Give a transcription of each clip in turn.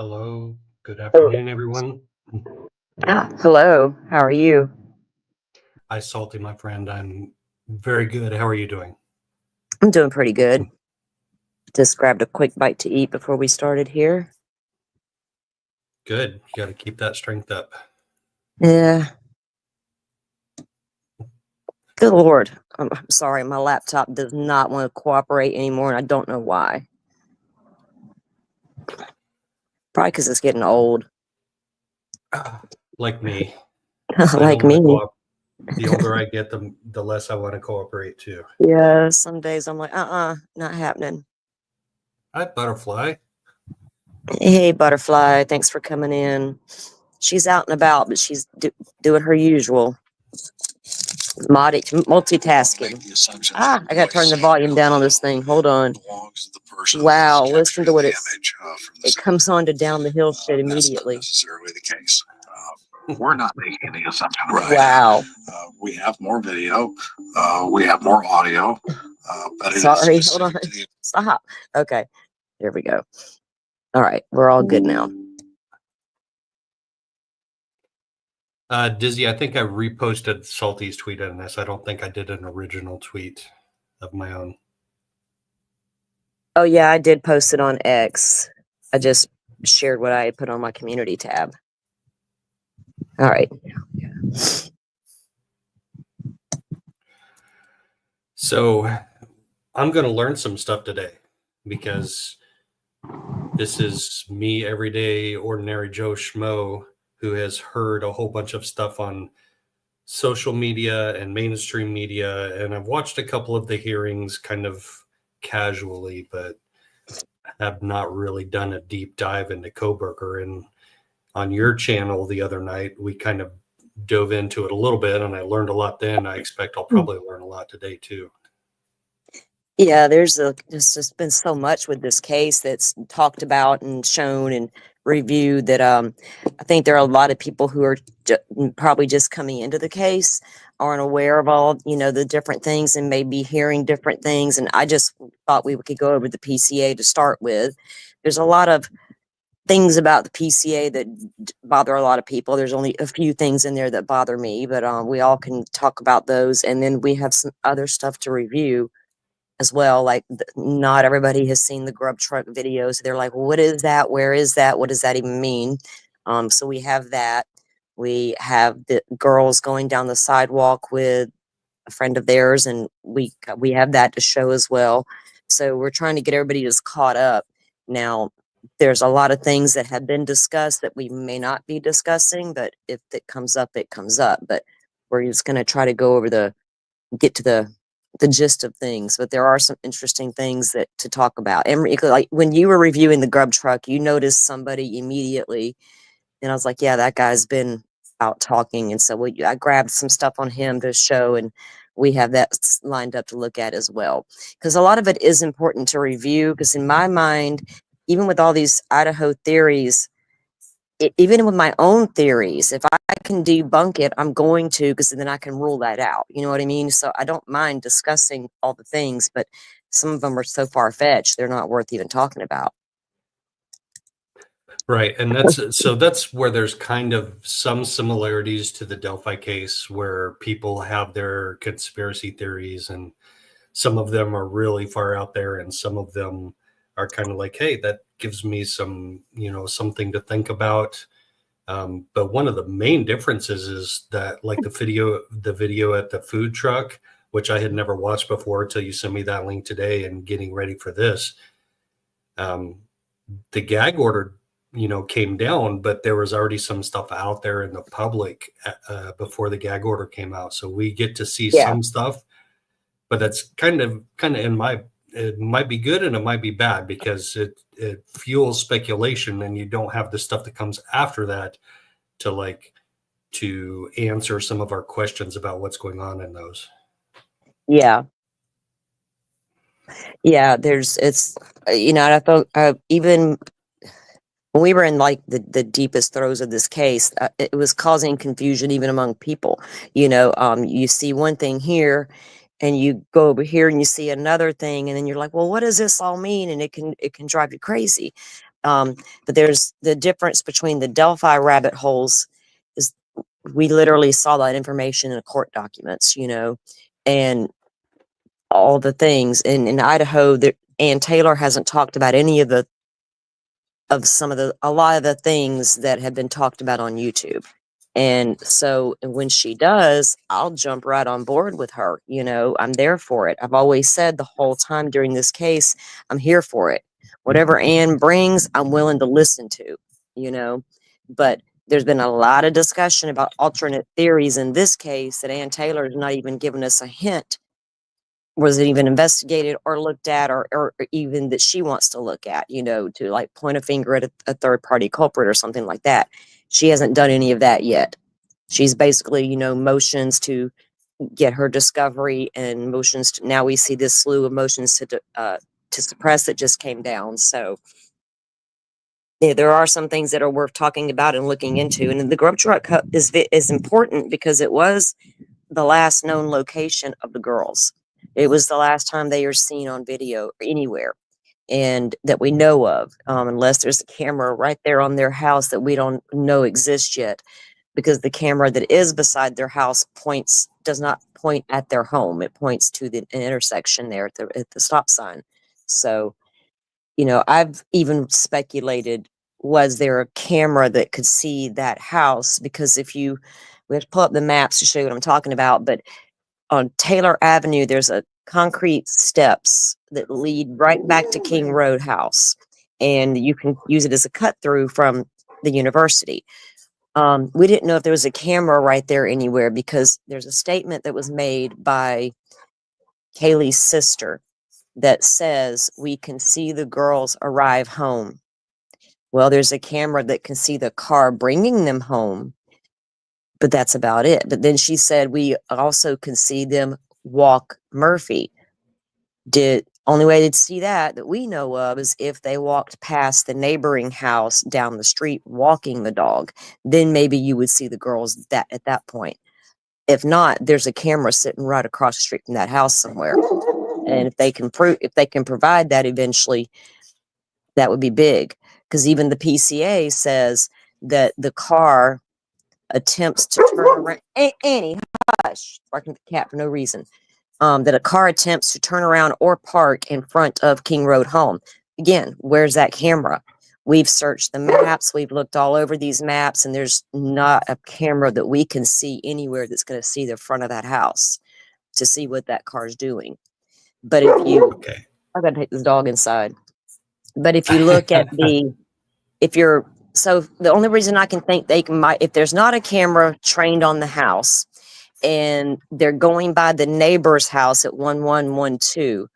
Hello, good Oh, afternoon, everyone. hello. How are you? Hi, Salty, my friend. I'm very good. How are you doing? I'm doing pretty good. Just grabbed a quick bite to eat before we started here. Good. You got to keep that strength up. Yeah. Good Lord. I'm sorry. My laptop does not want to cooperate anymore, and I don't know why. Probably because it's getting old. Like me, I don't Like want to me. cooperate. The older I get, the less I want to cooperate too. Yeah. Some days I'm like, not happening. Hi, Butterfly. Hey, Butterfly. Thanks for coming in. She's out and about, but she's doing her usual multitasking. I got to turn the volume down on this thing. Hold on. Wow, listen to what it comes on to down the hill shit immediately. That's not necessarily the case. We're not making any assumptions. Right. Wow. We have more video. We have more audio. But Sorry, hold on. Stop. Okay, there we go. All right, we're all good now. Dizzy, I think I reposted Salty's tweet on this. I don't think I did an original tweet of my own. Oh, yeah, I did post it on X. I just shared what I had put on my community tab. All right. So I'm going to learn some stuff today because this is me, everyday, ordinary Joe Schmo, who has heard a whole bunch of stuff on social media and mainstream media. And I've watched a couple of the hearings kind of casually, but have not really done a deep dive into Kohberger. And on your channel the other night, we kind of dove into it a little bit, and I learned a lot then. I expect I'll probably learn a lot today too. Yeah, there's just been so much with this case that's talked about and shown and reviewed that I think there are a lot of people who are probably just coming into the case, aren't aware of all the different things, and maybe hearing different things. And I just thought we could go over the PCA to start with. There's a lot of things about the PCA that bother a lot of people. There's only a few things in there that bother me, but we all can talk about those, and then we have some other stuff to review as well. Like not everybody has seen the Grub Truck videos. They're like, what is that? Where is that? What does that even mean? So we have that. We have the girls going down the sidewalk with a friend of theirs, and we have that to show as well. So we're trying to get everybody just caught up. Now, there's a lot of things that have been discussed that we may not be discussing, but if it comes up, it comes up. But we're just going to try to go over get to the gist of things. But there are some interesting things that to talk about. And like when you were reviewing the Grub Truck, you noticed somebody immediately, and I was like, yeah, that guy's been out talking. And so I grabbed some stuff on him to show, and we have that lined up to look at as well. Because a lot of it is important to review, because in my mind, even with all these Idaho theories, even with my own theories, if I can debunk it, I'm going to, because then I can rule that out. You know what I mean? So I don't mind discussing all the things, but some of them are so far-fetched, they're not worth even talking about. Right. And that's where there's kind of some similarities to the Delphi case, where people have their conspiracy theories, and some of them are really far out there, and some of them are kind of like, hey, that gives me some, something to think about. But one of the main differences is that, like the video at the food truck, which I had never watched before until you sent me that link today and getting ready for this. The gag order, came down, but there was already some stuff out there in the public before the gag order came out. So we get to see some stuff, but that's kind of it might be good and it might be bad, because it fuels speculation, and you don't have the stuff that comes after that to answer some of our questions about what's going on in those. Yeah. It's I thought even when we were in like the deepest throes of this case, it was causing confusion even among people. You see one thing here, and you go over here and you see another thing, and then you're like, well, what does this all mean? And it can drive you crazy. But there's the difference between the Delphi rabbit holes is we literally saw that information in the court documents, and all the things. And in Idaho, Ann Taylor hasn't talked about any of a lot of the things that have been talked about on YouTube. And so when she does, I'll jump right on board with her. I'm there for it. I've always said the whole time during this case, I'm here for it. Whatever Ann brings, I'm willing to listen to. But there's been a lot of discussion about alternate theories in this case that Ann Taylor has not even given us a hint. Was it even investigated or looked at, or even that she wants to look at, to like point a finger at a third party culprit or something like that. She hasn't done any of that yet. She's basically, motions to get her discovery and motions to, now we see this slew of motions to suppress that just came down. So yeah, there are some things that are worth talking about and looking into. And the Grub Truck is important because it was the last known location of the girls. It was the last time they are seen on video anywhere, and that we know of, unless there's a camera right there on their house that we don't know exists yet, because the camera that is beside their house does not point at their home. It points to an intersection there at the stop sign. So, I've even speculated, was there a camera that could see that house? Because we have to pull up the maps to show you what I'm talking about, but on Taylor Avenue, there's a concrete steps that lead right back to King Road House, and you can use it as a cut through from the university. We didn't know if there was a camera right there anywhere because there's a statement that was made by Kaylee's sister that says we can see the girls arrive home. Well, there's a camera that can see the car bringing them home, but that's about it. But then she said we also can see them walk Murphy. Only way to see that we know of is if they walked past the neighboring house down the street walking the dog. Then maybe you would see the girls at that point. If not, there's a camera sitting right across the street from that house somewhere. And if they can provide that eventually, that would be big. Because even the PCA says that the car attempts to turn around. Annie, hush, barking at the cat for no reason. That a car attempts to turn around or park in front of King Road home. Again, where's that camera? We've searched the maps. We've looked all over these maps, and there's not a camera that we can see anywhere that's going to see the front of that house to see what that car's doing. But if you, Okay. I'm going to take this dog inside. But if you look at so the only reason I can think if there's not a camera trained on the house and they're going by the neighbor's house at 1112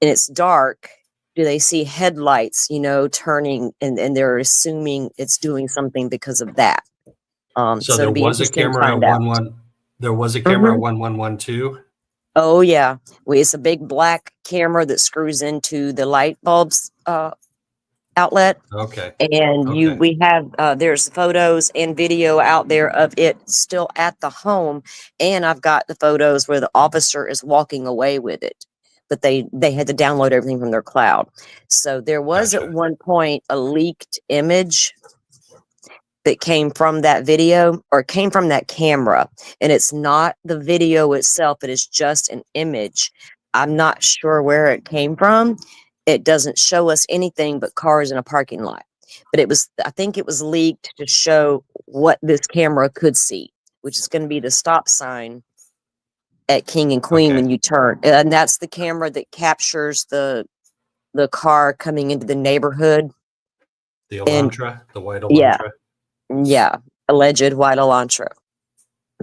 and it's dark, do they see headlights, turning and they're assuming it's doing something because of that? So it'd there be was a interesting to camera find at out. there was a camera at 1112. Oh yeah. It's a big black camera that screws into the light bulbs outlet. Okay. And Okay. we have there's photos and video out there of it still at the home, and I've got the photos where the officer is walking away with it, but they had to download everything from their cloud. So there was Gotcha. at one point a leaked image that came from that video or came from that camera, and it's not the video itself, it is just an image. I'm not sure where it came from. It doesn't show us anything but cars in a parking lot. But I think it was leaked to show what this camera could see, which is going to be the stop sign at King and Queen when you turn. And that's the camera that captures the car coming into the neighborhood. The Elantra, the white Yeah. Elantra. Yeah, alleged white Elantra.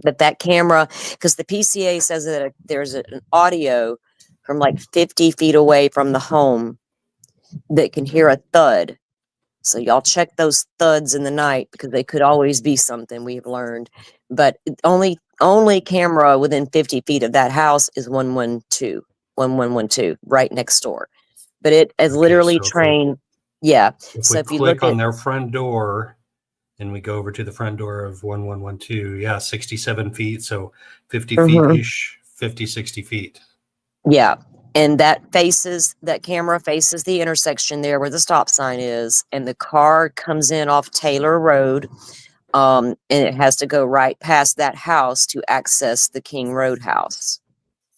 But that camera, because the PCA says that there's an audio from like 50 feet away from the home that can hear a thud. So y'all check those thuds in the night because they could always be something we've learned. But only camera within 50 feet of that house is 1112, right next door. But it is literally trained. Yeah. So if we click on their front door and we go over to the front door of 1112, 67 feet. So 50 feet-ish, 50, 60 feet. Yeah. And that camera faces the intersection there where the stop sign is, and the car comes in off Taylor Road, and it has to go right past that house to access the King Road house.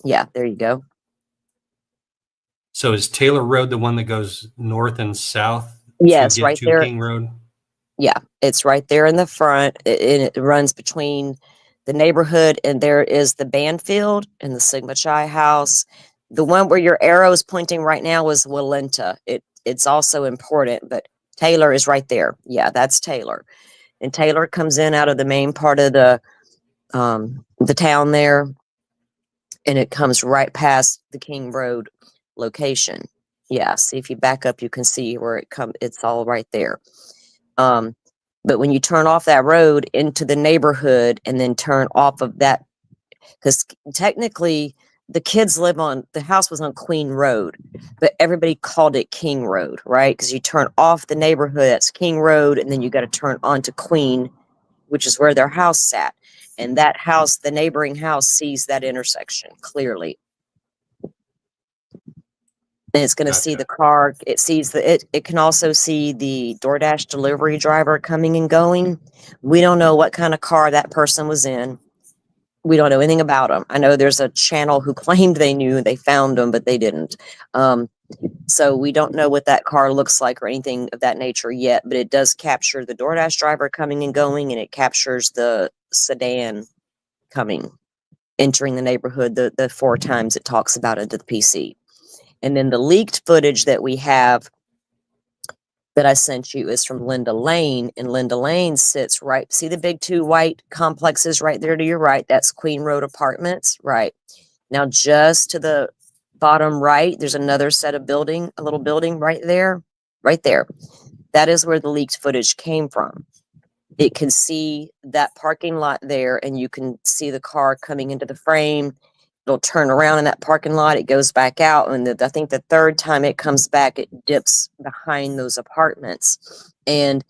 Yeah, there you go. So is Taylor Road the one that goes north and south to Yes, get right to there. King Road? Yeah, it's right there in the front. It runs between the neighborhood, and there is the Banfield and the Sigma Chi house. The one where your arrow is pointing right now is Walenta. It's also important, but Taylor is right there. Yeah, that's Taylor. And Taylor comes in out of the main part of the town there, and it comes right past the King Road location. Yeah, see if you back up, you can see where it's all right there. But when you turn off that road into the neighborhood and then turn off of that, because technically the house was on Queen Road, but everybody called it King Road, right? Because you turn off the neighborhood, that's King Road, and then you got to turn onto Queen, which is where their house sat. And that house, the neighboring house, sees that intersection clearly. And it's going to see Gotcha. the car. It sees it can also see the DoorDash delivery driver coming and going. We don't know what kind of car that person was in. We don't know anything about them. I know there's a channel who claimed they knew, they found them, but they didn't. So we don't know what that car looks like or anything of that nature yet, but it does capture the DoorDash driver coming and going, and it captures the sedan entering the neighborhood the 4 times it talks about into the PC. And then the leaked footage that we have that I sent you is from Linda Lane, and Linda Lane sits right, see the big 2 white complexes right there to your right? That's Queen Road Apartments, right? Now, just to the bottom right, there's another set of a little building right there, right there. That is where the leaked footage came from. It can see that parking lot there, and you can see the car coming into the frame. It'll turn around in that parking lot. It goes back out. And I think the 3rd time it comes back, it dips behind those apartments. And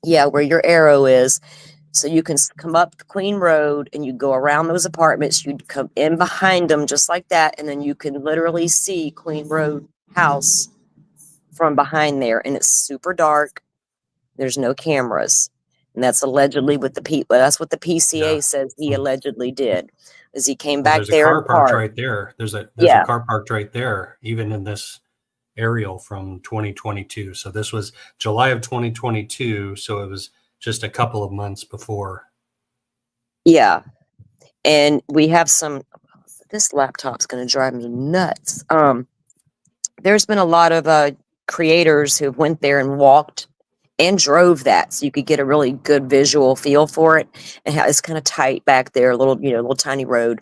yeah, where your arrow is. So you can come up the Queen Road and you go around those apartments. You'd come in behind them just like that. And then you can literally see Queen Road house from behind there. And it's super dark. There's no cameras. And that's allegedly what that's what the PCA Yeah. says he allegedly did. Is he came Well, back there's a there car and parked parked. right there. There's a Yeah. car parked right there, even in this aerial from 2022. So this was July of 2022. So it was just a couple of months before. Yeah. And we have this laptop's going to drive me nuts. There's been a lot of creators who went there and walked and drove that, so you could get a really good visual feel for it. And how it's kind of tight back there, a little tiny road.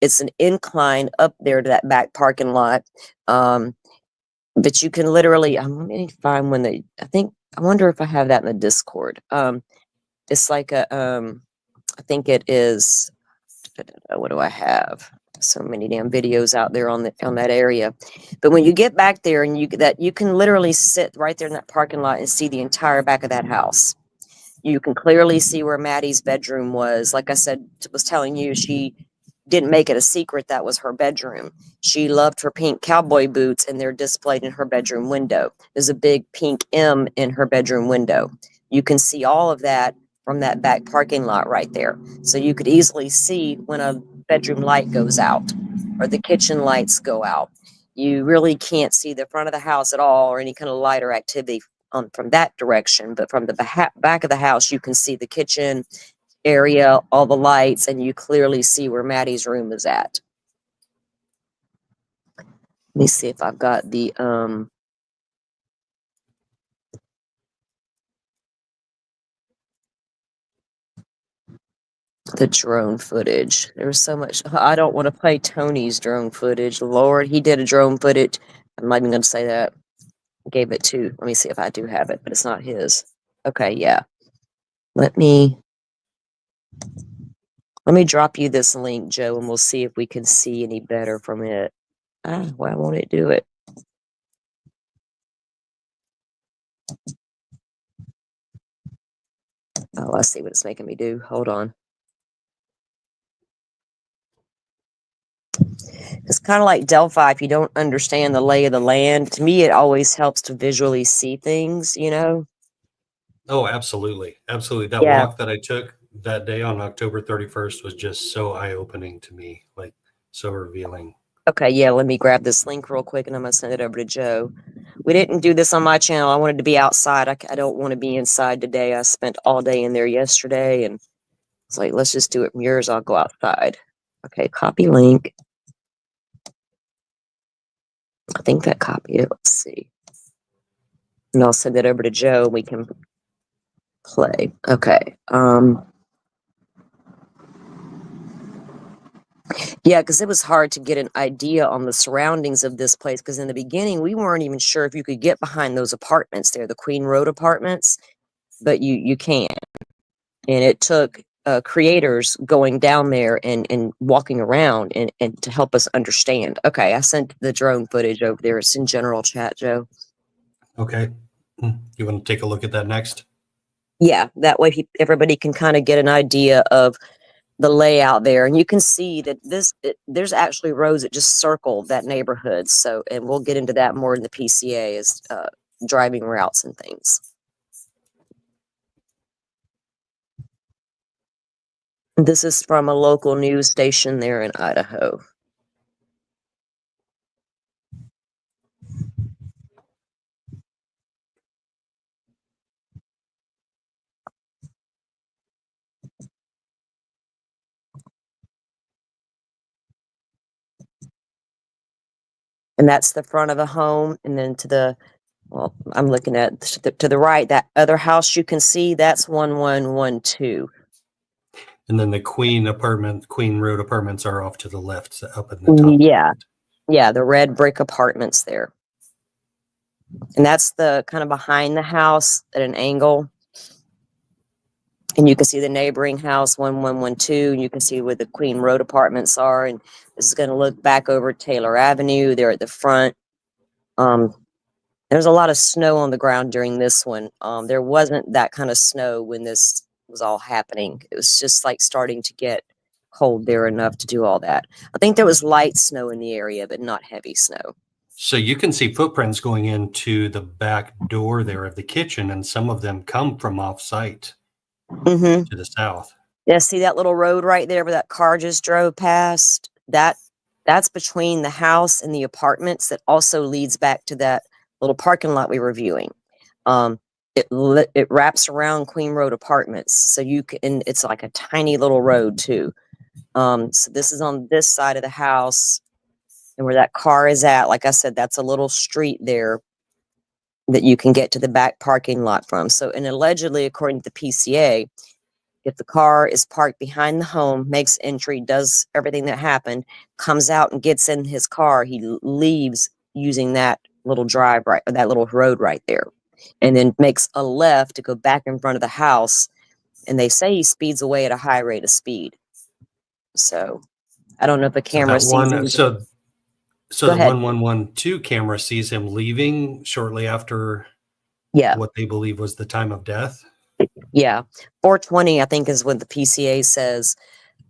It's an incline up there to that back parking lot. But you can literally, let me find when I wonder if I have that in the Discord. It's like I think it is, what do I have? So many damn videos out there on that area. But when you get back there and you can literally sit right there in that parking lot and see the entire back of that house. You can clearly see where Maddie's bedroom was. Like I said, was telling you, she didn't make it a secret that was her bedroom. She loved her pink cowboy boots, and they're displayed in her bedroom window. There's a big pink M in her bedroom window. You can see all of that from that back parking lot right there. So you could easily see when a bedroom light goes out or the kitchen lights go out. You really can't see the front of the house at all or any kind of light or activity from that direction. But from the back of the house, you can see the kitchen area, all the lights, and you clearly see where Maddie's room is at. Let me see if I've got the drone footage. There was so much. I don't want to play Tony's drone footage. Lord, he did a drone footage. I'm not even going to say that. Gave it to, let me see if I do have it, but it's not his. Okay, yeah. Let me drop you this link, Joe, and we'll see if we can see any better from it. Why won't it do it? Oh, I see what it's making me do. Hold on. It's kind of like Delphi. If you don't understand the lay of the land, to me, it always helps to visually see things, you know? Oh, absolutely. Absolutely. That Yeah. walk that I took that day on October 31st was just so eye-opening to me, like so revealing. Okay, yeah, let me grab this link real quick and I'm going to send it over to Joe. We didn't do this on my channel. I wanted to be outside. I don't want to be inside today. I spent all day in there yesterday and it's like, let's just do it from yours. I'll go outside. Okay, copy link. I think that copied it. Let's see. And I'll send it over to Joe. We can play. Okay. Yeah, because it was hard to get an idea on the surroundings of this place. Because in the beginning, we weren't even sure if you could get behind those apartments there, the Queen Road apartments, but you can. And it took creators going down there and walking around and to help us understand. Okay, I sent the drone footage over there. It's in general chat, Joe. Okay. You want to take a look at that next? Yeah, that way everybody can kind of get an idea of the layout there, and you can see that there's actually roads that just circle that neighborhood. So, and we'll get into that more in the PCA as driving routes and things. This is from a local news station there in Idaho. And that's the front of a home, and then to the well, I'm looking at to the right, that other house you can see, that's 1112. And then the Queen Road apartments are off to the left, up in the top. Yeah. Yeah, the red brick apartments there. And that's the kind of behind the house at an angle. And you can see the neighboring house, 1112, and you can see where the Queen Road apartments are. And this is going to look back over Taylor Avenue. They're at the front. There's a lot of snow on the ground during this one. There wasn't that kind of snow when this was all happening. It was just like starting to get cold there enough to do all that. I think there was light snow in the area, but not heavy snow. So you can see footprints going into the back door there of the kitchen, and some of them come from off-site Mm-hmm. to the south. Yeah, see that little road right there where that car just drove past? That's between the house and the apartments that also leads back to that little parking lot we were viewing. It wraps around Queen Road apartments, so you can. And it's like a tiny little road too. So this is on this side of the house, and where that car is at. Like I said, that's a little street there that you can get to the back parking lot from. So, and allegedly, according to the PCA, if the car is parked behind the home, makes entry, does everything that happened, comes out and gets in his car, he leaves using that little drive right, or that little road right there, and then makes a left to go back in front of the house. And they say he speeds away at a high rate of speed. So I don't know if the camera sees him. So Go the ahead. 1112 camera sees him leaving shortly after Yeah. what they believe was the time of death. Yeah. 420, I think, is what the PCA says.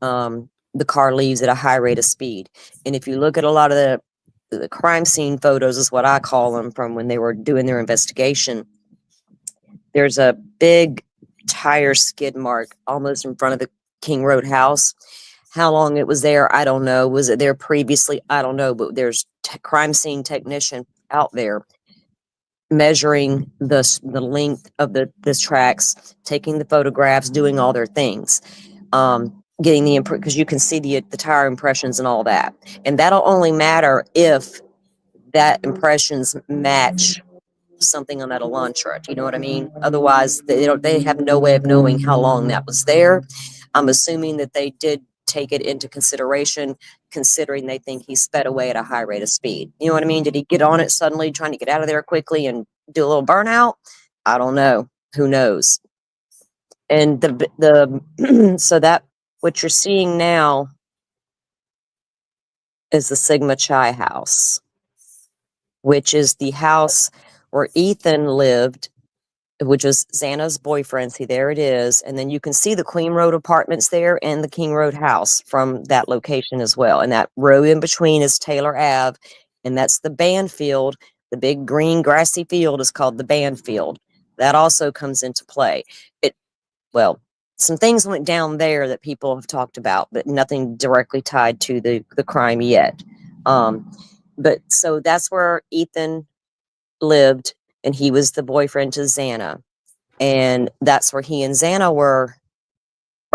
The car leaves at a high rate of speed. And if you look at a lot of the crime scene photos, is what I call them, from when they were doing their investigation, there's a big tire skid mark almost in front of the King Road house. How long it was there, I don't know. Was it there previously? I don't know. But there's crime scene technician out there measuring the length of the tracks, taking the photographs, doing all their things, getting the because you can see the tire impressions and all that, and that'll only matter if that impressions match something on that Elantra. You know what I mean? Otherwise, they have no way of knowing how long that was there. I'm assuming that they did take it into consideration, considering they think he sped away at a high rate of speed. You know what I mean? Did he get on it suddenly, trying to get out of there quickly and do a little burnout? I don't know. Who knows? And the so that what you're seeing now is the Sigma Chi house, which is the house where Ethan lived which is Xana's boyfriend. See, there it is. And then you can see the Queen Road apartments there and the King Road house from that location as well. And that road in between is Taylor Ave, and that's the band field. The big green grassy field is called the band field. That also comes into play. Well, some things went down there that people have talked about, but nothing directly tied to the crime yet. But so that's where Ethan lived, and he was the boyfriend to Xana. And that's where he and Xana were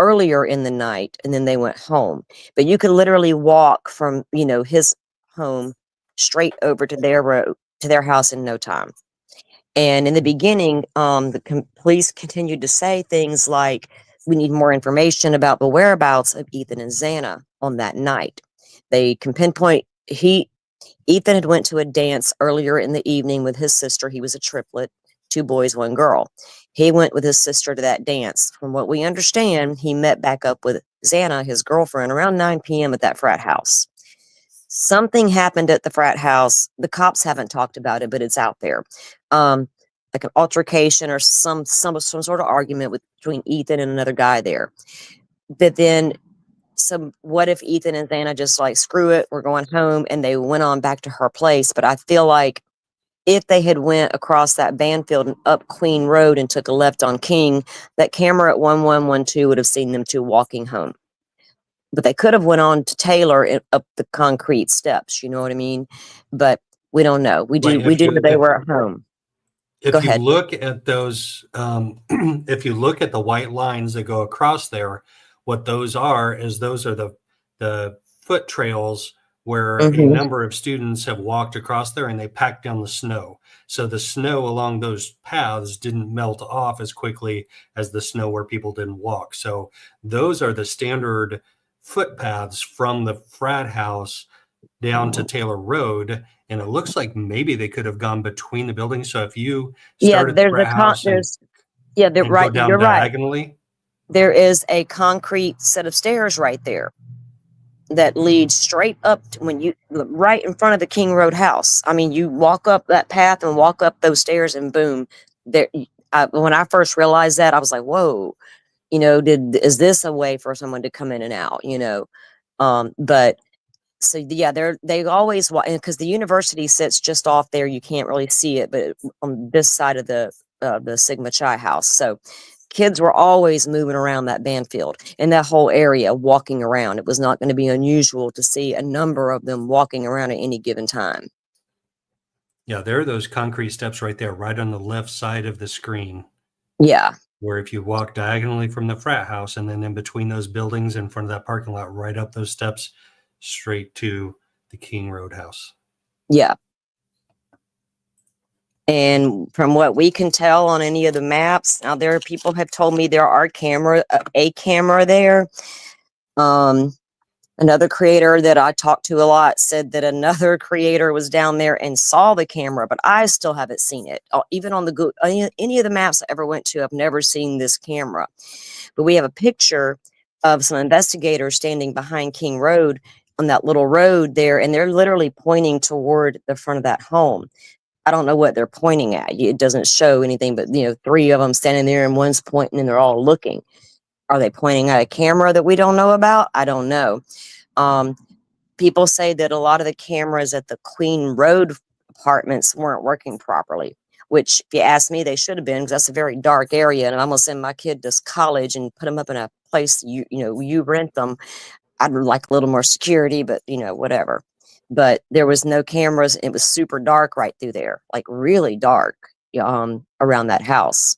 earlier in the night, and then they went home. But you could literally walk from, his home straight over to their road, to their house in no time. And in the beginning, the police continued to say things like, we need more information about the whereabouts of Ethan and Xana on that night. They can pinpoint, Ethan had went to a dance earlier in the evening with his sister. He was a triplet, 2 boys, 1 girl. He went with his sister to that dance. From what we understand, he met back up with Xana, his girlfriend, around 9 p.m. at that frat house. Something happened at the frat house. The cops haven't talked about it, but it's out there. Like an altercation or some sort of argument between Ethan and another guy there. But then what if Ethan and Xana just like, screw it, we're going home, and they went on back to her place? But I feel like if they had went across that Banfield and up Queen Road and took a left on King, that camera at 1112 would have seen them 2 walking home. But they could have went on to Taylor and up the concrete steps, you know what I mean? But we don't know. We do know they were at home. If you look at those, if you look at the white lines that go across there, what those are the foot trails where a number of students have walked across there, and they packed down the snow. So the snow along those paths didn't melt off as quickly as the snow where people didn't walk. So those are the standard footpaths from the frat house down to Taylor Road. And it looks like maybe they could have gone between the buildings. So if you start at the frat house and go down diagonally. Right. There is a concrete set of stairs right there that leads straight up to right in front of the King Road house. I mean, you walk up that path and walk up those stairs, and boom, there. When I first realized that, I was like, whoa, is this a way for someone to come in and out? But so yeah, they always, because the university sits just off there, you can't really see it, but on this side of the Sigma Chi house. So kids were always moving around that Banfield and that whole area, walking around. It was not going to be unusual to see a number of them walking around at any given time. Yeah, there are those concrete steps right there, right on the left side of the screen. Yeah. Where if you walk diagonally from the frat house and then in between those buildings in front of that parking lot, right up those steps, straight to the King Road house. Yeah. And from what we can tell on any of the maps, now people have told me there are a camera there. Another creator that I talked to a lot said that another creator was down there and saw the camera, but I still haven't seen it. Even on any of the maps I ever went to, I've never seen this camera. But we have a picture of some investigators standing behind King Road on that little road there, and they're literally pointing toward the front of that home. I don't know what they're pointing at. It doesn't show anything, but 3 of them standing there and one's pointing and they're all looking. Are they pointing at a camera that we don't know about? I don't know. People say that a lot of the cameras at the Queen Road apartments weren't working properly, which if you ask me, they should have been, because that's a very dark area. And I'm going to send my kid to college and put them up in a place, you rent them. I'd like a little more security, but whatever. But there was no cameras. It was super dark right through there, like really dark, around that house.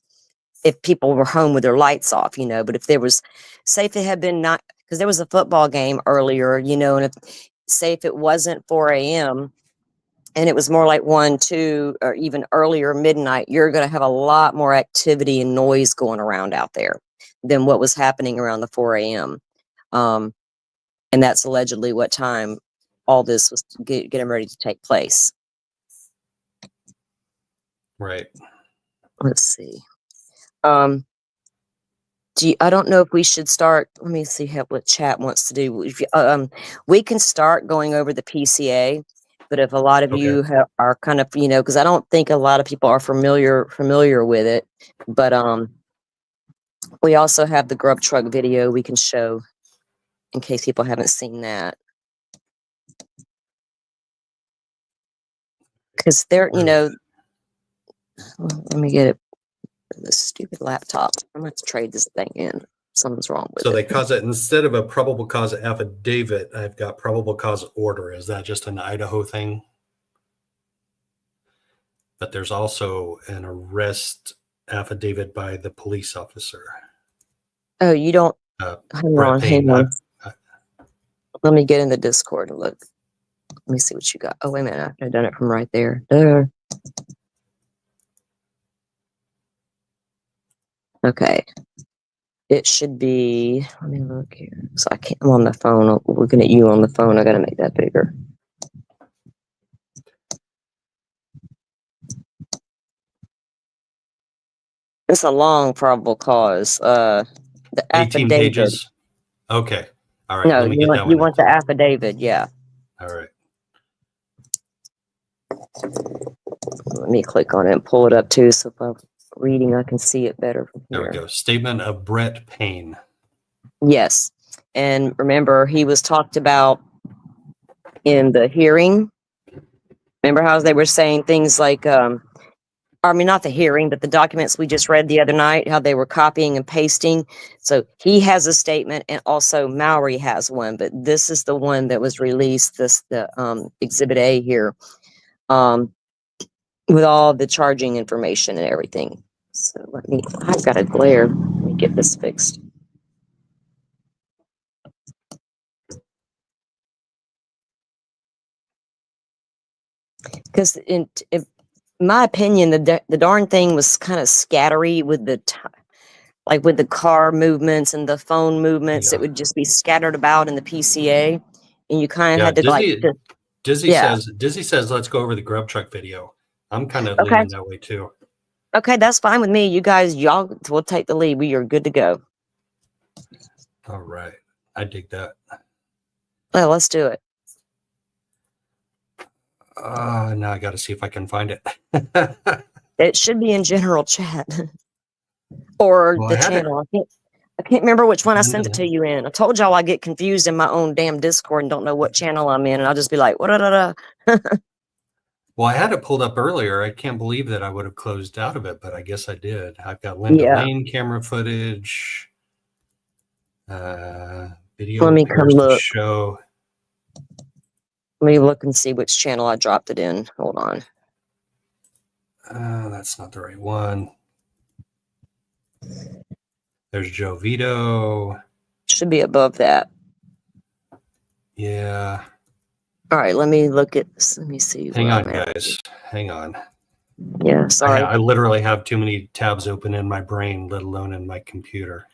If people were home with their lights off, but if there was, say if it had been not, because there was a football game earlier, and if it wasn't 4 a.m. and it was more like 1, 2, or even earlier midnight, you're going to have a lot more activity and noise going around out there than what was happening around the 4 a.m. And that's allegedly what time all this was getting ready to take place. Right. Let's see. I don't know if we should start. Let me see what chat wants to do. We can start going over the PCA, But if a lot of Okay. you are kind of, because I don't think a lot of people are familiar with it, but we also have the Grub Truck video we can show in case people haven't seen that. Because they're, let me get it. This stupid laptop. I'm going to trade this thing in. Something's wrong with So it. they cause it instead of a probable cause affidavit, I've got probable cause order. Is that just an Idaho thing? But there's also an arrest affidavit by the police officer. Oh, you don't. Brett Payne. Hang on. Let me get in the Discord and look. Let me see what you got. Oh, wait a minute. I've done it from right there. There. Okay. It should be. Let me look here. So I'm on the phone. I'm looking at you on the phone. I got to make that bigger. It's a long probable cause. The 18 affidavit. pages. Okay. All right. No, Let me get that one. You want the affidavit, yeah. All right. Let me click on it and pull it up too, so if I'm reading, I can see it better from here. There we go. Statement of Brett Payne. Yes, and remember, he was talked about in the hearing. Remember how they were saying things like, not the hearing, but the documents we just read the other night, how they were copying and pasting. So he has a statement, and also Mowry has one, but this is the one that was released, the Exhibit A here, with all the charging information and everything. So I've got a glare. Let me get this fixed. Because in my opinion, the darn thing was kind of scattery with with the car movements and the phone movements. Yeah. It would just be scattered about in the PCA, and you kind of had to Dizzy says, let's go over the Grub Truck video. I'm kind of leaning that way too. Okay, that's fine with me. You guys, we'll take the lead. We are good to go. All right. I dig that. Well, let's do it. Now I got to see if I can find it. It should be in general chat or the channel. I can't remember which one I sent it to you in. I told y'all I get confused in my own damn Discord and don't know what channel I'm in, and I'll just be like, what? Well, I had it pulled up earlier. I can't believe that I would have closed out of it, but I guess I did. I've got Linda Lane camera footage, video. Let me come look. Show. Let me look and see which channel I dropped it in. Hold on. That's not the right one. There's Joe Vito. Should be above that. Yeah. All right, let me look at this. Let me see. Hang on, guys. Hang on. Yeah, sorry. I literally have too many tabs open in my brain, let alone in my computer.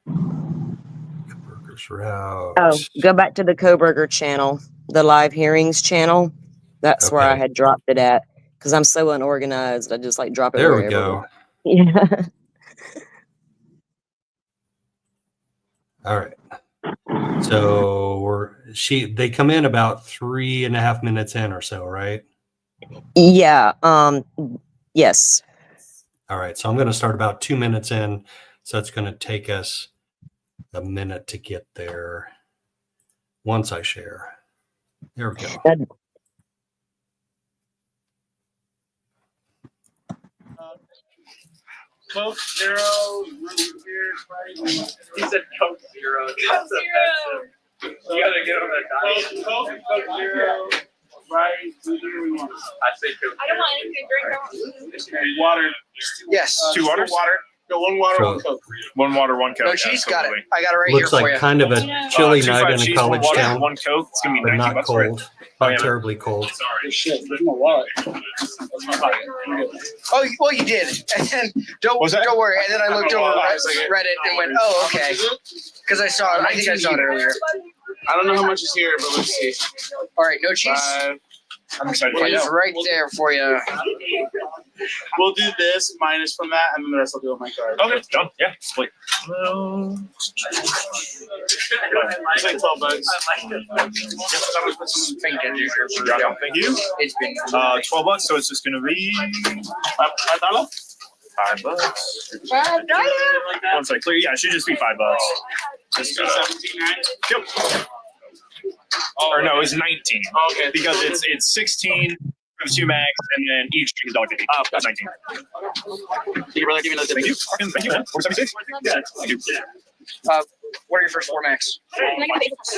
Kohberger's route. Oh, go back to the Kohberger channel, the live hearings channel. That's where I had dropped it at, because I'm so unorganized. I just drop it wherever. There we go. Yeah. All right. So they come in about 3.5 minutes in or so, right? Yeah. Yes. All right. So I'm going to start about 2 minutes in. So it's going to take us a minute to get there once I share. There we go. Coke Zero, he said Coke Zero. That's offensive. You gotta get on that diet. Coke Zero, right? I say Coke. I don't want anything to drink. Water. Yes. 2 waters? Water. No, 1 water, 1 Coke. 1 water, 1 Coke. No cheese, got it. I got it right Looks here for like you. kind of a chilly night in a college town, 1 Coke. It's gonna be but not $19 cold. Not terribly cold. Sorry. Shit, there's no wallet. Oh, well, you did. And then don't worry. And then I looked over, read it, and went, oh, okay. Because I saw it. I think I saw it earlier. I don't know how much is here, but let's see. All right, no cheese. 5, I'm excited to find It's out. right there for you. We'll do this minus from that, and then the rest I'll do on my card. Okay, done. Yeah, split. It's like $12. Thank you. Thank you. It's been $12, so it's just gonna be $5? $5. Once I clear, yeah, it should just be $5. Just 17, right? Yep. Or no, it's 19 Okay. because it's 16. Have 2 mags, and then each drink is $1.50. Oh, that's 19. Thank you, brother. Give me another tip. Thank you. Thank you, man. 476. Yeah. Thank you. what are your first 4 max?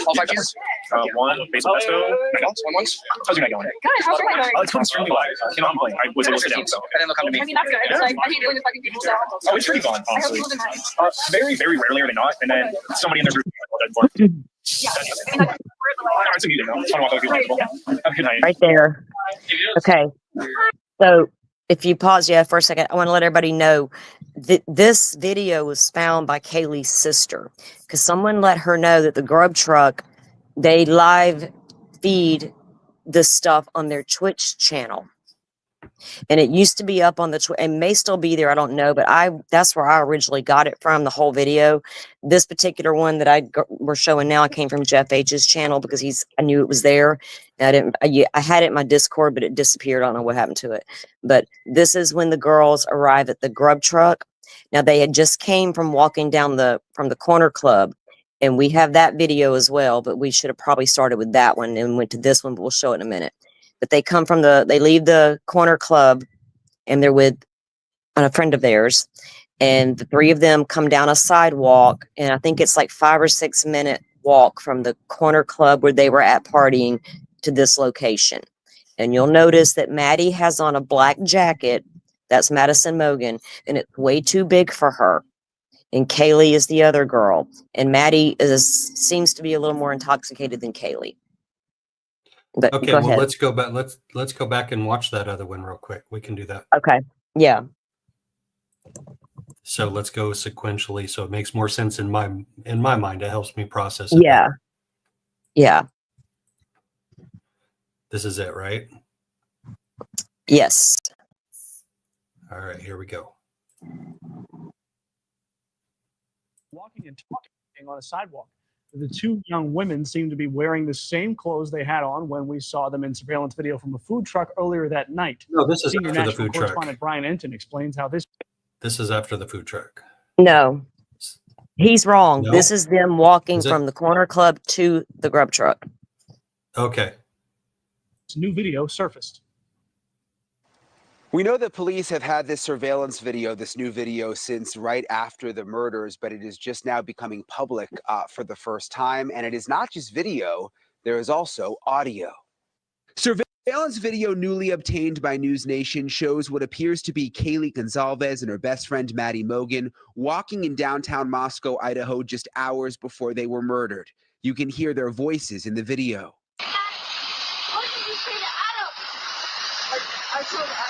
All 5 cheeses? One basil pesto. McDonald's? One ones? How's your night going? Good. How's your night going? Oh, it's going extremely well. You know, I'm playing. I was able to sit down, so. And then they'll come to me. I mean, that's good. It's like, I hate dealing with fucking people, so. Oh, it's pretty fun, I hope honestly. you live in nice. Very, very rarely are they not, and then somebody in their group for. Yeah. I mean, that's It's amusing though. It's fun to walk out with people. Have a good night. Right there. Okay. So if you pause, for a second, I want to let everybody know that this video was found by Kaylee's sister because someone let her know that the Grub Truck, they live feed this stuff on their Twitch channel. And it used to be up on the it may still be there, I don't know, but that's where I originally got it from, the whole video. This particular one that we're showing now, I came from Jeff H's channel because I knew it was there. And I had it in my Discord, but it disappeared. I don't know what happened to it. But this is when the girls arrive at the Grub Truck. Now they had just came from walking down from the corner club, and we have that video as well, but we should have probably started with that one and went to this one, but we'll show it in a minute. But they come they leave the corner club, and they're with a friend of theirs, and the 3 of them come down a sidewalk, and I think it's like 5 or 6 minute walk from the corner club where they were at partying to this location. And you'll notice that Maddie has on a black jacket. That's Madison Mogan, and it's way too big for her. And Kaylee is the other girl, and Maddie seems to be a little more intoxicated than Kaylee. But Okay, go well, ahead. let's go back. Let's go back and watch that other one real quick. We can do that. Okay. Yeah. So let's go sequentially, so it makes more sense in my mind. It helps me process it. Yeah. Yeah. This is it, right? Yes. All right, here we go. Walking and talking on a sidewalk. The 2 young women seem to be wearing the same clothes they had on when we saw them in surveillance video from a food truck earlier that night. No, this is Senior after the national food truck. correspondent Brian Enton explains how this. This is after the food truck. No. He's wrong. No? This is them walking Is it? from the corner club to the Grub Truck. Okay. New video surfaced. We know that police have had this surveillance video, this new video, since right after the murders, but it is just now becoming public for the first time. And it is not just video, there is also audio. Surveillance video newly obtained by News Nation shows what appears to be Kaylee Gonzalez and her best friend Maddie Mogan walking in downtown Moscow, Idaho, just hours before they were murdered. You can hear their voices in the video. What did you say to Adam? I told Adam.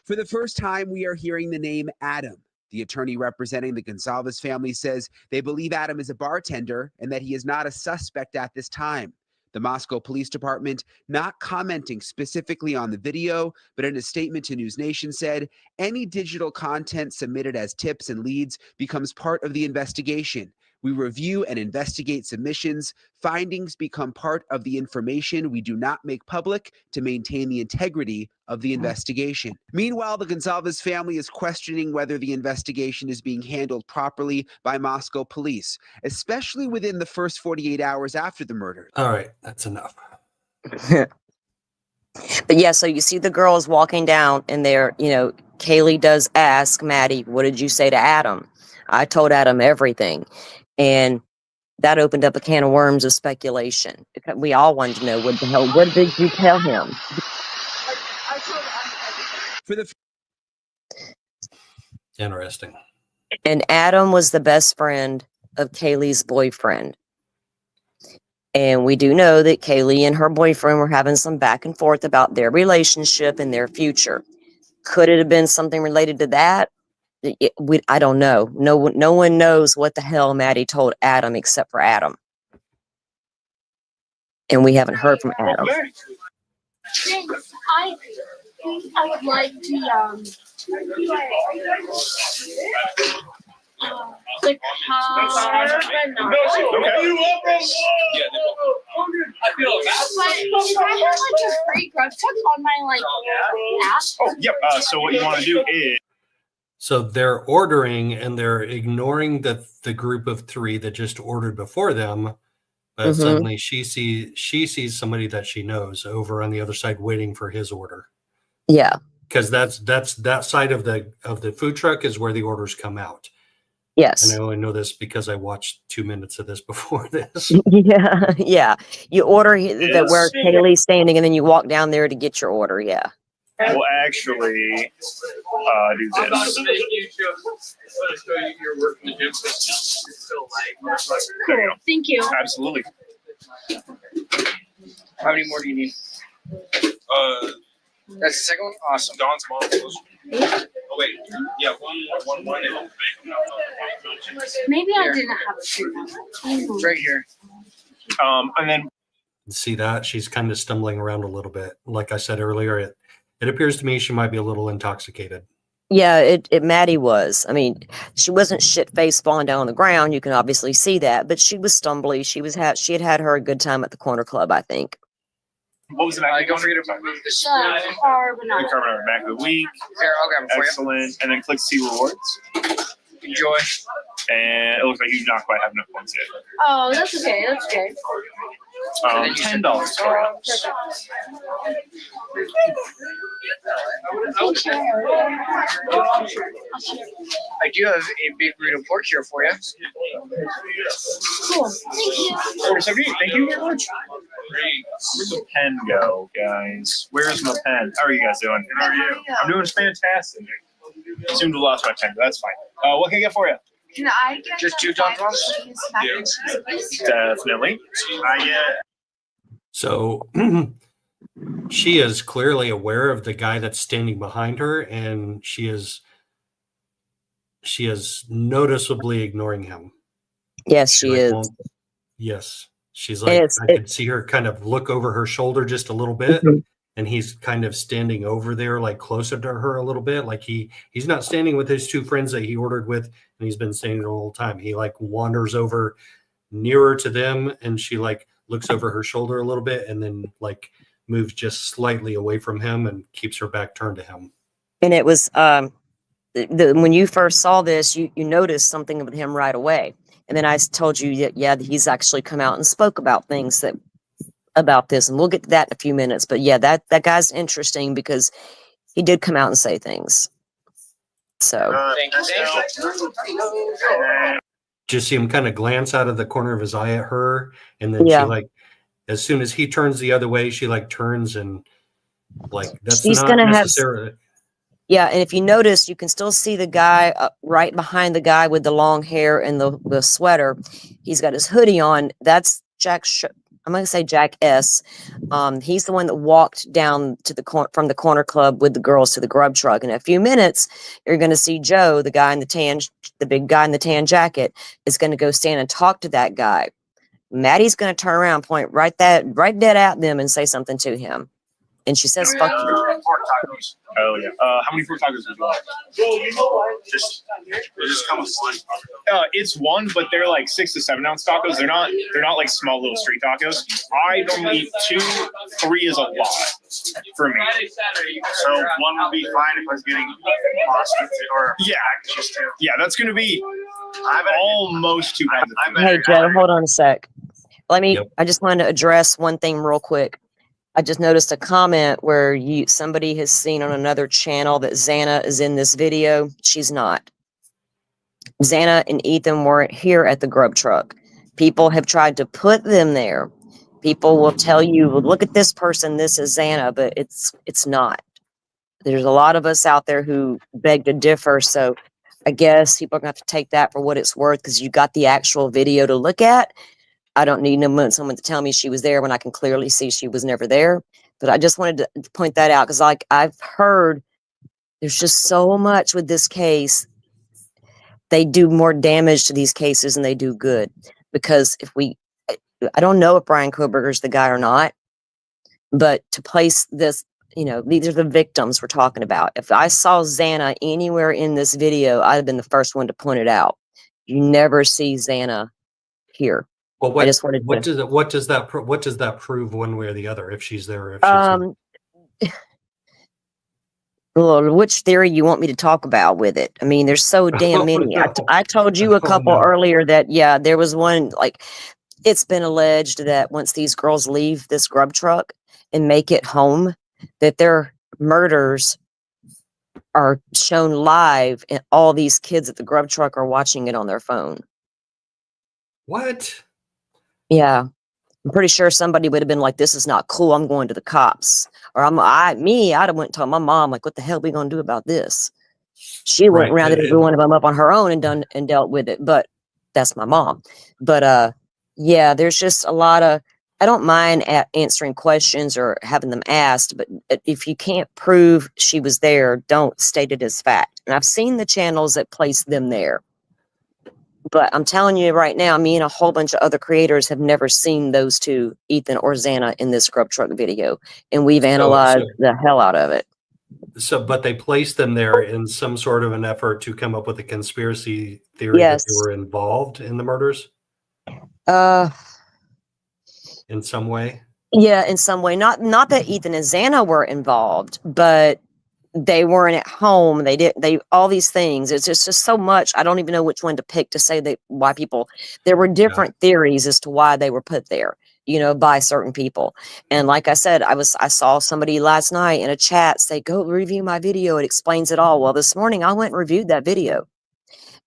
For the first time, we are hearing the name Adam. The attorney representing the Gonzalez family says they believe Adam is a bartender and that he is not a suspect at this time. The Moscow Police Department not commenting specifically on the video, but in a statement to News Nation said, any digital content submitted as tips and leads becomes part of the investigation. We review and investigate submissions. Findings become part of the information we do not make public to maintain the integrity of the investigation. Meanwhile, the Gonzalez family is questioning whether the investigation is being handled properly by Moscow police, especially within the first 48 hours after the murder. All right, that's enough. But yeah, so you see the girls walking down, and Kaylee does ask Maddie, what did you say to Adam? I told Adam everything. And that opened up a can of worms of speculation. We all wanted to know, what did you tell him? Interesting. And Adam was the best friend of Kaylee's boyfriend. And we do know that Kaylee and her boyfriend were having some back and forth about their relationship and their future. Could it have been something related to that? I don't know. No one knows what the hell Maddie told Adam except for Adam. And we haven't heard from Adam. Thanks. I would like the carbonara. I feel But should I have like a free Grub Truck on my app? Oh, yep. So what you want to do is So they're ordering and they're ignoring the group of three that just ordered before them. But suddenly she sees somebody that she knows over on the other side waiting for his order. Yeah. Because that's that side of the food truck is where the orders come out. Yes. And I only know this because I watched 2 minutes of this before this. Yeah. Yeah. You order that where Kaylee's standing, and then you walk down there to get your order. Yeah. we'll actually do this. There you go. Thank you. Absolutely. How many more do you need? That's the second one? Awesome. Don's mom. Oh wait, yeah, one more. Maybe I Here. didn't have a food. Right here. And then See that? She's kind of stumbling around a little bit. Like I said earlier, it appears to me she might be a little intoxicated. Yeah, Maddie was. I mean, she wasn't shit faced falling down on the ground. You can obviously see that, but she was stumbly. She had her a good time at the corner club, I think. what was the back? Don't forget to move this. The carbonara. Carbonara back of the week. Here, I'll grab it for you. Excellent. And then click see rewards. Enjoy. And it looks like you do not quite have enough points yet. Oh, that's okay. That's okay. $10 for us. I do have a big burrito pork here for you. Cool. Thank you. 478. Thank you very much. Where's the pen go, guys? Where's my pen? How are you guys doing? How are you? I'm doing fantastic. Assumed I lost my pen, but that's fine. What can I get for you? Can I get Just two Don's moms? Definitely. I get. So she is clearly aware of the guy that's standing behind her, and she is noticeably ignoring him. Yes, she is. Yes. She's like, I could see her kind of look over her shoulder just a little bit, and he's kind of standing over there, like closer to her a little bit. Like he's not standing with his two friends that he ordered with, and he's been standing the whole time. He like wanders over nearer to them, and she like looks over her shoulder a little bit, and then like moves just slightly away from him and keeps her back turned to him. And it was when you first saw this, you noticed something with him right away. And then I told you that, yeah, he's actually come out and spoke about things about this. And we'll get to that in a few minutes. But yeah, that guy's interesting because he did come out and say things. So Thank you. Just see him kind of glance out of the corner of his eye at her. And then she like, as soon as he turns the other way, she like turns and like, that's she's not gonna necessarily. Yeah, and if you notice, you can still see the guy right behind the guy with the long hair and the sweater. He's got his hoodie on. That's Jack. I'm going to say Jack S. He's the one that walked down to from the corner club with the girls to the Grub Truck. In a few minutes, you're going to see Joe, the guy in the big guy in the tan jacket, is going to go stand and talk to that guy. Maddie's going to turn around, point right dead at them, and say something to him. And she says, "Fuck you." Pork tacos. Oh yeah. How many pork tacos would you like? Just come with one. It's one, but they're like 6 to 7 ounce tacos. They're not like small little street tacos. I don't eat 2, 3 is a lot for me. So one would be fine if I was getting pasta or yeah, that's gonna be almost 2 pounds. Hey Joe, hold on a sec. I just wanted to address one thing real quick. I just noticed a comment where somebody has seen on another channel that Xana is in this video. She's not. Xana and Ethan weren't here at the Grub Truck. People have tried to put them there. People will tell you, well, look at this person, this is Xana, but it's not. There's a lot of us out there who beg to differ, so I guess people are going to have to take that for what it's worth because you got the actual video to look at. I don't need someone to tell me she was there when I can clearly see she was never there. But I just wanted to point that out because I've heard there's just so much with this case. They do more damage to these cases than they do good. Because I don't know if Brian Kohberger is the guy or not. But to place this, these are the victims we're talking about. If I saw Xana anywhere in this video, I'd have been the first one to point it out. You never see Xana here. Well, I just wanted what to. does that prove one way or the other if she's there or if she's Um, well, which theory you want me to talk about with it? I mean, there's so damn Oh, many. no. I told you a Oh, couple no. earlier that, yeah, there was one, like, it's been alleged that once these girls leave this grub truck and make it home, that their murders are shown live and all these kids at the grub truck are watching it on their phone. What? Yeah. I'm pretty sure somebody would have been like, this is not cool. I'm going to the cops. Or I'd have went and told my mom, like, what the hell are we going to do about this? She went Right. rounded every one of them up on her own and dealt with it. But that's my mom. But yeah, there's just a lot of, I don't mind answering questions or having them asked, but if you can't prove she was there, don't state it as fact. And I've seen the channels that place them there. But I'm telling you right now, me and a whole bunch of other creators have never seen those two, Ethan or Xana, in this Grub Truck video. And we've analyzed the hell out of it. But they placed them there in some sort of an effort to come up with a conspiracy theory that they were involved in the murders? In some way? Yeah, in some way. Not that Ethan and Xana were involved, but they weren't at home. They all these things. It's just so much. I don't even know which one to pick to say why people. There were different theories as to why they were put there, by certain people. And like I said, I saw somebody last night in a chat say, "Go review my video. It explains it all." Well, this morning I went and reviewed that video.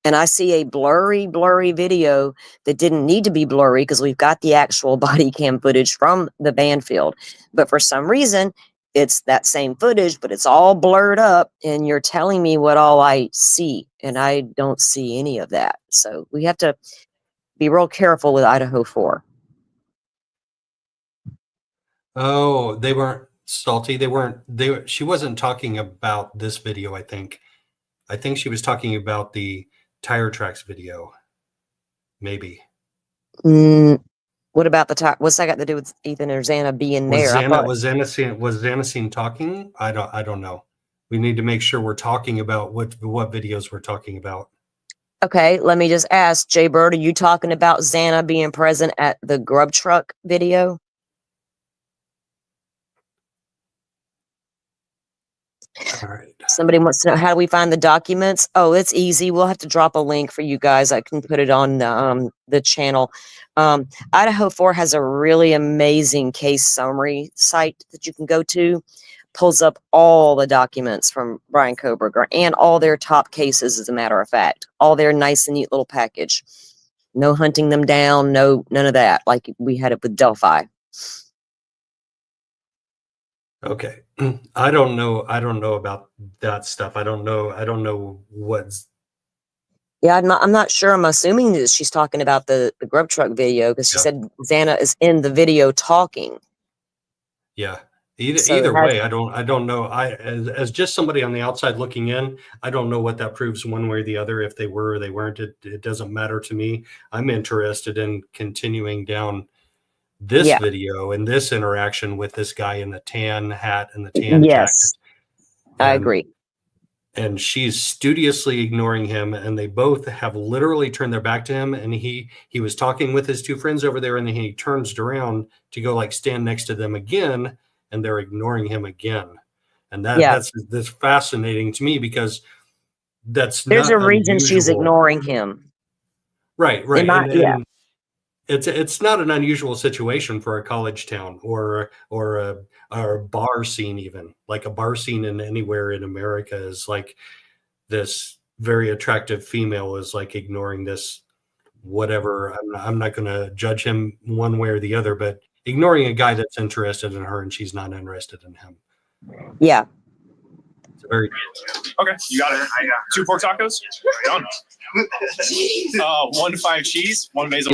And I see a blurry video that didn't need to be blurry because we've got the actual body cam footage from the Banfield. But for some reason, it's that same footage, but it's all blurred up. And you're telling me what all I see. And I don't see any of that. So we have to be real careful with Idaho 4. Oh, they weren't salty. She wasn't talking about this video, I think. I think she was talking about the Tire Tracks video, maybe. What about the tire? What's that got to do with Ethan or Xana being there? Was Xana seen talking? I don't know. We need to make sure we're talking about what videos we're talking about. Okay, let me just ask, Jay Bird, are you talking about Xana being present at the Grub Truck video? All right. Somebody wants to know, how do we find the documents? Oh, it's easy. We'll have to drop a link for you guys. I can put it on the channel. Idaho 4 has a really amazing case summary site that you can go to. Pulls up all the documents from Brian Kohberger and all their top cases, as a matter of fact. All their nice and neat little package. No hunting them down, none of that, like we had it with Delphi. Okay. I don't know about that stuff. I don't know what's. Yeah, I'm not sure. I'm assuming that she's talking about the Grub Truck video because she said Xana is in the video talking. Yeah. Either way, I don't know. As just somebody on the outside looking in, I don't know what that proves one way or the other. If they were or they weren't, it doesn't matter to me. I'm interested in continuing down this video and this interaction with this guy in the tan hat and the tan jacket. I agree. And she's studiously ignoring him, and they both have literally turned their back to him. And he was talking with his two friends over there, and then he turns around to go like stand next to them again, and they're ignoring him again. And that's fascinating to me because there's a reason she's ignoring him. Right. It's not an unusual situation for a college town or a bar scene, even like a bar scene in anywhere in America is like this very attractive female is like ignoring this whatever. I'm not going to judge him one way or the other, but ignoring a guy that's interested in her and she's not interested in him. Yeah. It's very okay. You got it. 2 pork tacos. Done. 1 5 cheese. 1 basil.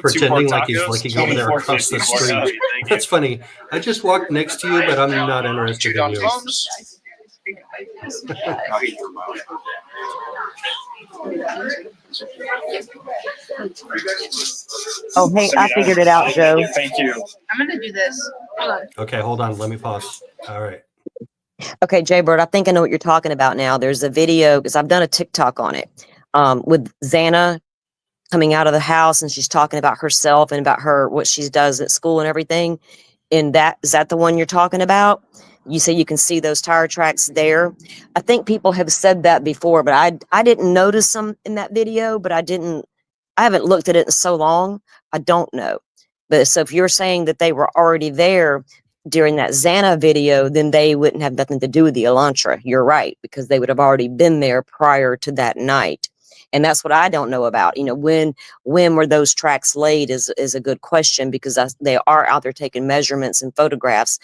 Pretending like he's looking over there across the street. That's funny. I just walked next to you, but I'm not interested in you. No, he threw him out. Oh, hey, I figured it out, Joe. Thank you. I'm gonna do this. Hold on. Okay, hold on. Let me pause. All right. Okay, Jay Bird, I think I know what you're talking about now. There's a video because I've done a TikTok on it with Xana coming out of the house, and she's talking about herself and about her what she does at school and everything. And that is that the one you're talking about? You say you can see those tire tracks there. I think people have said that before, but I didn't notice them in that video. But I haven't looked at it in so long. I don't know. But so if you're saying that they were already there during that Xana video, then they wouldn't have nothing to do with the Elantra. You're right, because they would have already been there prior to that night. And that's what I don't know about. You know, when were those tracks laid is a good question, because they are out there taking measurements and photographs,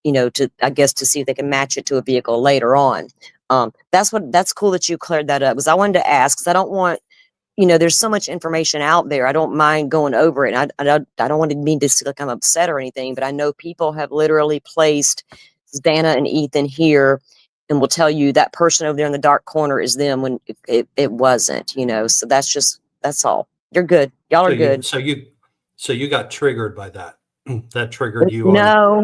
you know, to, I guess, to see if they can match it to a vehicle later on. That's cool that you cleared that up, because I wanted to ask, because I don't want, you know, there's so much information out there. I don't mind going over it. And I don't want to mean to seem like I'm upset or anything, but I know people have literally placed Xana and Ethan here and will tell you that person over there in the dark corner is them when it wasn't, you know. So that's all. You're good. Y'all are good. So you got triggered by that. That triggered you on No,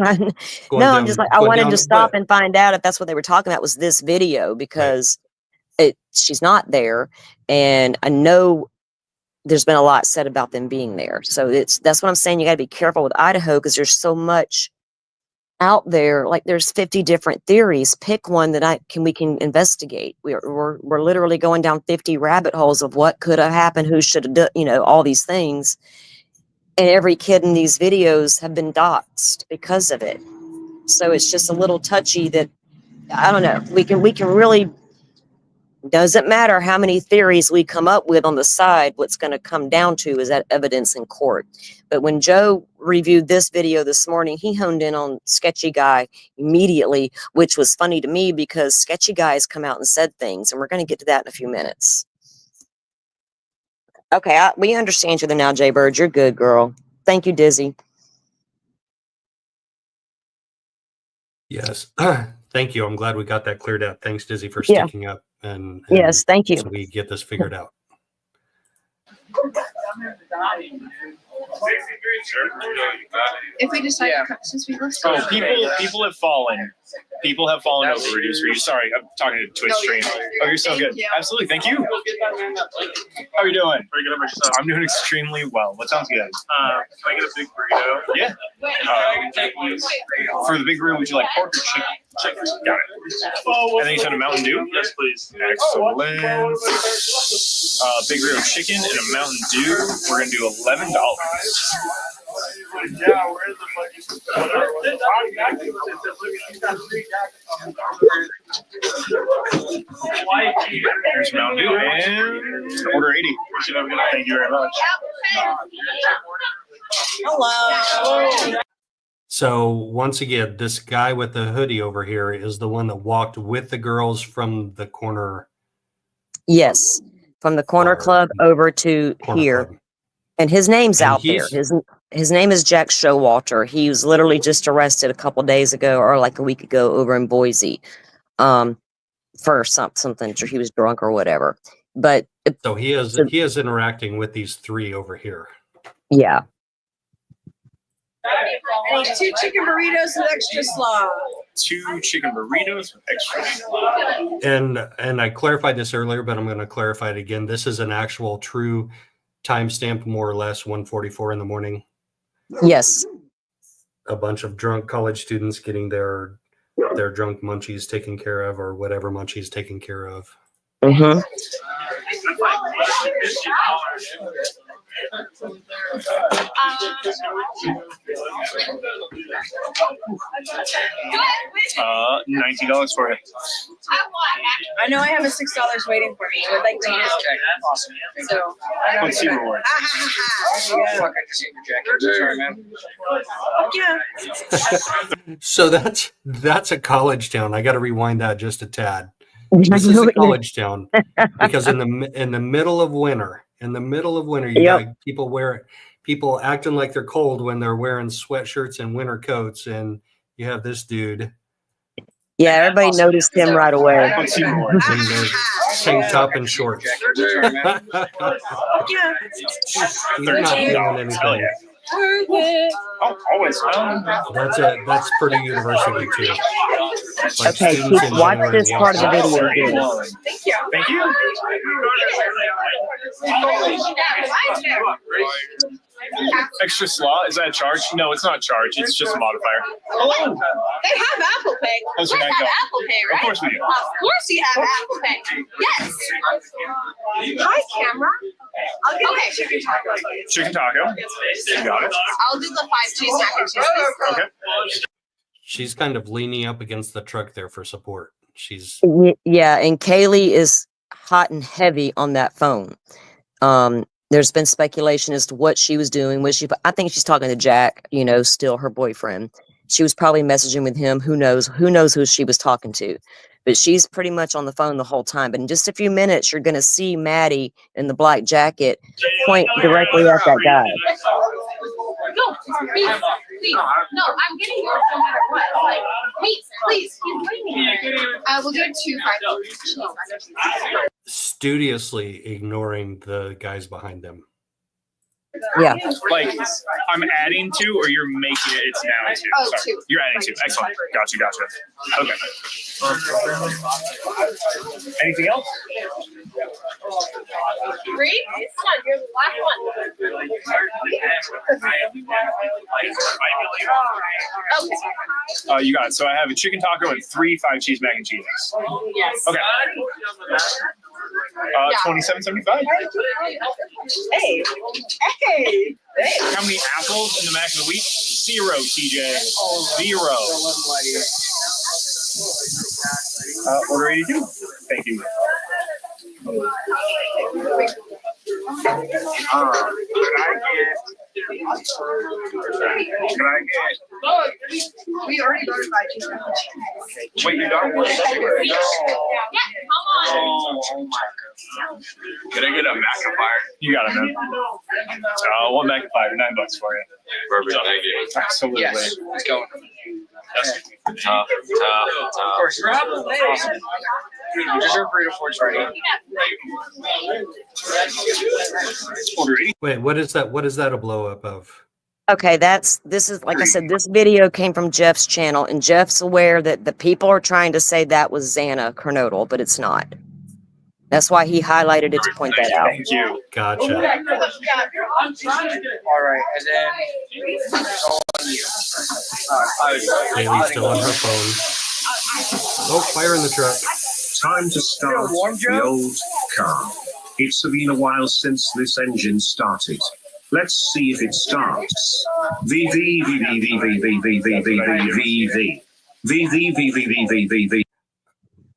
no, I'm just like, I going wanted down, to stop but- and find out if that's what they were talking about was this video, because she's not there. And I know there's been a lot said about them being there. So that's what I'm saying. You got to be careful with Idaho, because there's so much out there. Like there's 50 different theories. Pick one that we can investigate. We're literally going down 50 rabbit holes of what could have happened, who should have done, you know, all these things. And every kid in these videos have been doxxed because of it. So it's just a little touchy that, I don't know, we can really, doesn't matter how many theories we come up with on the side, what's going to come down to is that evidence in court. But when Joe reviewed this video this morning, he honed in on Sketchy Guy immediately, which was funny to me because Sketchy Guy has come out and said things, and we're going to get to that in a few minutes. Okay, we understand you now, Jay Bird. You're good, girl. Thank you, Dizzy. Yes. Thank you. I'm glad we got that cleared up. Thanks, Dizzy, for Yeah. sticking up and Yes, thank you. so we get this figured out. If we decide, Yeah. since we listed. Oh, people have fallen. People have fallen over reduced for you. Sorry, I'm talking to Twitch stream. Oh, you're so good. Absolutely, thank you. How are you doing? Pretty good about yourself. I'm doing extremely well. What sounds good? Can I get a big burrito? Yeah. For the big burrito, would you like pork or chicken? Chicken. Got it. And then you said a Mountain Dew? Yes, please. Excellent. Big burrito chicken and a Mountain Dew. We're gonna do $11. Yeah, where's the fucking? Here's Mountain Dew and order 80. Thank you very much. Hello. So once again, this guy with the hoodie over here is the one that walked with the girls from the corner. Yes, from the corner club over to Corner here. club. And his name's And out there. he's- His name is Jack Showalter. He was literally just arrested a couple days ago, or like a week ago, over in Boise, for something. He was drunk or whatever. But So he is interacting with these three over here. yeah, I need 2 chicken burritos with extra slaw. 2 chicken burritos with extra slaw. And I clarified this earlier, but I'm going to clarify it again. This is an actual true timestamp, more or less 1:44 in the morning. yes, A bunch of drunk college students getting their drunk munchies taken care of, or whatever munchies taken care of. mm-hmm. $90 for it. I know I have a $6 waiting for me. I would like to use it. Awesome. So I don't Let's see rewards. Fuck, I just ate your jacket. Sorry, man. Yeah. So that's a college town. I got to rewind that just a tad. This is a college town because in the middle of winter, you got people acting like they're cold when they're wearing sweatshirts and winter coats, and you have this dude Yeah, everybody noticed him right away. Let's see more. In the tank top and shorts. He's not feeling anything. Oh, always. That's Purdue University too. Like Okay, students Keith, in watch January this part of the walk out. video. Thank you. Thank you. Extra slot? Is that a charge? No, it's not a charge. It's just a modifier. Hello. They have Apple Pay. How's We your have night going? Apple Pay, right? Of course we do. Of course you have Apple Pay. Yes. Hi, camera. I'll get chicken taco. Chicken taco. You got it. I'll do the 5 cheese mac and cheese. Okay. She's kind of leaning up against the truck there for support. She's Yeah, and Kaylee is hot and heavy on that phone. There's been speculation as to what she was doing. I think she's talking to Jack, still her boyfriend. She was probably messaging with him. Who knows who she was talking to. But she's pretty much on the phone the whole time. But in just a few minutes, you're going to see Maddie in the black jacket point directly at that guy. No, please. No, I'm getting yours no matter what. Like, please, he's waiting. We'll do 2 5 studiously ignoring the guys behind them. Yeah. Like, I'm adding 2 or you're making it, it's now 2. Oh, Sorry. 2. You're adding 2. Excellent. Gotcha. Okay. Anything else? 3? Come on, you're the last one. Okay. You got it. So I have a chicken taco and 3 5 cheese mac and cheeses. Yes. Okay. $27.75. Hey. How many apples in the mac of the week? 0, TJ. 0. Order 82. Thank you. We already got 5 cheese mac and cheese. Wait, you got one? Yeah, come on. Oh my God. Can I get a magnifier? You got it, man. One magnifier, $9 for you. Perfect, thank you. Absolutely. Yes, let's go. Tough. Of course, awesome. You deserve burrito before it's ready. Order 80. Wait, what is that? What is that a blow up of? Okay, this is, like I said, this video came from Jeff's channel, and Jeff's aware that the people are trying to say that was Xana Kernodle, but it's not. That's why he highlighted it to point that out. Thank you. Gotcha. All right, and then Haley's still on her phone. Oh, fire in the truck. Time to start the old car. It's been a while since this engine started. Let's see if it starts. V V V V V V V V V V V V V V V V V V.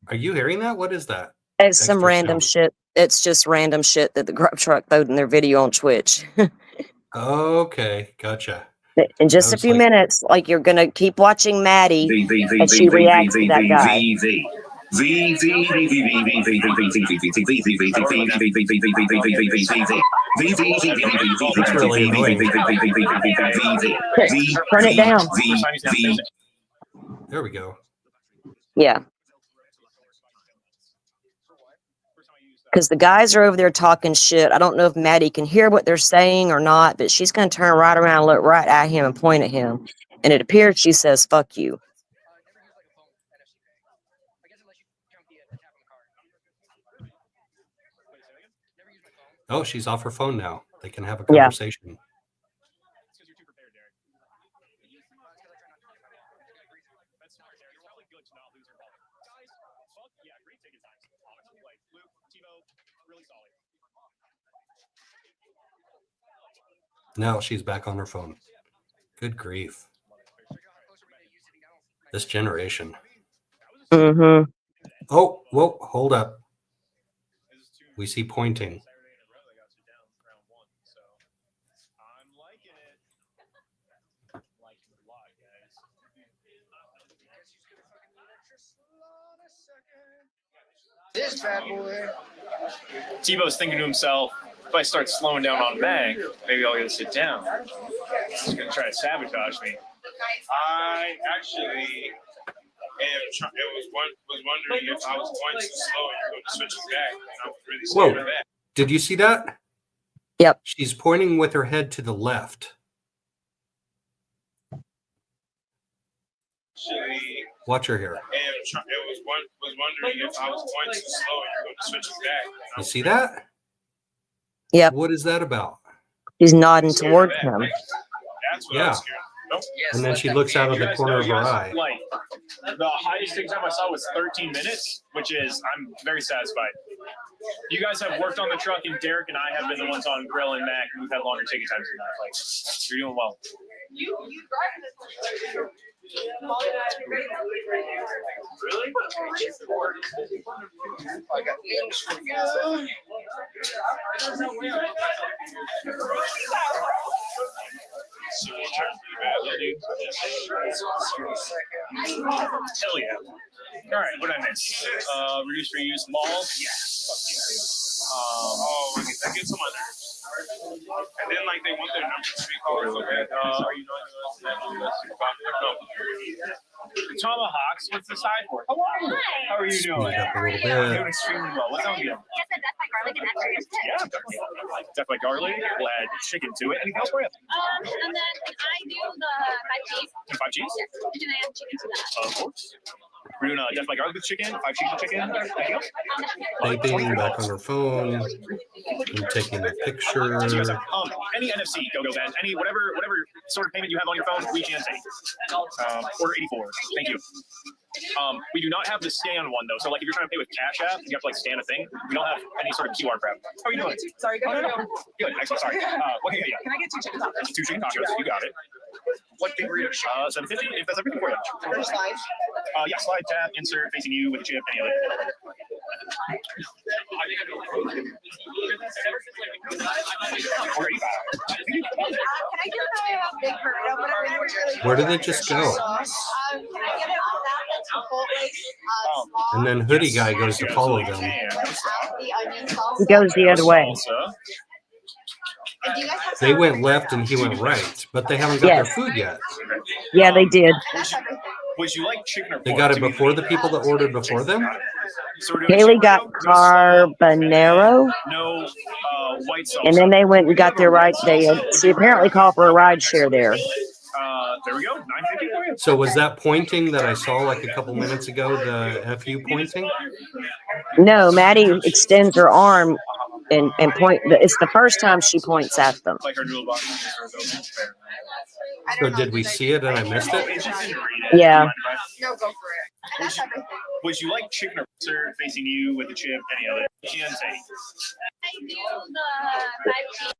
Are you hearing that? What is that? It's some Extra random sound. shit. It's just random shit that the Grub Truck throwed in their video on Twitch. Okay, gotcha. In just I a was few like- minutes, like you're gonna keep watching Maddie as she reacts to that guy. Turn it down. There we go. Yeah. Because the guys are over there talking shit. I don't know if Maddie can hear what they're saying or not, but she's going to turn right around and look right at him and point at him. And it appears she says, fuck you. Oh, she's off her phone now. They can have a Yeah. conversation. Now she's back on her phone. Good grief. This generation. Mm-hmm. Oh, whoa, hold up. We see pointing. This bad boy. Tebow's thinking to himself, if I start slowing down on Meg, maybe I'll get to sit down. He's going to try to sabotage me. I actually was wondering if I was going too slow and you're going to switch it back. And I was really Whoa. scared of that. Did you see that? Yep. She's pointing with her head to the left. Watch her here. Was wondering if I was going too slow and you're going to switch it back. You see that? Yep. What is that about? She's nodding towards him. That's what I was scared of. Nope. And then she looks out of You the guys corner know, of her eye. like, the highest take time I saw was 13 minutes, which is, I'm very satisfied. You guys have worked on the truck, and Derek and I have been the ones on Grill and Mac, and we've had longer ticket times than that. Like, you're doing well. You drive this. Really? I got the Hell yeah. All right, what did I miss? Reduce, reuse, mall. Yeah. That gets on my nerves. And then, like, they want their numbers to be called. Okay. Are you knowing no. Tomahawks, what's the side for? Hello. How are you doing? Speed up a little I'm bit. doing extremely well. What's on you? Yes, a death by garlic and that's very good. Yeah, death by garlic. We'll add chicken to it. Anything else for you? And then I do the 5 cheese. And 5 cheese? Yes. And I add chicken to that. Of course. We're doing death by garlic with chicken, 5 cheese with chicken. Anything else? Typing back on her phone and taking a picture. Any NFC, go Ben. Any whatever sort of payment you have on your phone, we can take. Order 84. Thank you. We do not have the scan one though. So like if you're trying to pay with Cash App, you have to like scan a thing. We don't have any sort of QR grab. How are you doing? Sorry, go ahead. Good. Excellent. Sorry. What can I get you? Can I get 2 chicken tacos? 2 chicken tacos. You got it. What big burrito? 750. If that's everything for you. First slide. Yeah. Slide tab. Insert facing you with a chip. Any other. Or 85. Can I do the big burrito? Whatever you really Where did it just go? Can I get it with that? That's Chipotle, And then Hoodie Guy goes to follow them. without the onion sauce. He goes the other way. And do you guys have They sour went cream? left and he went right, but they haven't got their Yes. food yet. Yeah, they did. That's everything. Would you like chicken or pork? They got it before the people that ordered before them. So we're doing Haley got carbonaro, no white sauce. and then they went and got their ride. She apparently called for a ride share there. There we go. 950 for you. So was that pointing that I saw like a couple minutes ago, the FU pointing? No, Maddie extends her arm and point. It's the first time she points at them. Like our dual box. I So don't know did if we you guys- see it and I missed it? Yeah. No, go for it. And that's everything. Would you like chicken or sir facing you with the chip? Any other? You can say. I do the 5 cheese.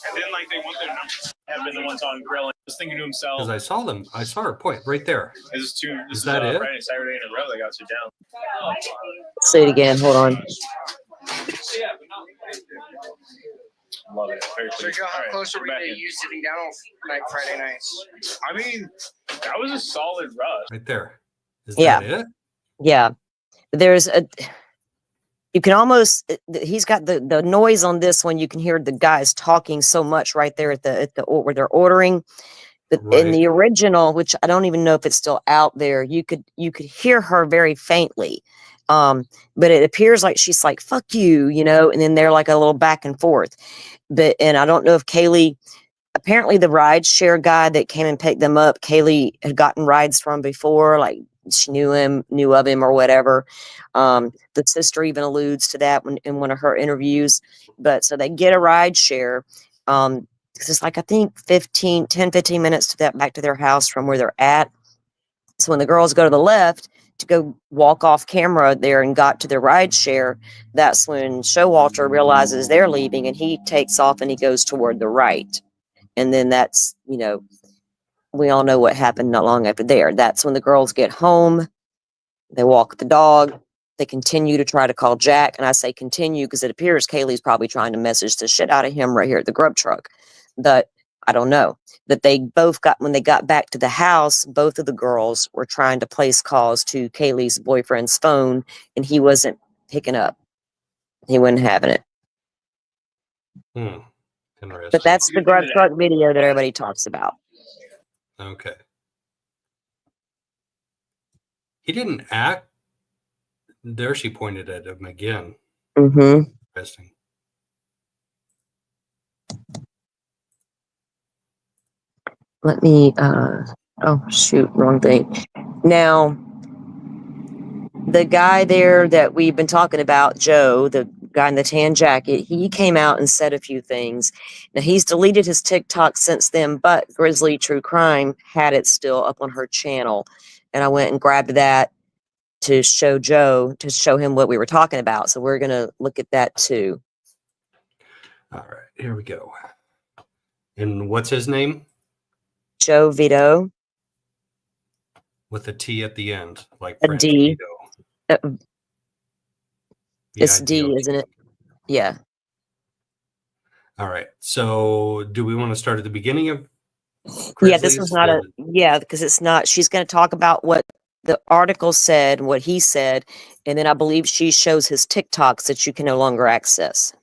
And then like they want their numbers. Have been the ones on grill. And was thinking to himself, Because I saw them. I saw her point right there. this is two. This Is that it? Friday, Saturday in a row. They got you down. Say it again. Hold on. Love it. Very So pleased. how All right, close are we back to in. you sitting down on Friday nights? I mean, that was a solid rush. Right there. Is Yeah. that it? Yeah. There's a. You can almost. He's got the noise on this one. You can hear the guys talking so much right there at the where they're ordering. But in Right. the original, which I don't even know if it's still out there, you could hear her very faintly. But it appears like she's like, fuck you, and then they're like a little back and forth. And I don't know if Kaylee, apparently the ride share guy that came and picked them up, Kaylee had gotten rides from before, like she knew of him or whatever. The sister even alludes to that in one of her interviews. But so they get a ride share. Because it's like, I think 10, 15 minutes to back to their house from where they're at. So when the girls go to the left to go walk off camera there and got to their ride share, that's when Showalter realizes they're leaving and he takes off and he goes toward the right. And then that's, we all know what happened not long after there. That's when the girls get home. They walk the dog. They continue to try to call Jack. And I say continue because it appears Kaylee's probably trying to message the shit out of him right here at the Grub Truck. But I don't know. That they both when they got back to the house, both of the girls were trying to place calls to Kaylee's boyfriend's phone, and he wasn't picking up. He wasn't having it. Interesting. But that's the Grub Truck video that everybody talks about. Okay. He didn't act. There she pointed at him again. Mm-hmm. Interesting. Let me, oh, shoot, wrong thing. Now, the guy there that we've been talking about, Joe, the guy in the tan jacket, he came out and said a few things. Now, he's deleted his TikTok since then, but Grizzly True Crime had it still up on her channel. And I went and grabbed that to show Joe, to show him what we were talking about. So we're going to look at that too. All right, here we go. And what's his name? Joe Vito. With a T at the end, like A Frank D. Vito. It's D, isn't it? Yeah. All right. So do we want to start at the beginning of Yeah, this Grizzlies? was not yeah, because it's not, she's going to talk about what the article said, what he said, and then I believe she shows his TikToks that you can no longer access.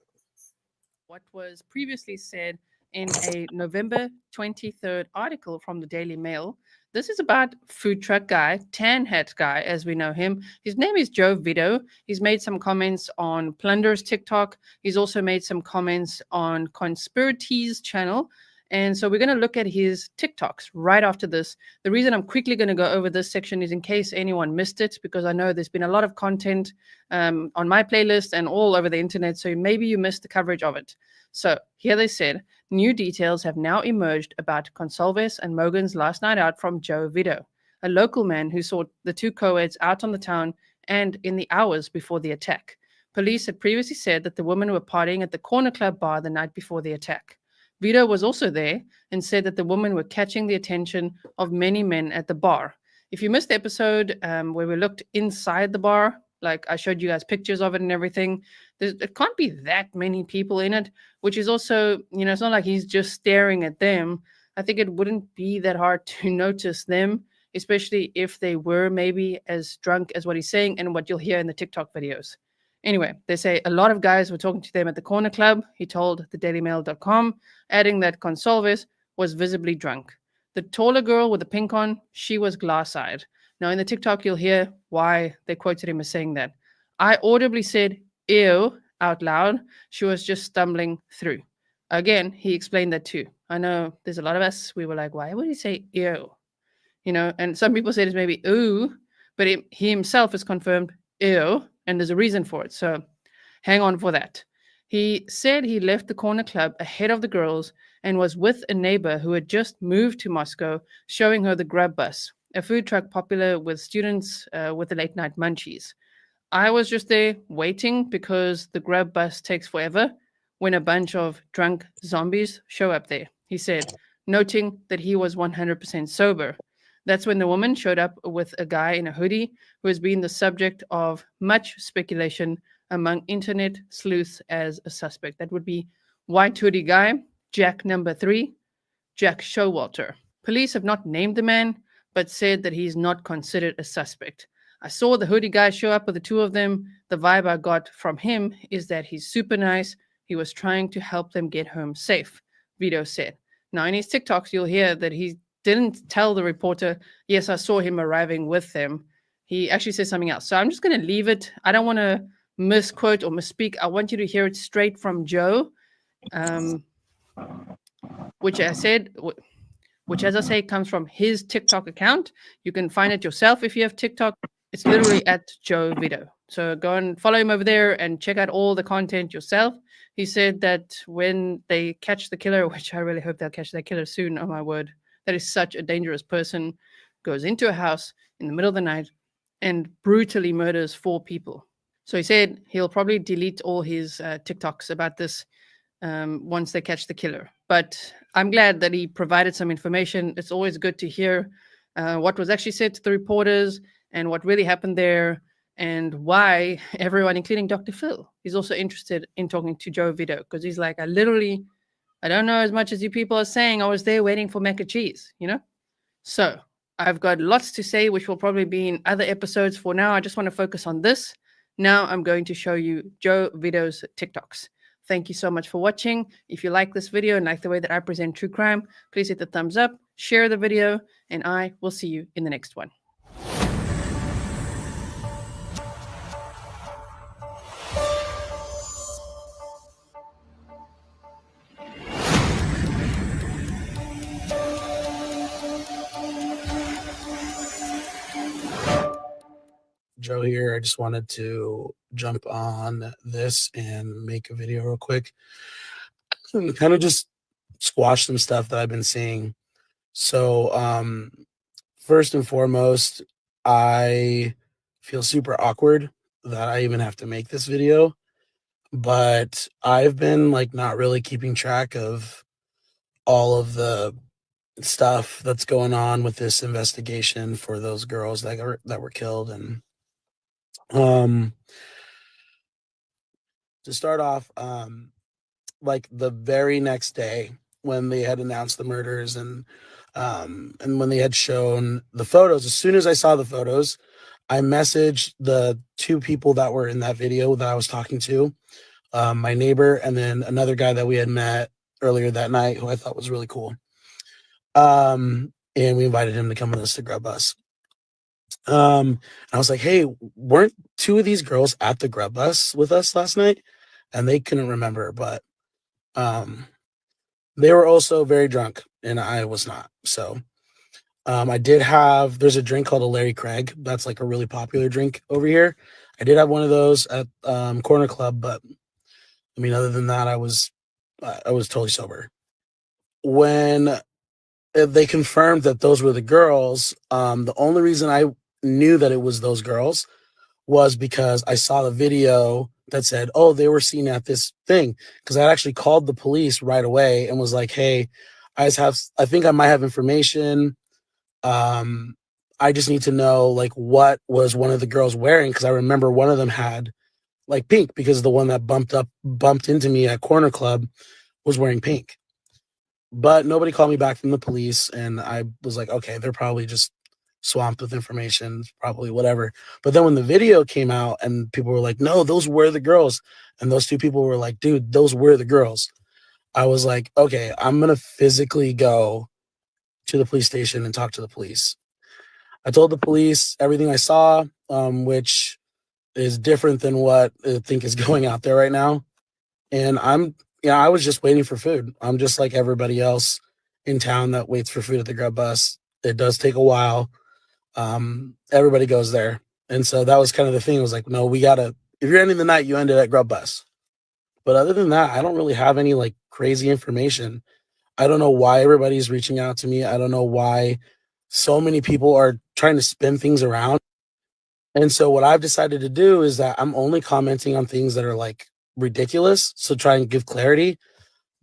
What was previously said in a November 23rd article from the Daily Mail. This is about food truck guy, tan hat guy, as we know him. His name is Joe Vito. He's made some comments on Plunder's TikTok. He's also made some comments on Conspiracy's channel. And so we're going to look at his TikToks right after this. The reason I'm quickly going to go over this section is in case anyone missed it, because I know there's been a lot of content on my playlist and all over the internet. So maybe you missed the coverage of it. So here they said, new details have now emerged about Consalves and Mogan's last night out from Joe Vito, a local man who saw the two co-eds out on the town and in the hours before the attack. Police had previously said that the women were partying at the Corner Club bar the night before the attack. Vito was also there and said that the women were catching the attention of many men at the bar. If you missed the episode where we looked inside the bar, like I showed you guys pictures of it and everything, there can't be that many people in it, which is also, you know, it's not like he's just staring at them. I think it wouldn't be that hard to notice them, especially if they were maybe as drunk as what he's saying and what you'll hear in the TikTok videos. Anyway, they say a lot of guys were talking to them at the Corner Club, he told thedailymail.com, adding that Consalves was visibly drunk. The taller girl with the pink on, she was glass-eyed. Now, in the TikTok, you'll hear why they quoted him as saying that. I audibly said, ew, out loud. She was just stumbling through. Again, he explained that too. I know there's a lot of us, we were like, why would he say ew? You know, and some people said it's maybe ooh, but he himself has confirmed ew, and there's a reason for it. So hang on for that. He said he left the Corner Club ahead of the girls and was with a neighbor who had just moved to Moscow, showing her the Grub bus, a food truck popular with students with the late night munchies. I was just there waiting because the Grub bus takes forever when a bunch of drunk zombies show up there, he said, noting that he was 100% sober. That's when the woman showed up with a guy in a hoodie who has been the subject of much speculation among internet sleuths as a suspect. That would be white hoodie guy, Jack number 3, Jack Showalter. Police have not named the man, but said that he's not considered a suspect. I saw the hoodie guy show up with the two of them. The vibe I got from him is that he's super nice. He was trying to help them get home safe, Vito said. Now, in his TikToks, you'll hear that he didn't tell the reporter, yes, I saw him arriving with them. He actually said something else. So I'm just going to leave it. I don't want to misquote or misspeak. I want you to hear it straight from Joe, which as I say, comes from his TikTok account. You can find it yourself if you have TikTok. It's literally at Joe Vito. So go and follow him over there and check out all the content yourself. He said that when they catch the killer, which I really hope they'll catch that killer soon, oh my word, that is such a dangerous person, goes into a house in the middle of the night and brutally murders 4 people. So he said he'll probably delete all his TikToks about this once they catch the killer. But I'm glad that he provided some information. It's always good to hear what was actually said to the reporters and what really happened there and why everyone, including Dr. Phil, is also interested in talking to Joe Vito, because he's like, I don't know as much as you people are saying. I was there waiting for mac and cheese, you know? So I've got lots to say, which will probably be in other episodes. For now, I just want to focus on this. Now I'm going to show you Joe Vito's TikToks. Thank you so much for watching. If you like this video and like the way that I present true crime, please hit the thumbs up, share the video, and I will see you in the next one. Joe here. I just wanted to jump on this and make a video real quick and kind of just squash some stuff that I've been seeing. So, first and foremost, I feel super awkward that I even have to make this video, but I've been like not really keeping track of all of the stuff that's going on with this investigation for those girls that were killed. And to start off, like the very next day when they had announced the murders and when they had shown the photos, as soon as I saw the photos, I messaged the two people that were in that video that I was talking to, my neighbor and then another guy that we had met earlier that night who I thought was really cool. And we invited him to come with us to Grub Bus. I was like, hey, weren't two of these girls at the Grub Bus with us last night? And they couldn't remember, but they were also very drunk and I was not. So I did have, there's a drink called a Larry Craig. That's like a really popular drink over here. I did have one of those at Corner Club, but I mean, other than that, I was totally sober. When they confirmed that those were the girls, the only reason I knew that it was those girls was because I saw the video that said, oh, they were seen at this thing. Because I actually called the police right away and was like, hey, I think I might have information. I just need to know like what was one of the girls wearing, because I remember one of them had like pink, because the one that bumped into me at Corner Club was wearing pink. But nobody called me back from the police, and I was like, okay, they're probably just swamped with information, probably whatever. But then when the video came out and people were like, no, those were the girls, and those two people were like, dude, those were the girls, I was like, okay, I'm gonna physically go to the police station and talk to the police. I told the police everything I saw, which is different than what I think is going out there right now. And I was just waiting for food. I'm just like everybody else in town that waits for food at the Grub Bus. It does take a while. Everybody goes there. And so that was kind of the thing. It was like, no, if you're ending the night, you end it at Grub Bus. But other than that, I don't really have any like crazy information. I don't know why everybody's reaching out to me. I don't know why so many people are trying to spin things around. And so what I've decided to do is that I'm only commenting on things that are like ridiculous, so try and give clarity.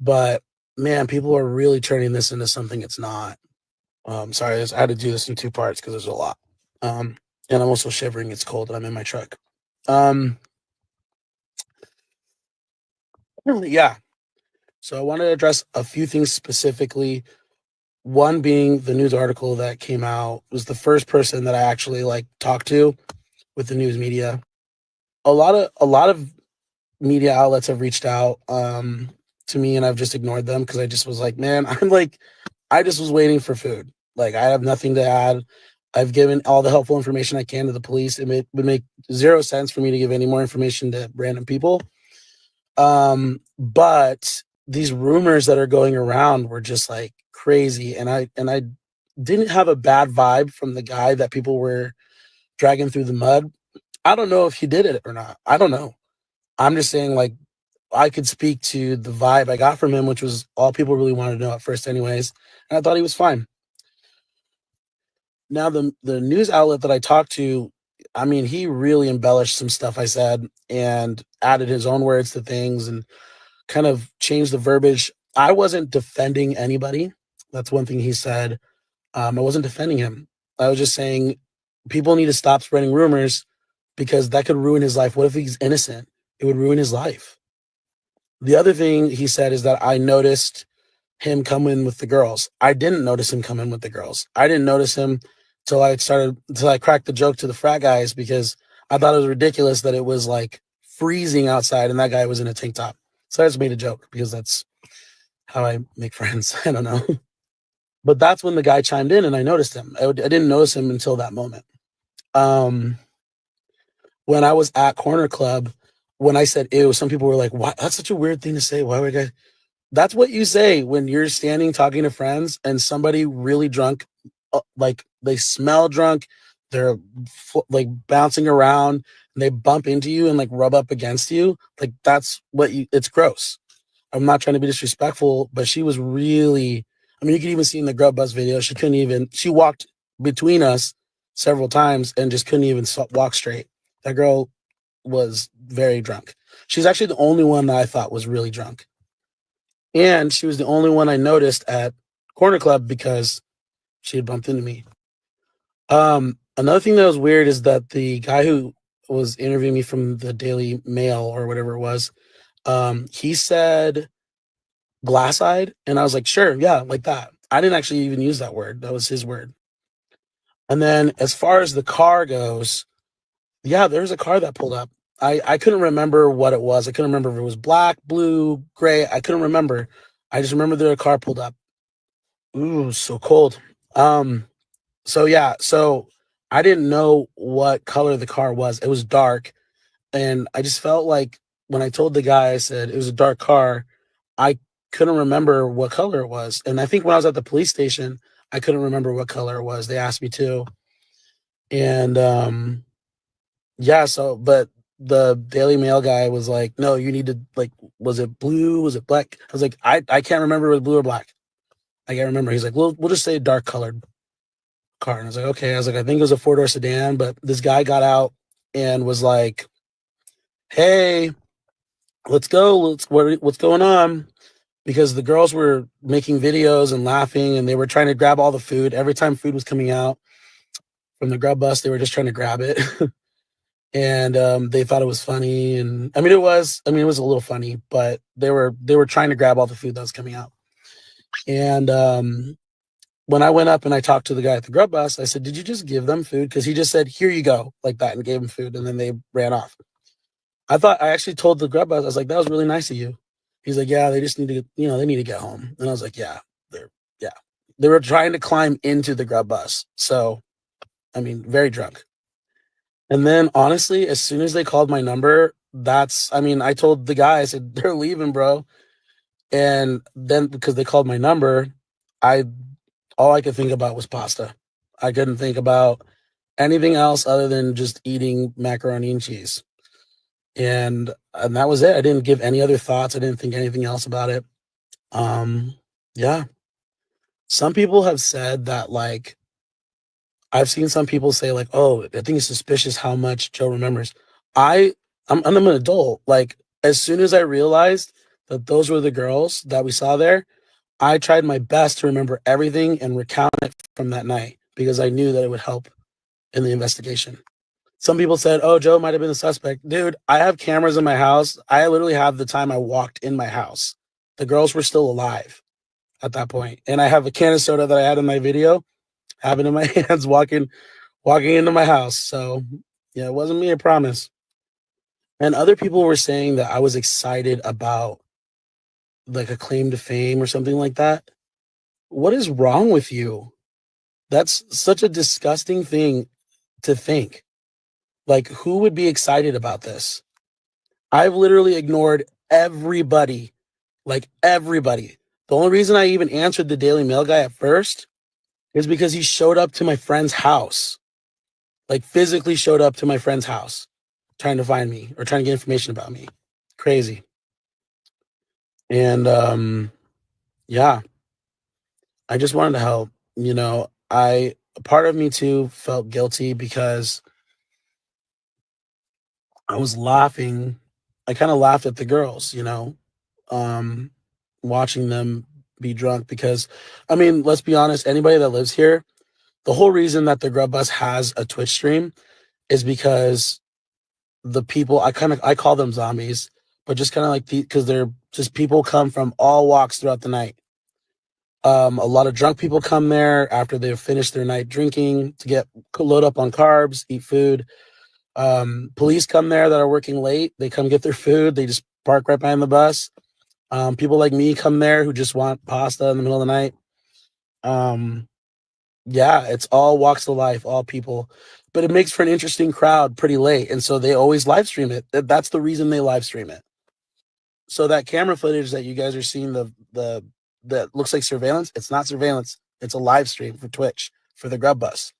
But man, people are really turning this into something it's not. Sorry, I had to do this in two parts because there's a lot. And I'm also shivering. It's cold and I'm in my truck. Yeah. So I wanted to address a few things specifically. One being the news article that came out was the first person that I actually like talked to with the news media. A lot of media outlets have reached out to me, and I've just ignored them because I just was like, man, I just was waiting for food. Like, I have nothing to add. I've given all the helpful information I can to the police. It would make zero sense for me to give any more information to random people. But these rumors that are going around were just like crazy. And I didn't have a bad vibe from the guy that people were dragging through the mud. I don't know if he did it or not. I don't know. I'm just saying, like, I could speak to the vibe I got from him, which was all people really wanted to know at first anyways. And I thought he was fine. Now, the news outlet that I talked to, I mean, he really embellished some stuff I said and added his own words to things and kind of changed the verbiage. I wasn't defending anybody. That's one thing he said. I wasn't defending him. I was just saying people need to stop spreading rumors because that could ruin his life. What if he's innocent? It would ruin his life. The other thing he said is that I noticed him come in with the girls. I didn't notice him come in with the girls. I didn't notice him till I cracked the joke to the frat guys because I thought it was ridiculous that it was like freezing outside and that guy was in a tank top. So I just made a joke because that's how I make friends. I don't know. But that's when the guy chimed in and I noticed him. I didn't notice him until that moment. When I was at Corner Club, when I said ew, some people were like, "Why? That's such a weird thing to say. Why would I?" That's what you say when you're standing talking to friends and somebody really drunk, like they smell drunk, they're like bouncing around and they bump into you and like rub up against you. Like that's what it's gross. I'm not trying to be disrespectful, but she was really, I mean, you could even see in the Grub Bus video, she walked between us several times and just couldn't even walk straight. That girl was very drunk. She's actually the only one that I thought was really drunk. And she was the only one I noticed at Corner Club because she had bumped into me. Another thing that was weird is that the guy who was interviewing me from the Daily Mail or whatever it was, he said glass-eyed, and I was like, sure, yeah, like that. I didn't actually even use that word. That was his word. And then as far as the car goes, yeah, there was a car that pulled up. I couldn't remember what it was. I couldn't remember if it was black, blue, gray. I couldn't remember. I just remember that a car pulled up. Ooh, so cold. So yeah, so I didn't know what color the car was. It was dark. And I just felt like when I told the guy, I said it was a dark car, I couldn't remember what color it was. And I think when I was at the police station, I couldn't remember what color it was. They asked me to. And yeah, so but the Daily Mail guy was like, no, you need to, like, was it blue? Was it black? I was like, I can't remember if it was blue or black. I can't remember. He's like, we'll just say dark colored car. And I was like, okay. I was like, I think it was a 4-door sedan, but this guy got out and was like, hey, let's go. What's going on? Because the girls were making videos and laughing and they were trying to grab all the food. Every time food was coming out from the Grub Bus, they were just trying to grab it. And they thought it was funny. And I mean, it was a little funny, but they were trying to grab all the food that was coming out. And when I went up and I talked to the guy at the Grub Bus, I said, did you just give them food? Because he just said, here you go, like that, and gave them food. And then they ran off. I actually told the Grub Bus, I was like, that was really nice of you. He's like, yeah, they just need to, they need to get home. And I was like, yeah, they were trying to climb into the Grub Bus. So, I mean, very drunk. And then honestly, as soon as they called my number, I told the guy, I said, they're leaving, bro. And then because they called my number, all I could think about was pasta. I couldn't think about anything else other than just eating macaroni and cheese. And that was it. I didn't give any other thoughts. I didn't think anything else about it. Yeah. Some people have said that, like, I've seen some people say, like, oh, I think it's suspicious how much Joe remembers. I'm an adult. Like, as soon as I realized that those were the girls that we saw there, I tried my best to remember everything and recount it from that night because I knew that it would help in the investigation. Some people said, oh, Joe might have been the suspect. Dude, I have cameras in my house. I literally have the time I walked in my house. The girls were still alive at that point. And I have a can of soda that I had in my video, having in my hands, walking into my house. So yeah, it wasn't me, I promise. And other people were saying that I was excited about like a claim to fame or something like that. What is wrong with you? That's such a disgusting thing to think. Like, who would be excited about this? I've literally ignored everybody. Like, everybody. The only reason I even answered the Daily Mail guy at first is because he showed up to my friend's house. Like, physically showed up to my friend's house trying to find me or trying to get information about me. Crazy. And yeah, I just wanted to help. Part of me too felt guilty because I was laughing. I kind of laughed at the girls, watching them be drunk because, I mean, let's be honest, anybody that lives here, the whole reason that the Grub Bus has a Twitch stream is because the people, I call them zombies, but just kind of like because they're just people come from all walks throughout the night. A lot of drunk people come there after they've finished their night drinking to load up on carbs, eat food. Police come there that are working late. They come get their food. They just park right behind the bus. People like me come there who just want pasta in the middle of the night. Yeah, it's all walks of life, all people, but it makes for an interesting crowd pretty late. And so they always live stream it. That's the reason they live stream it. So that camera footage that you guys are seeing, that looks like surveillance, it's not surveillance. It's a live stream for Twitch for the Grub Bus.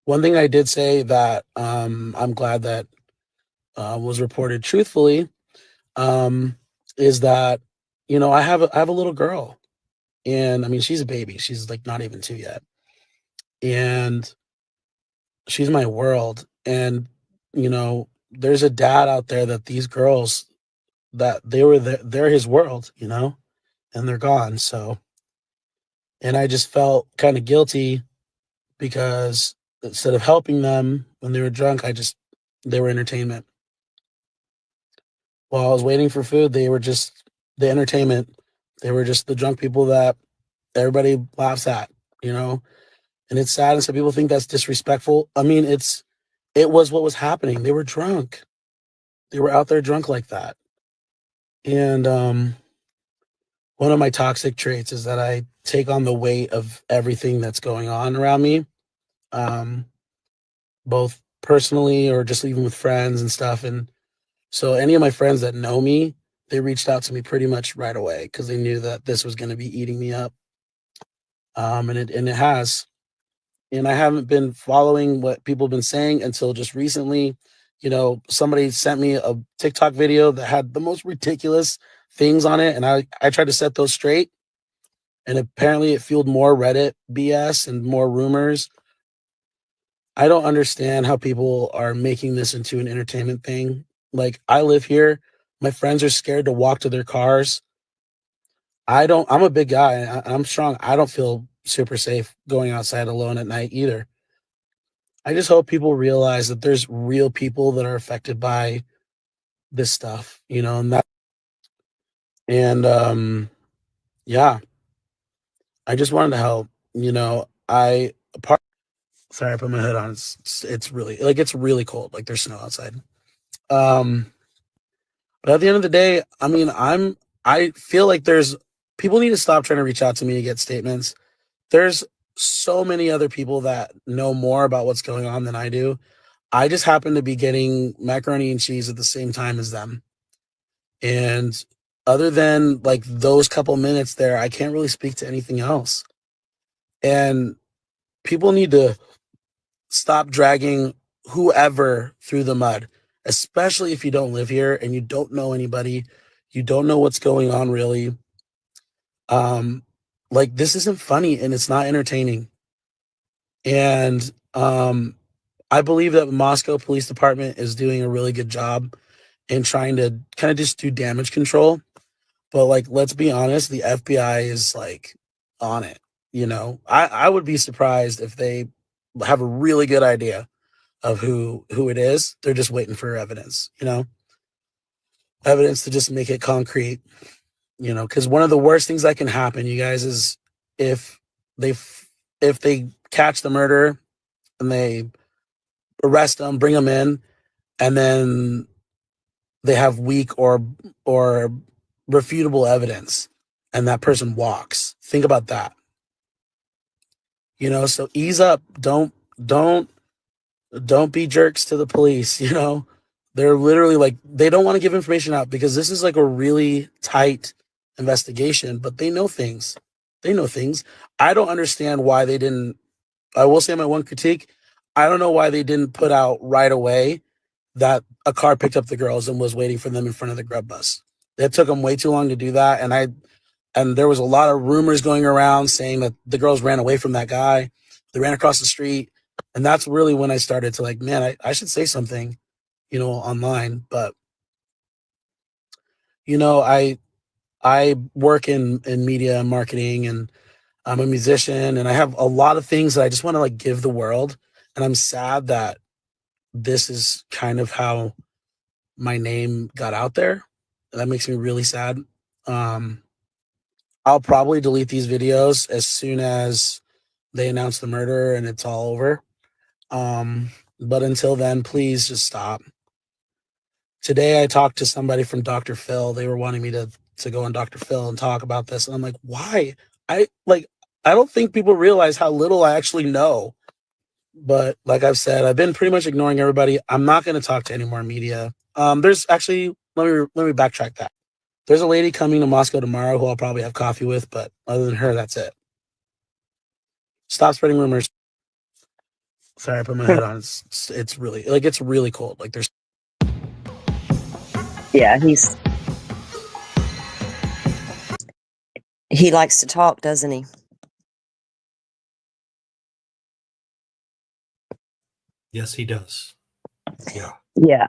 one thing I did say that I'm glad that was reported truthfully is that, you know, I have a little girl, and I mean, she's a baby. She's like not even 2 yet, and she's my world. And you know, there's a dad out there that these girls that they're his world, you know, and they're gone. So, and I just felt kind of guilty because instead of helping them when they were drunk, they were entertainment. While I was waiting for food, they were just the entertainment. They were just the drunk people that everybody laughs at, you know? And it's sad, and some people think that's disrespectful. I mean, it was what was happening. They were drunk. They were out there drunk like that. And one of my toxic traits is that I take on the weight of everything that's going on around me, both personally or just even with friends and stuff. And so any of my friends that know me, they reached out to me pretty much right away because they knew that this was going to be eating me up. And it has. And I haven't been following what people have been saying until just recently. You know, somebody sent me a TikTok video that had the most ridiculous things on it, and I tried to set those straight. And apparently it fueled more Reddit BS and more rumors. I don't understand how people are making this into an entertainment thing. Like, I live here. My friends are scared to walk to their cars. I'm a big guy. I'm strong. I don't feel super safe going outside alone at night either. I just hope people realize that there's real people that are affected by this stuff, you know, yeah, I just wanted to help, you know. Sorry, I put my hood on. It's really like it's really cold. Like there's snow outside. But at the end of the day, I mean, I feel like there's people need to stop trying to reach out to me to get statements. There's so many other people that know more about what's going on than I do. I just happen to be getting macaroni and cheese at the same time as them. And other than like those couple minutes there, I can't really speak to anything else. And people need to stop dragging whoever through the mud, especially if you don't live here and you don't know anybody, you don't know what's going on really. Like this isn't funny and it's not entertaining. And I believe that Moscow Police Department is doing a really good job in trying to kind of just do damage control. But like, let's be honest, the FBI is like on it. You know, I would be surprised if they have a really good idea of who it is. They're just waiting for evidence, you know, evidence to just make it concrete, you know, because one of the worst things that can happen, you guys, is if they catch the murderer and they arrest them, bring them in, and then they have weak or refutable evidence and that person walks. Think about that. You know, so ease up. Don't be jerks to the police, you know. They're literally like, they don't want to give information out because this is like a really tight investigation, but they know things. They know things. I don't understand why they didn't. I will say my one critique, I don't know why they didn't put out right away that a car picked up the girls and was waiting for them in front of the Grub bus. It took them way too long to do that. And there was a lot of rumors going around saying that the girls ran away from that guy. They ran across the street. And that's really when I started to like, man, I should say something, you know, online. But, you know, I work in media and marketing, and I'm a musician, and I have a lot of things that I just want to like give the world. And I'm sad that this is kind of how my name got out there. That makes me really sad. I'll probably delete these videos as soon as they announce the murder and it's all over. But until then, please just stop. Today I talked to somebody from Dr. Phil. They were wanting me to go on Dr. Phil and talk about this. And I'm like, why? I don't think people realize how little I actually know. But like I've said, I've been pretty much ignoring everybody. I'm not going to talk to any more media. There's actually, let me backtrack that. There's a lady coming to Moscow tomorrow who I'll probably have coffee with, but other than her, that's it. Stop spreading rumors. Sorry, I put my head on. It's really like it's really cold. Like there's. Yeah, he likes to talk, doesn't he? Yes, he does. Yeah. Yeah.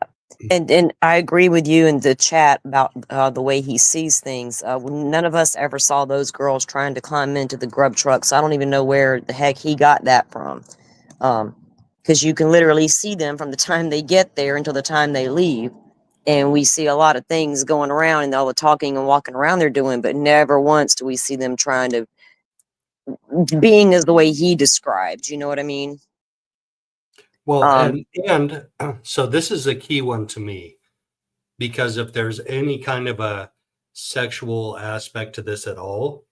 And I agree with you in the chat about the way he sees things. None of us ever saw those girls trying to climb into the grub truck, so I don't even know where the heck he got that from. Because you can literally see them from the time they get there until the time they leave. And we see a lot of things going around and all the talking and walking around they're doing, but never once do we see them trying to being as the way he described. You know what I mean? Well, and so this is a key one to me, because if there's any kind of a sexual aspect to this at all,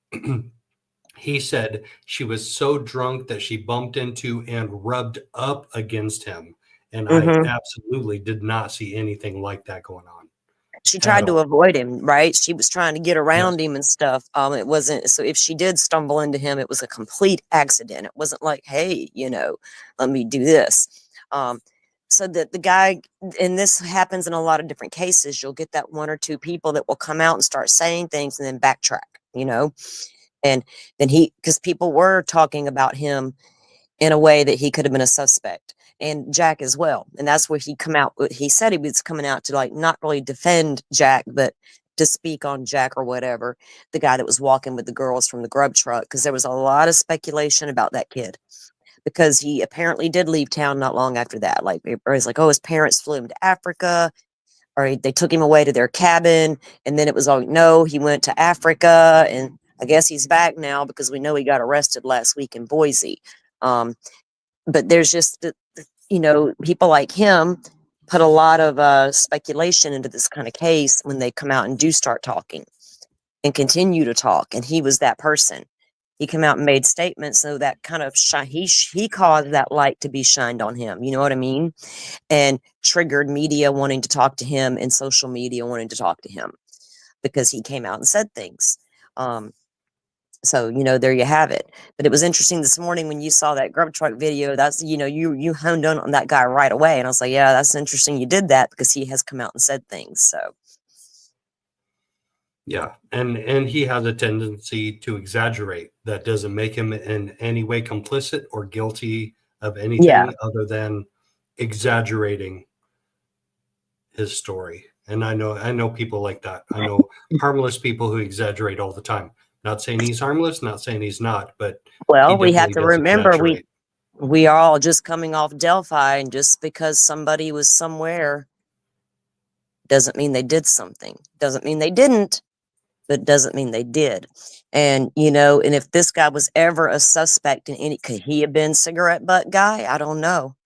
he said she was so drunk that she bumped into and rubbed up against him. And I absolutely did not see anything like that going on. She tried to avoid him, right? She was trying to get around him and stuff. It wasn't, so if she did stumble into him, it was a complete accident. It wasn't like, hey, let me do this. So that the guy, and this happens in a lot of different cases, you'll get that one or two people that will come out and start saying things and then backtrack, and then because people were talking about him in a way that he could have been a suspect, and Jack as well. And that's where he said he was coming out to, like, not really defend Jack, but to speak on Jack or whatever, the guy that was walking with the girls from the Grub Truck, because there was a lot of speculation about that kid, because he apparently did leave town not long after that. Like, it was like, oh, his parents flew him to Africa, or they took him away to their cabin, and then it was, oh no, he went to Africa, and I guess he's back now because we know he got arrested last week in Boise. But there's just, people like him put a lot of speculation into this kind of case when they come out and do start talking and continue to talk. And he was that person. He came out and made statements, so that kind of he caused that light to be shined on him. You know what I mean? And triggered media wanting to talk to him and social media wanting to talk to him because he came out and said things. So, there you have it. But it was interesting this morning when you saw that Grub Truck video. That's, you honed in on that guy right away. And I was like, yeah, that's interesting you did that, because he has come out and said things. So. Yeah. And he has a tendency to exaggerate. That doesn't make him in any way complicit or guilty of anything other than exaggerating his story. And I know people like that. I know harmless people who exaggerate all the time. Not saying he's harmless, not saying he's not, but well, we have to remember we are all just coming off Delphi, and just because somebody was somewhere doesn't mean they did something. Doesn't mean they didn't, but doesn't mean they did. And and if this guy was ever a suspect in any, could he have been cigarette butt guy? I don't know.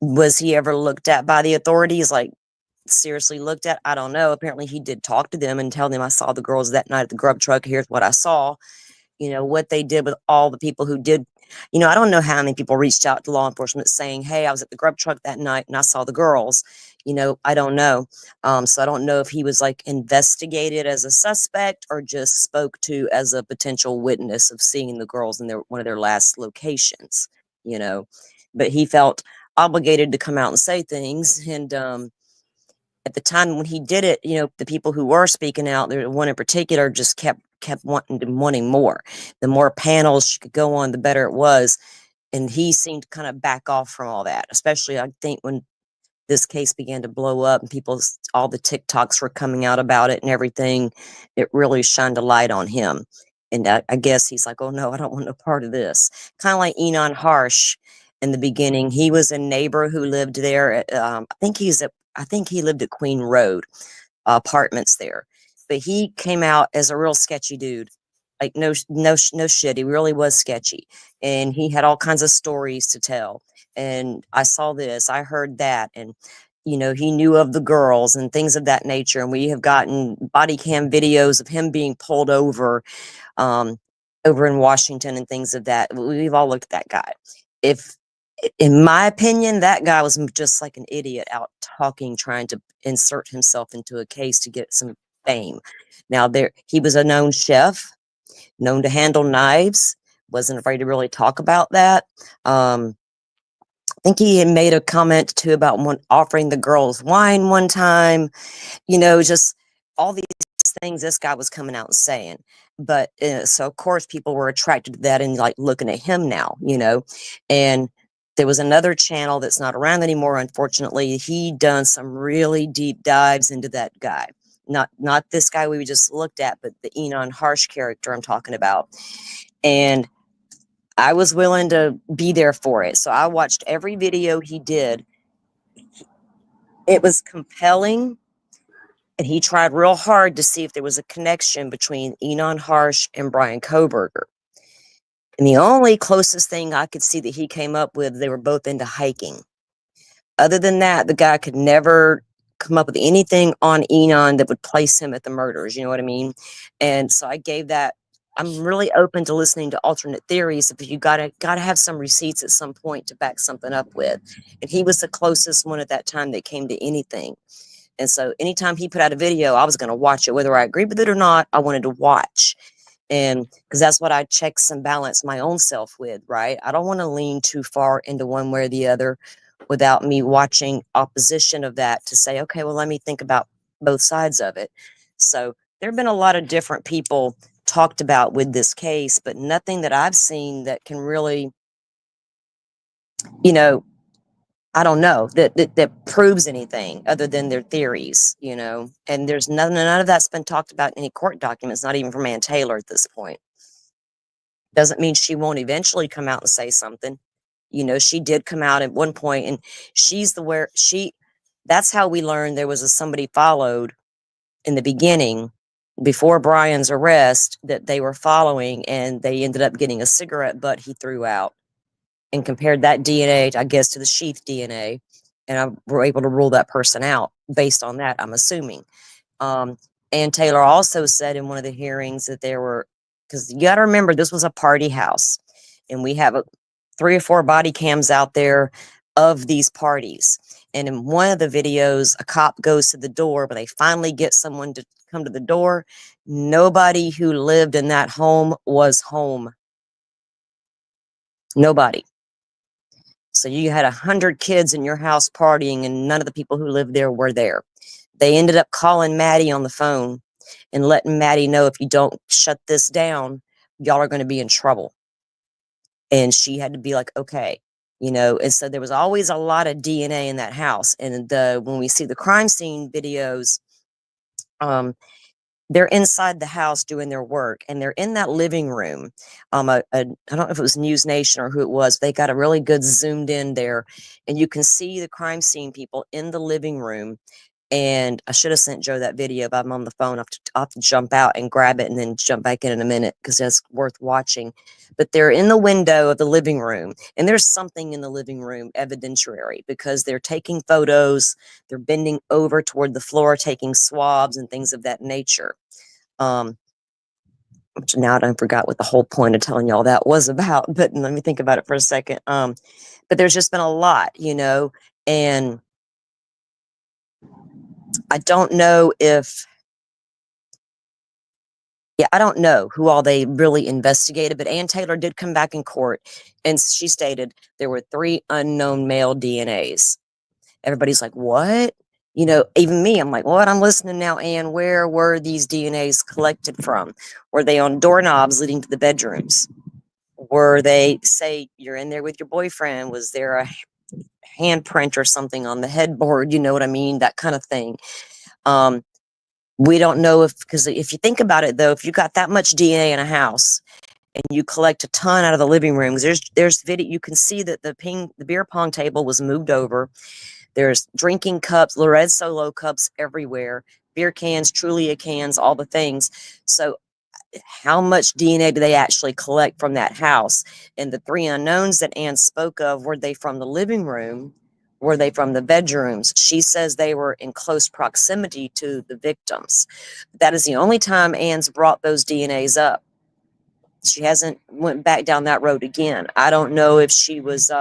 Was he ever looked at by the authorities? Like, seriously looked at? I don't know. Apparently he did talk to them and tell them, I saw the girls that night at the Grub Truck. Here's what I saw. What they did with all the people who did, I don't know how many people reached out to law enforcement saying, hey, I was at the Grub Truck that night and I saw the girls. I don't know. So I don't know if he was like investigated as a suspect or just spoke to as a potential witness of seeing the girls in one of their last locations, but he felt obligated to come out and say things. And at the time when he did it, the people who were speaking out, there one in particular just kept wanting more. The more panels she could go on, the better it was. And he seemed to kind of back off from all that, especially I think when this case began to blow up and all the TikToks were coming out about it and everything, it really shined a light on him. And I guess he's like, oh no, I don't want no part of this. Kind of like Enon Harsh in the beginning. He was a neighbor who lived there. I think he lived at Queen Road apartments there, but he came out as a real sketchy dude. Like no shit. He really was sketchy, and he had all kinds of stories to tell. And I saw this, I heard that, and he knew of the girls and things of that nature. And we have gotten body cam videos of him being pulled over, over in Washington and things of that. We've all looked at that guy. In my opinion, that guy was just like an idiot out talking, trying to insert himself into a case to get some fame. Now, he was a known chef, known to handle knives, wasn't afraid to really talk about that. I think he had made a comment too about offering the girls wine one time, just all these things this guy was coming out and saying. But so of course people were attracted to that and like looking at him now, and there was another channel that's not around anymore. Unfortunately, he done some really deep dives into that guy. Not this guy we just looked at, but the Enon Harsh character I'm talking about. And I was willing to be there for it. So I watched every video he did. It was compelling. And he tried real hard to see if there was a connection between Enon Harsh and Brian Kohberger. And the only closest thing I could see that he came up with, they were both into hiking. Other than that, the guy could never come up with anything on Enon that would place him at the murders. You know what I mean? And so I gave that. I'm really open to listening to alternate theories. If you gotta have some receipts at some point to back something up with. And he was the closest one at that time that came to anything. And so anytime he put out a video, I was going to watch it, whether I agreed with it or not. I wanted to watch, and because that's what I checks and balance my own self with, right? I don't want to lean too far into one way or the other without me watching opposition of that to say, okay, well, let me think about both sides of it. So there have been a lot of different people talked about with this case, but nothing that I've seen that can really, I don't know, that proves anything other than their theories, and there's none of that's been talked about in any court documents, not even from Ann Taylor at this point. Doesn't mean she won't eventually come out and say something. She did come out at one point, and that's how we learned there was somebody followed in the beginning before Brian's arrest that they were following, and they ended up getting a cigarette butt he threw out and compared that DNA, I guess, to the sheath DNA. And I were able to rule that person out based on that, I'm assuming. Ann Taylor also said in one of the hearings that because you got to remember, this was a party house. And we have 3 or 4 body cams out there of these parties. And in one of the videos, a cop goes to the door, but they finally get someone to come to the door. Nobody who lived in that home was home. Nobody. So you had 100 kids in your house partying, and none of the people who lived there were there. They ended up calling Maddie on the phone and letting Maddie know, if you don't shut this down, y'all are going to be in trouble. And she had to be like, okay, and so there was always a lot of DNA in that house. And when we see the crime scene videos, they're inside the house doing their work, and they're in that living room. I don't know if it was News Nation or who it was. They got a really good zoomed in there, and you can see the crime scene people in the living room. And I should have sent Joe that video, but I'm on the phone. I'll have to jump out and grab it and then jump back in a minute because that's worth watching. But they're in the window of the living room, and there's something in the living room evidentiary because they're taking photos. They're bending over toward the floor, taking swabs and things of that nature. Which now I forgot what the whole point of telling y'all that was about, but let me think about it for a second. But there's just been a lot, and I don't know I don't know who all they really investigated, but Ann Taylor did come back in court, and she stated there were 3 unknown male DNAs. Everybody's like, what? Even me, I'm like, what? I'm listening now, Ann. Where were these DNAs collected from? Were they on doorknobs leading to the bedrooms? Were they, say, you're in there with your boyfriend? Was there a handprint or something on the headboard? You know what I mean? That kind of thing. We don't know because if you think about it, though, if you got that much DNA in a house and you collect a ton out of the living rooms, there's video. You can see that the beer pong table was moved over. There's drinking cups, Lorette Solo cups everywhere, beer cans, Trulia cans, all the things. So how much DNA do they actually collect from that house? And the 3 unknowns that Ann spoke of, were they from the living room? Were they from the bedrooms? She says they were in close proximity to the victims. That is the only time Ann's brought those DNAs up. She hasn't went back down that road again. I don't know if she was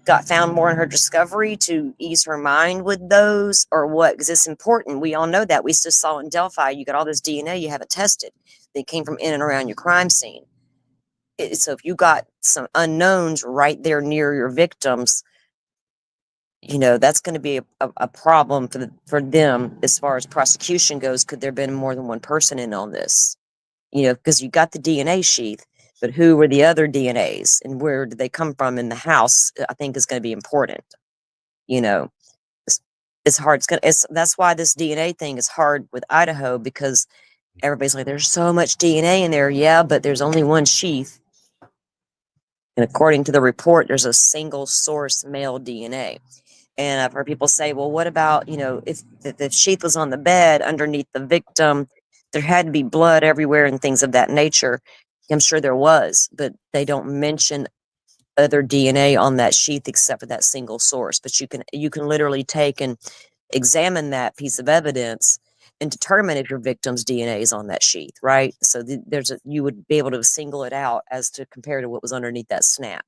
got found more in her discovery to ease her mind with those or what, because it's important. We all know that. We just saw in Delphi, you got all this DNA you haven't tested that came from in and around your crime scene. So if you got some unknowns right there near your victims, that's going to be a problem for them as far as prosecution goes. Could there have been more than one person in on this? Because you got the DNA sheath, but who were the other DNAs and where did they come from in the house? I think is going to be important. It's hard. That's why this DNA thing is hard with Idaho, because everybody's like, there's so much DNA in there. Yeah, but there's only one sheath. And according to the report, there's a single source male DNA. And I've heard people say, well, what about, if the sheath was on the bed underneath the victim, there had to be blood everywhere and things of that nature. I'm sure there was, but they don't mention other DNA on that sheath except for that single source. But you can literally take and examine that piece of evidence and determine if your victim's DNA is on that sheath, right? So you would be able to single it out as to compare to what was underneath that snap.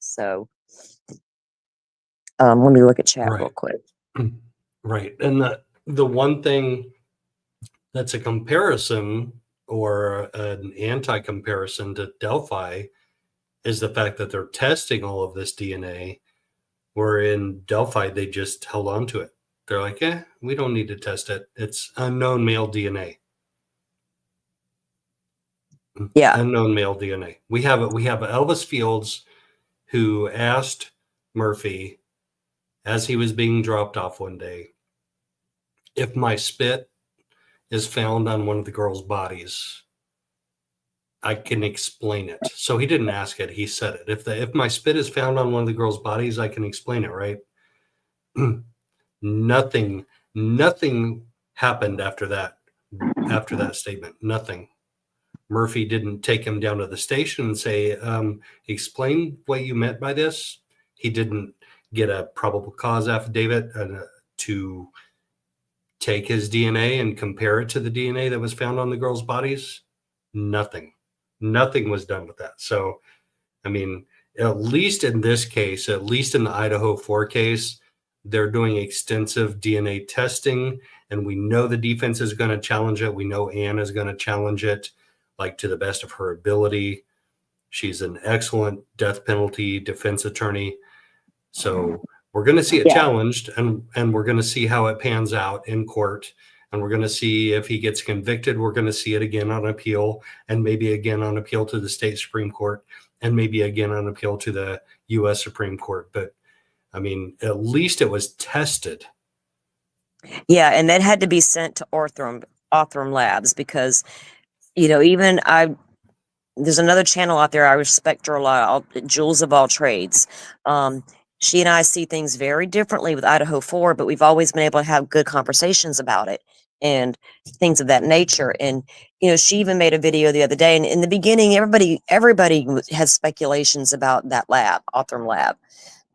So let me look at chat real quick. Right. And the one thing that's a comparison or an anti-comparison to Delphi is the fact that they're testing all of this DNA, where in Delphi, they just held on to it. They're like, we don't need to test it. It's unknown male DNA. Yeah. Unknown male DNA. We have Elvis Fields, who asked Murphy as he was being dropped off one day, if my spit is found on one of the girls' bodies, I can explain it. So he didn't ask it, he said it. If my spit is found on one of the girls' bodies, I can explain it, right? Nothing happened after that statement. Nothing. Murphy didn't take him down to the station and say, explain what you meant by this. He didn't get a probable cause affidavit to take his DNA and compare it to the DNA that was found on the girls' bodies. Nothing was done with that. So, I mean, at least in this case, at least in the Idaho 4 case, they're doing extensive DNA testing, and we know the defense is going to challenge it. We know Ann is going to challenge it, like, to the best of her ability. She's an excellent death penalty defense attorney. So we're going to see it challenged, and we're going to see how it pans out in court. And we're going to see if he gets convicted. We're going to see it again on appeal, and maybe again on appeal to the state Supreme Court, and maybe again on appeal to the U.S. Supreme Court. But I mean, at least it was tested. Yeah, and that had to be sent to Orthram Labs, because, there's another channel out there I respect her a lot, Jules of All Trades. She and I see things very differently with Idaho 4, but we've always been able to have good conversations about it and things of that nature. And, she even made a video the other day, and in the beginning, everybody has speculations about that lab, Orthram Lab.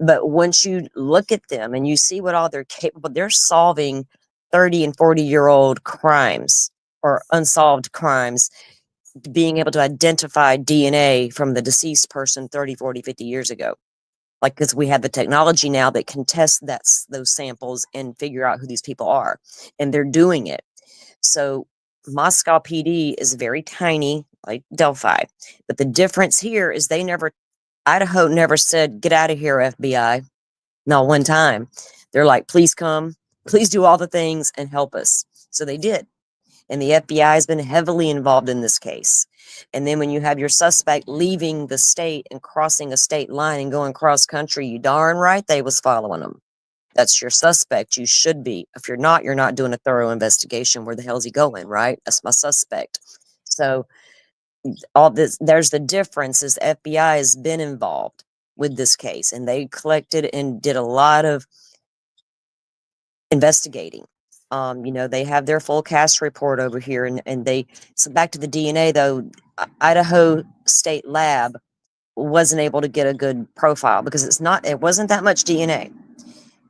But once you look at them and you see what all they're capable, they're solving 30 and 40-year-old crimes or unsolved crimes, being able to identify DNA from the deceased person 30, 40, 50 years ago. Like, because we have the technology now that can test those samples and figure out who these people are. And they're doing it. So Moscow PD is very tiny, like Delphi. But the difference here is Idaho never said, get out of here, FBI. Not one time. They're like, please come, please do all the things and help us. So they did. And the FBI has been heavily involved in this case. And then when you have your suspect leaving the state and crossing a state line and going cross country, you darn right they was following them. That's your suspect. You should be. If you're not doing a thorough investigation. Where the hell is he going, right? That's my suspect. So all this, there's the difference is the FBI has been involved with this case, and they collected and did a lot of investigating. They have their full cast report over here, and so back to the DNA though, Idaho State Lab wasn't able to get a good profile because it wasn't that much DNA.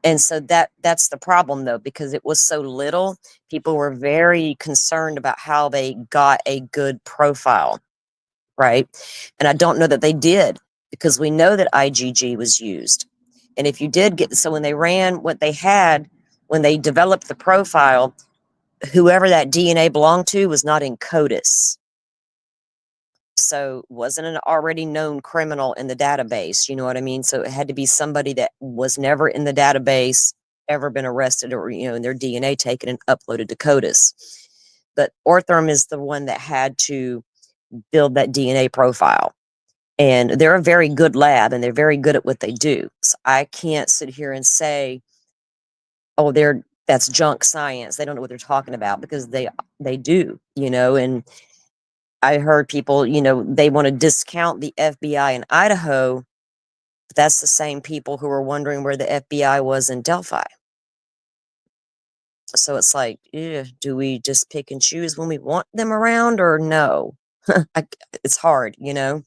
And so that's the problem though, because it was so little, people were very concerned about how they got a good profile, right? And I don't know that they did, because we know that IgG was used. And if you did so when they ran what they had, when they developed the profile, whoever that DNA belonged to was not in CODIS. So wasn't an already known criminal in the database. You know what I mean? So it had to be somebody that was never in the database, ever been arrested, or, you know, their DNA taken and uploaded to CODIS. But Ortham is the one that had to build that DNA profile. And they're a very good lab, and they're very good at what they do. So I can't sit here and say, oh, that's junk science. They don't know what they're talking about, because they do, you know. And I heard people, you know, they want to discount the FBI in Idaho, but that's the same people who were wondering where the FBI was in Delphi. So it's like, do we just pick and choose when we want them around, or no? It's hard, you know.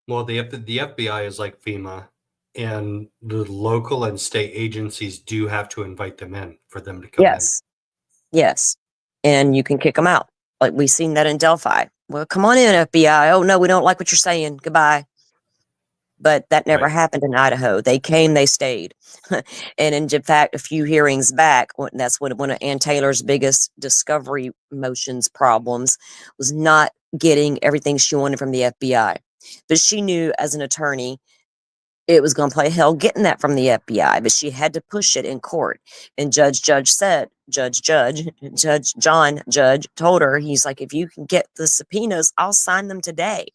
Well, the FBI is like FEMA, and the local and state agencies do have to invite them in for them to come in. Yes. And you can kick them out. Like we seen that in Delphi. Well, come on in, FBI. Oh, no, we don't like what you're saying. Goodbye. But that never happened in Idaho. They came, they stayed. And in fact, a few hearings back, that's one of Ann Taylor's biggest discovery motions problems, was not getting everything she wanted from the FBI. But she knew as an attorney, it was going to play hell getting that from the FBI, but she had to push it in court. And Judge John told her, he's like, if you can get the subpoenas, I'll sign them today.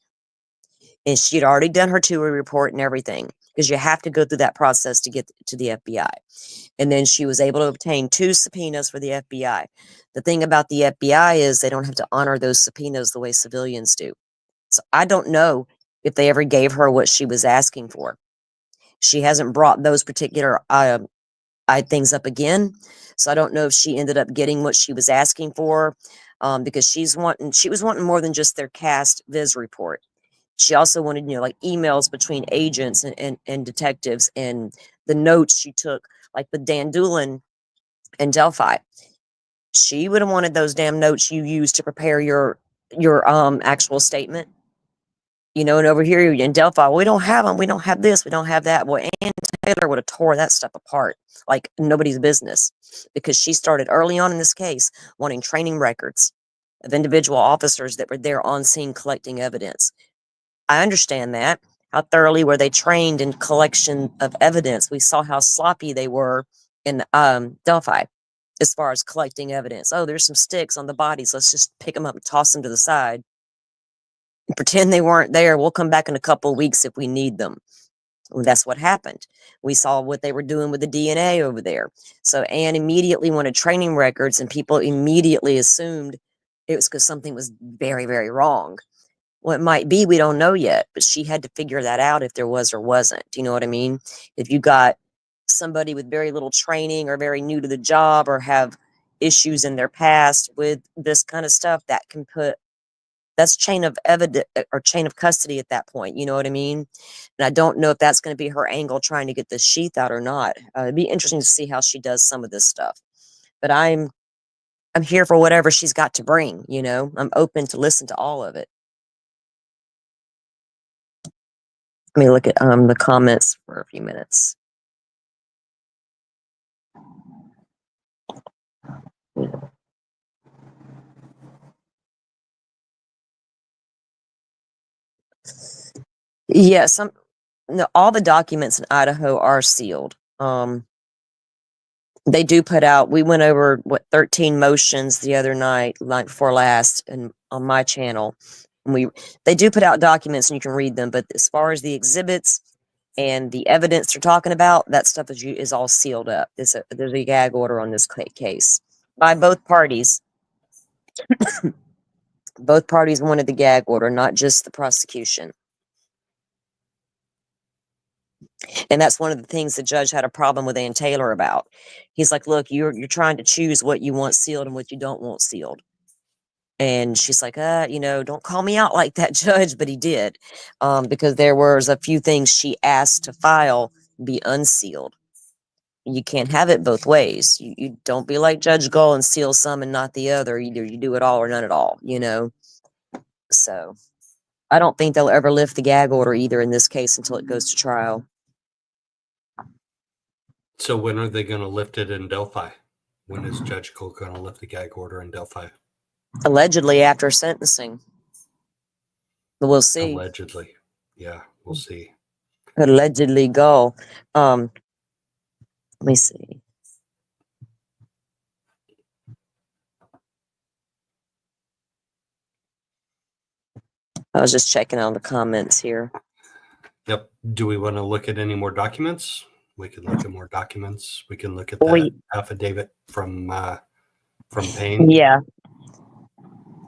And she'd already done her TUI report and everything, because you have to go through that process to get to the FBI. And then she was able to obtain 2 subpoenas for the FBI. The thing about the FBI is they don't have to honor those subpoenas the way civilians do. So I don't know if they ever gave her what she was asking for. She hasn't brought those particular things up again. So I don't know if she ended up getting what she was asking for, because she was wanting more than just their cast viz report. She also wanted, you know, like emails between agents and detectives, and the notes she took, like the Dan Doolin in Delphi. She would have wanted those damn notes you used to prepare your actual statement. You know, and over here in Delphi, we don't have them. We don't have this. We don't have that. Well, Ann Taylor would have tore that stuff apart like nobody's business, because she started early on in this case wanting training records of individual officers that were there on scene collecting evidence. I understand that. How thoroughly were they trained in collection of evidence? We saw how sloppy they were in Delphi as far as collecting evidence. Oh, there's some sticks on the bodies. Let's just pick them up and toss them to the side. Pretend they weren't there. We'll come back in a couple of weeks if we need them. Well, that's what happened. We saw what they were doing with the DNA over there. So Anne immediately wanted training records, and people immediately assumed it was because something was very, very wrong. Well, it might be, we don't know yet, but she had to figure that out if there was or wasn't. Do you know what I mean? If you got somebody with very little training, or very new to the job, or have issues in their past with this kind of stuff, that's chain of evidence or chain of custody at that point. You know what I mean? And I don't know if that's going to be her angle trying to get the sheath out or not. It'd be interesting to see how she does some of this stuff. But I'm here for whatever she's got to bring. You know, I'm open to listen to all of it. Let me look at the comments for a few minutes. Yes, all the documents in Idaho are sealed. They do put out, we went over 13 motions the other night before last, and on my channel. And they do put out documents and you can read them, but as far as the exhibits and the evidence they're talking about, that stuff is all sealed up. There's a gag order on this case by both parties. Both parties wanted the gag order, not just the prosecution. And that's one of the things the judge had a problem with Ann Taylor about. He's like, look, you're trying to choose what you want sealed and what you don't want sealed. And she's like, you know, don't call me out like that, Judge. But he did, because there was a few things she asked to file be unsealed. You can't have it both ways. You don't be like Judge Gull and seal some and not the other. Either you do it all or none at all, you know. So I don't think they'll ever lift the gag order either in this case until it goes to trial. So when are they going to lift it in Delphi? When is Judge Gull going to lift the gag order in Delphi? Allegedly after sentencing. We'll see. Allegedly. Yeah, we'll see. Allegedly go. Let me see. I was just checking on the comments here. Yep. Do we want to look at any more documents? We can look at more documents. We can look at We- that affidavit from Payne. Yeah.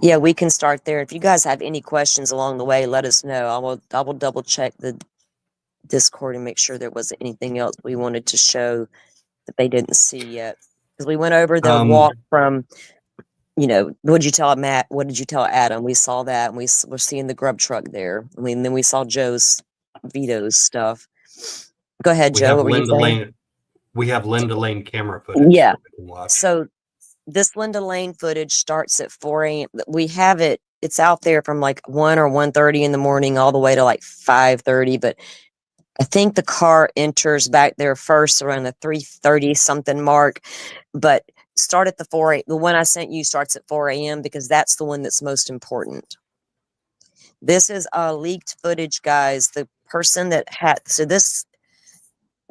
Yeah, we can start there. If you guys have any questions along the way, let us know. I will double check the Discord and make sure there wasn't anything else we wanted to show that they didn't see yet. Because we went over the walk from, what did you tell Matt? What did you tell Adam? We saw that, and we're seeing the Grub Truck there. And then we saw Vito's stuff. Go ahead, We Joe. have What were you Linda saying? Lane. We have Linda Lane camera footage. Yeah. that we can watch. So this Linda Lane footage starts at 4 a.m. We have it. It's out there from like 1 or 1:30 in the morning all the way to like 5:30. But I think the car enters back there first around the 3:30 something mark. But start at the one I sent you starts at 4 a.m. because that's the one that's most important. This is leaked footage, guys. The person that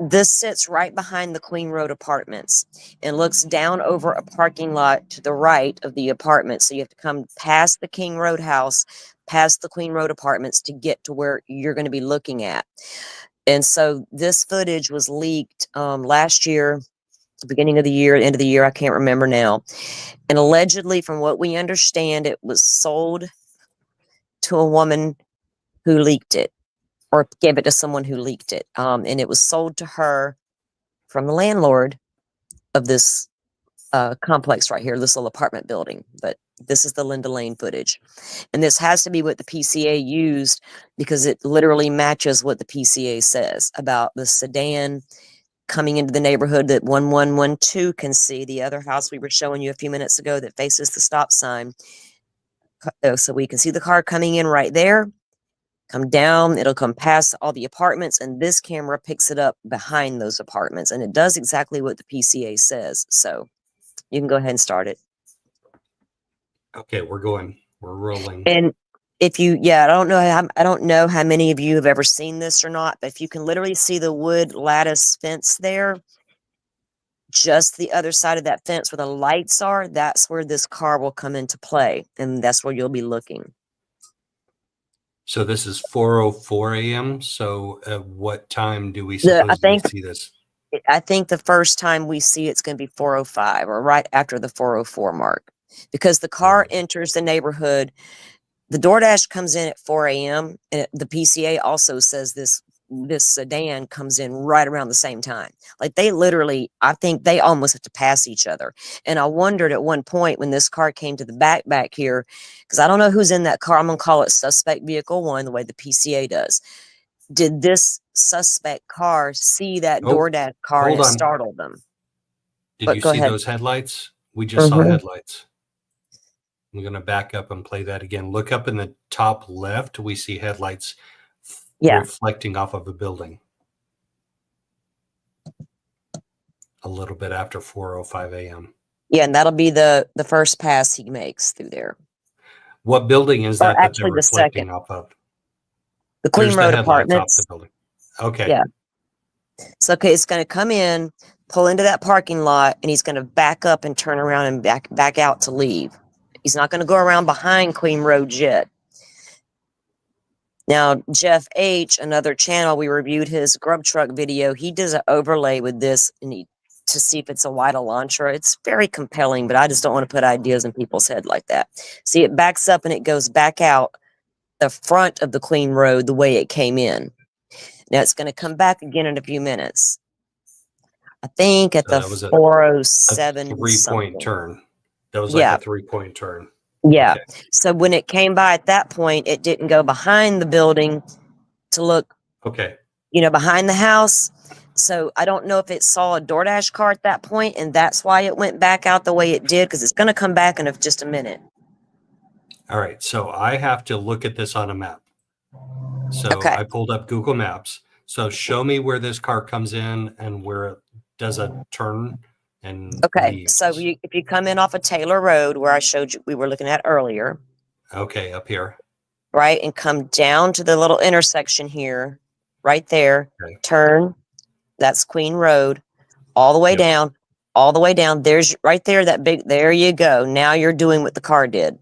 this sits right behind the Queen Road Apartments and looks down over a parking lot to the right of the apartment. So you have to come past the King Road house, past the Queen Road Apartments to get to where you're going to be looking at. And so this footage was leaked last year, beginning of the year, end of the year, I can't remember now. And allegedly, from what we understand, it was sold to a woman who leaked it, or gave it to someone who leaked it. And it was sold to her from the landlord of this complex right here, this little apartment building. But this is the Linda Lane footage. And this has to be what the PCA used because it literally matches what the PCA says about the sedan coming into the neighborhood that 1112 can see. The other house we were showing you a few minutes ago that faces the stop sign. So we can see the car coming in right there. Come down, it'll come past all the apartments, and this camera picks it up behind those apartments, and it does exactly what the PCA says. So you can go ahead and start it. Okay, we're rolling. And if you, I don't know how many of you have ever seen this or not, but if you can literally see the wood lattice fence there, just the other side of that fence where the lights are, that's where this car will come into play, and that's where you'll be looking. So this is 4:04 a.m. So at what time do we supposedly see this? I think the first time we see it's going to be 4:05 or right after the 4:04 mark, because the car enters the neighborhood. The DoorDash comes in at 4 a.m. and the PCA also says this sedan comes in right around the same time. Like they literally, I think they almost have to pass each other. And I wondered at one point when this car came to the back here, because I don't know who's in that car. I'm going to call it suspect vehicle 1, the way the PCA does. Did this suspect car see that DoorDash car and it startled them? Did you see those headlights? We just saw headlights. I'm going to back up and play that again. Look up in the top left. We see headlights reflecting off of a building. A little bit after 4:05 a.m. Yeah, and that'll be the first pass he makes through there. What building is that that they're reflecting off of? The Queen Road Apartments. Off the building. Okay. Yeah. So it's going to come in, pull into that parking lot, and he's going to back up and turn around and back out to leave. He's not going to go around behind Queen Road yet. Now, Jeff H., another channel, we reviewed his Grub Truck video. He does an overlay with this to see if it's a white Elantra. It's very compelling, but I just don't want to put ideas in people's head like that. See, it backs up and it goes back out the front of the Queen Road the way it came in. Now, it's going to come back again in a few minutes. I think at the 407 3-point turn. That was like a 3-point turn. Yeah. Okay. So when it came by at that point, it didn't go behind the building to look, behind the house. So I don't know if it saw a DoorDash car at that point, and that's why it went back out the way it did, because it's going to come back in just a minute. All right. So I have to look at this on a map. So I pulled up Google Maps. So show me where this car comes in and where it does a turn. And leaves. So if you come in off of Taylor Road, where I showed you we were looking at earlier. Okay, up here. right, and come down to the little intersection here, right there, Okay. turn, that's Queen Road, all the way Yep. down, all the way down. There's right there, that big, there you go. Now you're doing what the car did.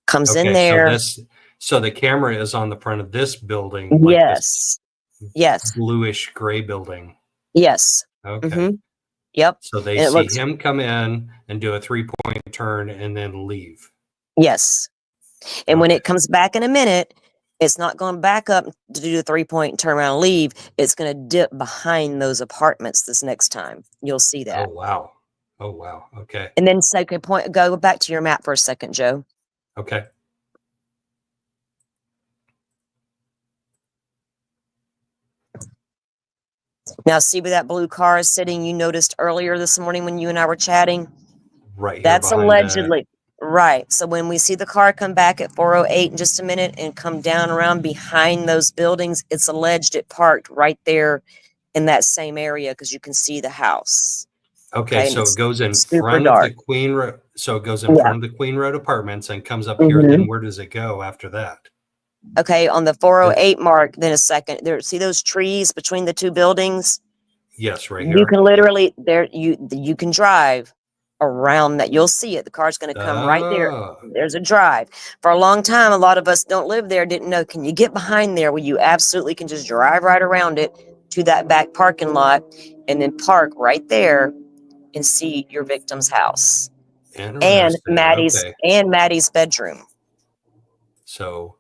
Comes in Okay, there. so the camera is on the front of this building, like this Yes. bluish gray building. Yes. Okay. Mm-hmm. Yep. So they And it see looks, him come in and do a 3-point turn and then leave. yes. And when Okay. it comes back in a minute, it's not going back up to do the 3-point and turn around and leave. It's going to dip behind those apartments this next time. You'll see that. Oh wow. Oh wow. Okay. And then second point, go back to your map for a second, Joe. Okay. Now see where that blue car is sitting, you noticed earlier this morning when you and I were chatting? Right here That's behind allegedly right. So when we see the car come back at 4:08 in just a minute and come down around behind those buildings, it's alleged it parked right there in that same area because you can see the house. Okay, and so it's it goes in super front of the dark. Queen Road. So it goes in Yeah. front of the Queen Road apartments and comes up here. Then where does it go after that? Okay, on the 408 mark, then a second. There, see those trees between the two buildings? Yes, right You here. can literally there you can drive around that. You'll see it. The car's going to come right there. Oh, There's a drive. For a long time, a lot of us don't live there, didn't know. Can you get behind there? Well, you absolutely can just drive right around it to that back parking lot and then park right there and see your victim's house and interesting. Okay. Maddie's bedroom. So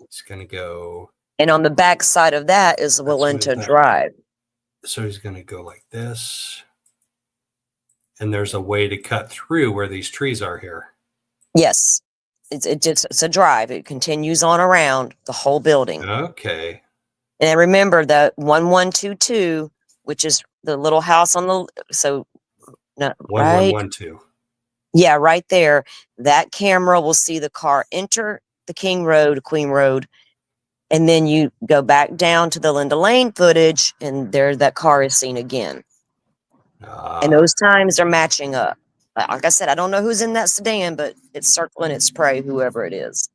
it's going to go. And on the back side of that is Let's move Walenta that. Drive. So he's going to go like this. And there's a way to cut through where these trees are here. Yes. It's a drive. It continues on around the whole building. Okay. And remember the 1122, which is the little house on the right? 1112. Yeah, right there. That camera will see the car enter the Queen Road, and then you go back down to the Linda Lane footage, and there that car is seen again. And those times are matching up. Like I said, I don't know who's in that sedan, but it's circling its prey, whoever it is.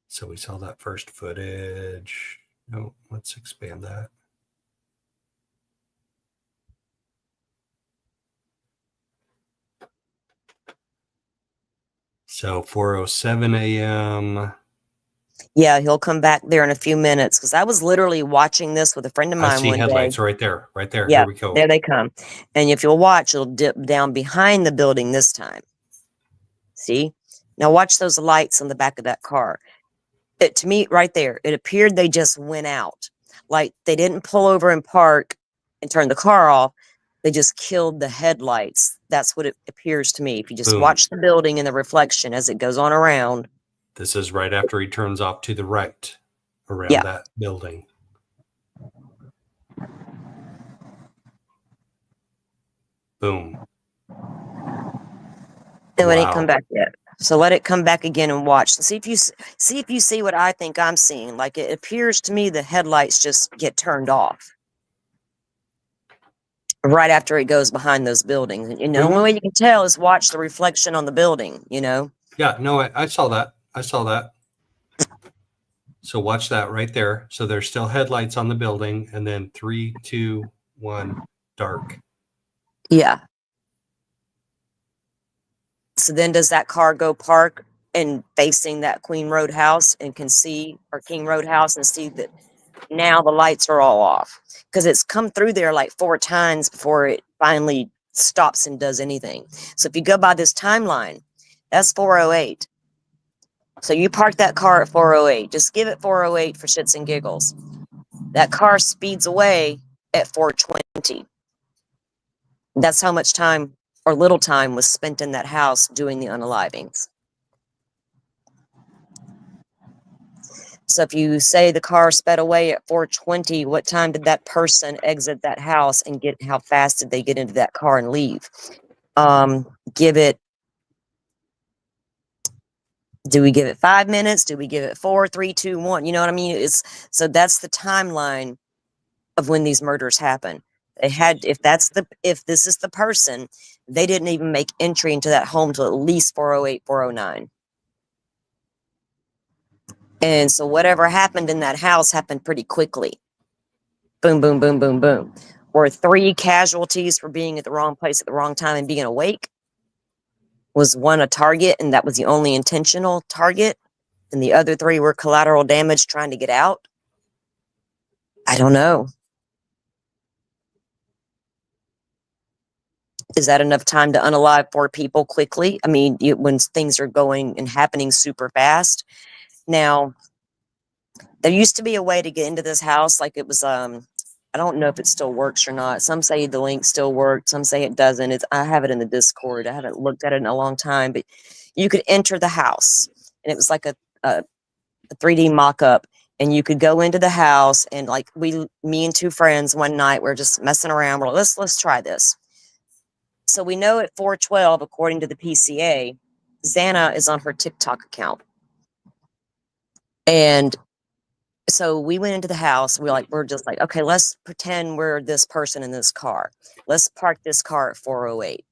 So we saw that first footage. No, let's expand that. So 4:07 a.m. Yeah, he'll come back there in a few minutes because I was literally watching this with a friend of I mine see one headlights day. right there. Right there. Yeah, Here we go. there they come. And if you'll watch, it'll dip down behind the building this time. See? Now watch those lights on the back of that car. To me, right there, it appeared they just went out. Like they didn't pull over and park and turn the car off. They just killed the headlights. That's what it appears to me. If you just Boom. watch the building and the reflection as it goes on around. This is right after he turns off to the right around Yeah. that building. Boom. And let it Wow. come back yet. So let it come back again and watch. See if you see what I think I'm seeing. Like it appears to me the headlights just get turned off right after it goes behind those buildings. And the only way you can tell is watch the reflection on the building. Yeah, no, I saw that. I saw that. So watch that right there. So there's still headlights on the building, and then 3, 2, 1, dark. Yeah. So then does that car go park and facing that Queen Road house and can see, or King Road house, and see that now the lights are all off? Because it's come through there like 4 times before it finally stops and does anything. So if you go by this timeline, that's 408. So you park that car at 408. Just give it 408 for shits and giggles. That car speeds away at 420. That's how much time or little time was spent in that house doing the unalivings. So if you say the car sped away at 420, what time did that person exit that house and how fast did they get into that car and leave? Do we give it 5 minutes? Do we give it 4, 3, 2, 1? You know what I mean? So that's the timeline of when these murders happen. They had, if this is the person, they didn't even make entry into that home till at least 408, 409. And so whatever happened in that house happened pretty quickly. Boom, boom, boom, boom, boom. Or 3 casualties for being at the wrong place at the wrong time and being awake. Was one a target, and that was the only intentional target, and the other 3 were collateral damage trying to get out? I don't know. Is that enough time to unalive 4 people quickly? I mean, when things are going and happening super fast. Now, there used to be a way to get into this house, like it was, I don't know if it still works or not. Some say the link still works, some say it doesn't. I have it in the Discord. I haven't looked at it in a long time, but you could enter the house, and it was like a 3D mock-up, and you could go into the house, and like me and 2 friends one night, we're just messing around. We're like, let's try this. So we know at 412, according to the PCA, Xana is on her TikTok account. And so we went into the house. We're just like, okay, let's pretend we're this person in this car. Let's park this car at 408.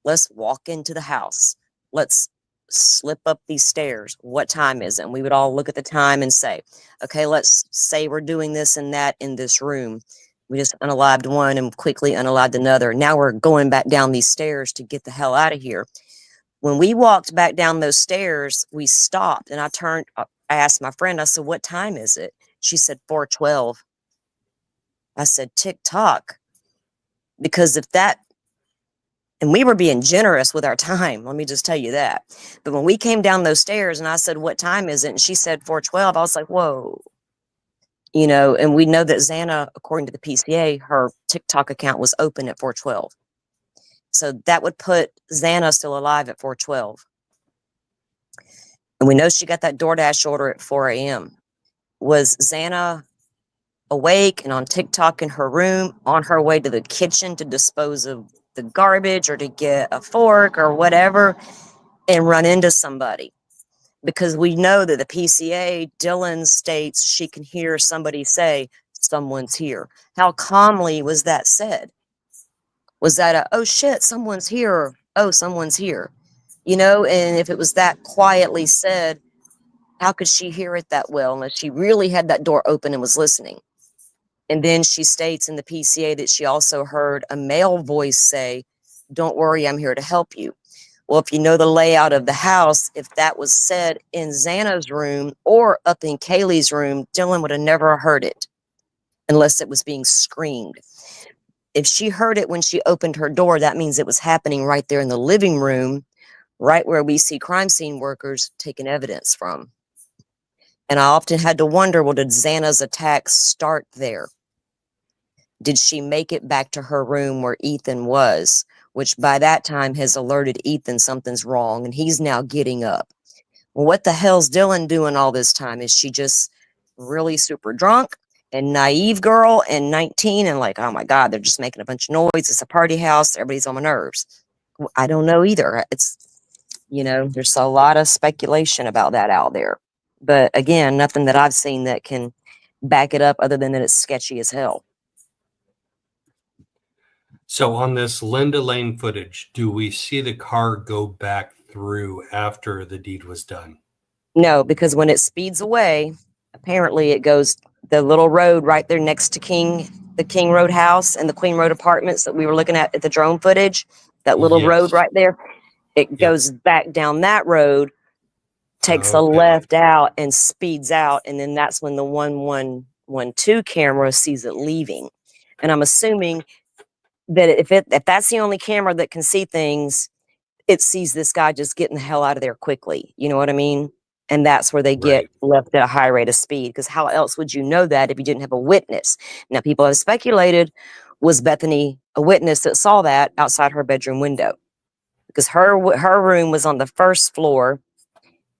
Let's walk into the house. Let's slip up these stairs. What time is it? And we would all look at the time and say, okay, let's say we're doing this and that in this room. We just unalived one and quickly unalived another. Now we're going back down these stairs to get the hell out of here. When we walked back down those stairs, we stopped, and I asked my friend, I said, what time is it? She said 412. I said, TikTok. Because if that, and we were being generous with our time, let me just tell you that. But when we came down those stairs and I said, what time is it? And she said 412, I was like, whoa. You know, and we know that Xana, according to the PCA, her TikTok account was open at 412. So that would put Xana still alive at 412. And we know she got that DoorDash order at 4 a.m. Was Xana awake and on TikTok in her room, on her way to the kitchen to dispose of the garbage or to get a fork or whatever, and run into somebody? Because we know that the PCA, Dylan states she can hear somebody say, someone's here. How calmly was that said? Was that oh shit, someone's here. Oh, someone's here. You know, and if it was that quietly said, how could she hear it that well unless she really had that door open and was listening? And then she states in the PCA that she also heard a male voice say, don't worry, I'm here to help you. Well, if you know the layout of the house, if that was said in Xana's room or up in Kaylee's room, Dylan would have never heard it unless it was being screamed. If she heard it when she opened her door, that means it was happening right there in the living room, right where we see crime scene workers taking evidence from. And I often had to wonder, well, did Xana's attack start there? Did she make it back to her room where Ethan was, which by that time has alerted Ethan something's wrong, and he's now getting up? Well, what the hell's Dylan doing all this time? Is she just really super drunk and naive girl and 19 and like, oh my God, they're just making a bunch of noise. It's a party house. Everybody's on my nerves. Well, I don't know either. It's, you know, there's a lot of speculation about that out there. But again, nothing that I've seen that can back it up other than that it's sketchy as hell. So on this Linda Lane footage, do we see the car go back through after the deed was done? No, because when it speeds away, apparently it goes the little road right there next to the King Road house and the Queen Road apartments that we were looking at the drone footage, that little road right there. It goes back down that road, takes a left out and speeds out. And then that's when the 1112 camera sees it leaving. And I'm assuming that if that's the only camera that can see things, it sees this guy just getting the hell out of there quickly. You know what I mean? And that's where they get left at a high rate of speed. Because how else would you know that if you didn't have a witness? Now, people have speculated, was Bethany a witness that saw that outside her bedroom window? Because her room was on the first floor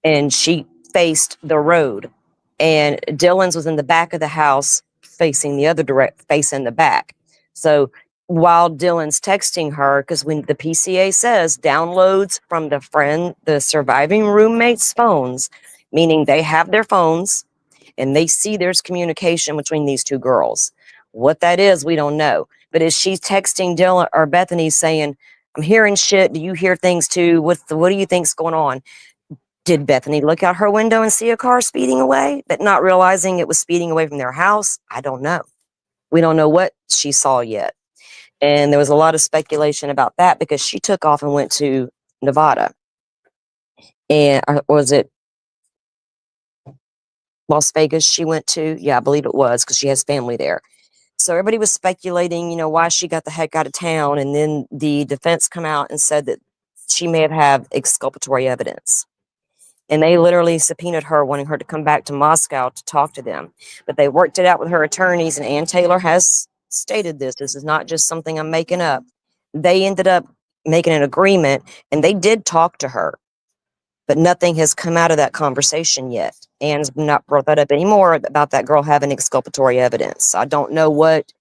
and she faced the road. And Dylan's was in the back of the house facing the back. So while Dylan's texting her, because when the PCA says downloads from the surviving roommate's phones, meaning they have their phones and they see there's communication between these 2 girls. What that is, we don't know. But is she texting Dylan or Bethany saying, I'm hearing shit. Do you hear things too? What do you think's going on? Did Bethany look out her window and see a car speeding away, but not realizing it was speeding away from their house? I don't know. We don't know what she saw yet. And there was a lot of speculation about that because she took off and went to Nevada. And was it Las Vegas she went to? Yeah, I believe it was because she has family there. So everybody was speculating, why she got the heck out of town. And then the defense come out and said that she may have had exculpatory evidence. And they literally subpoenaed her, wanting her to come back to Moscow to talk to them. But they worked it out with her attorneys, and Ann Taylor has stated this. This is not just something I'm making up. They ended up making an agreement, and they did talk to her. But nothing has come out of that conversation yet. Ann's not brought that up anymore about that girl having exculpatory evidence. I don't know what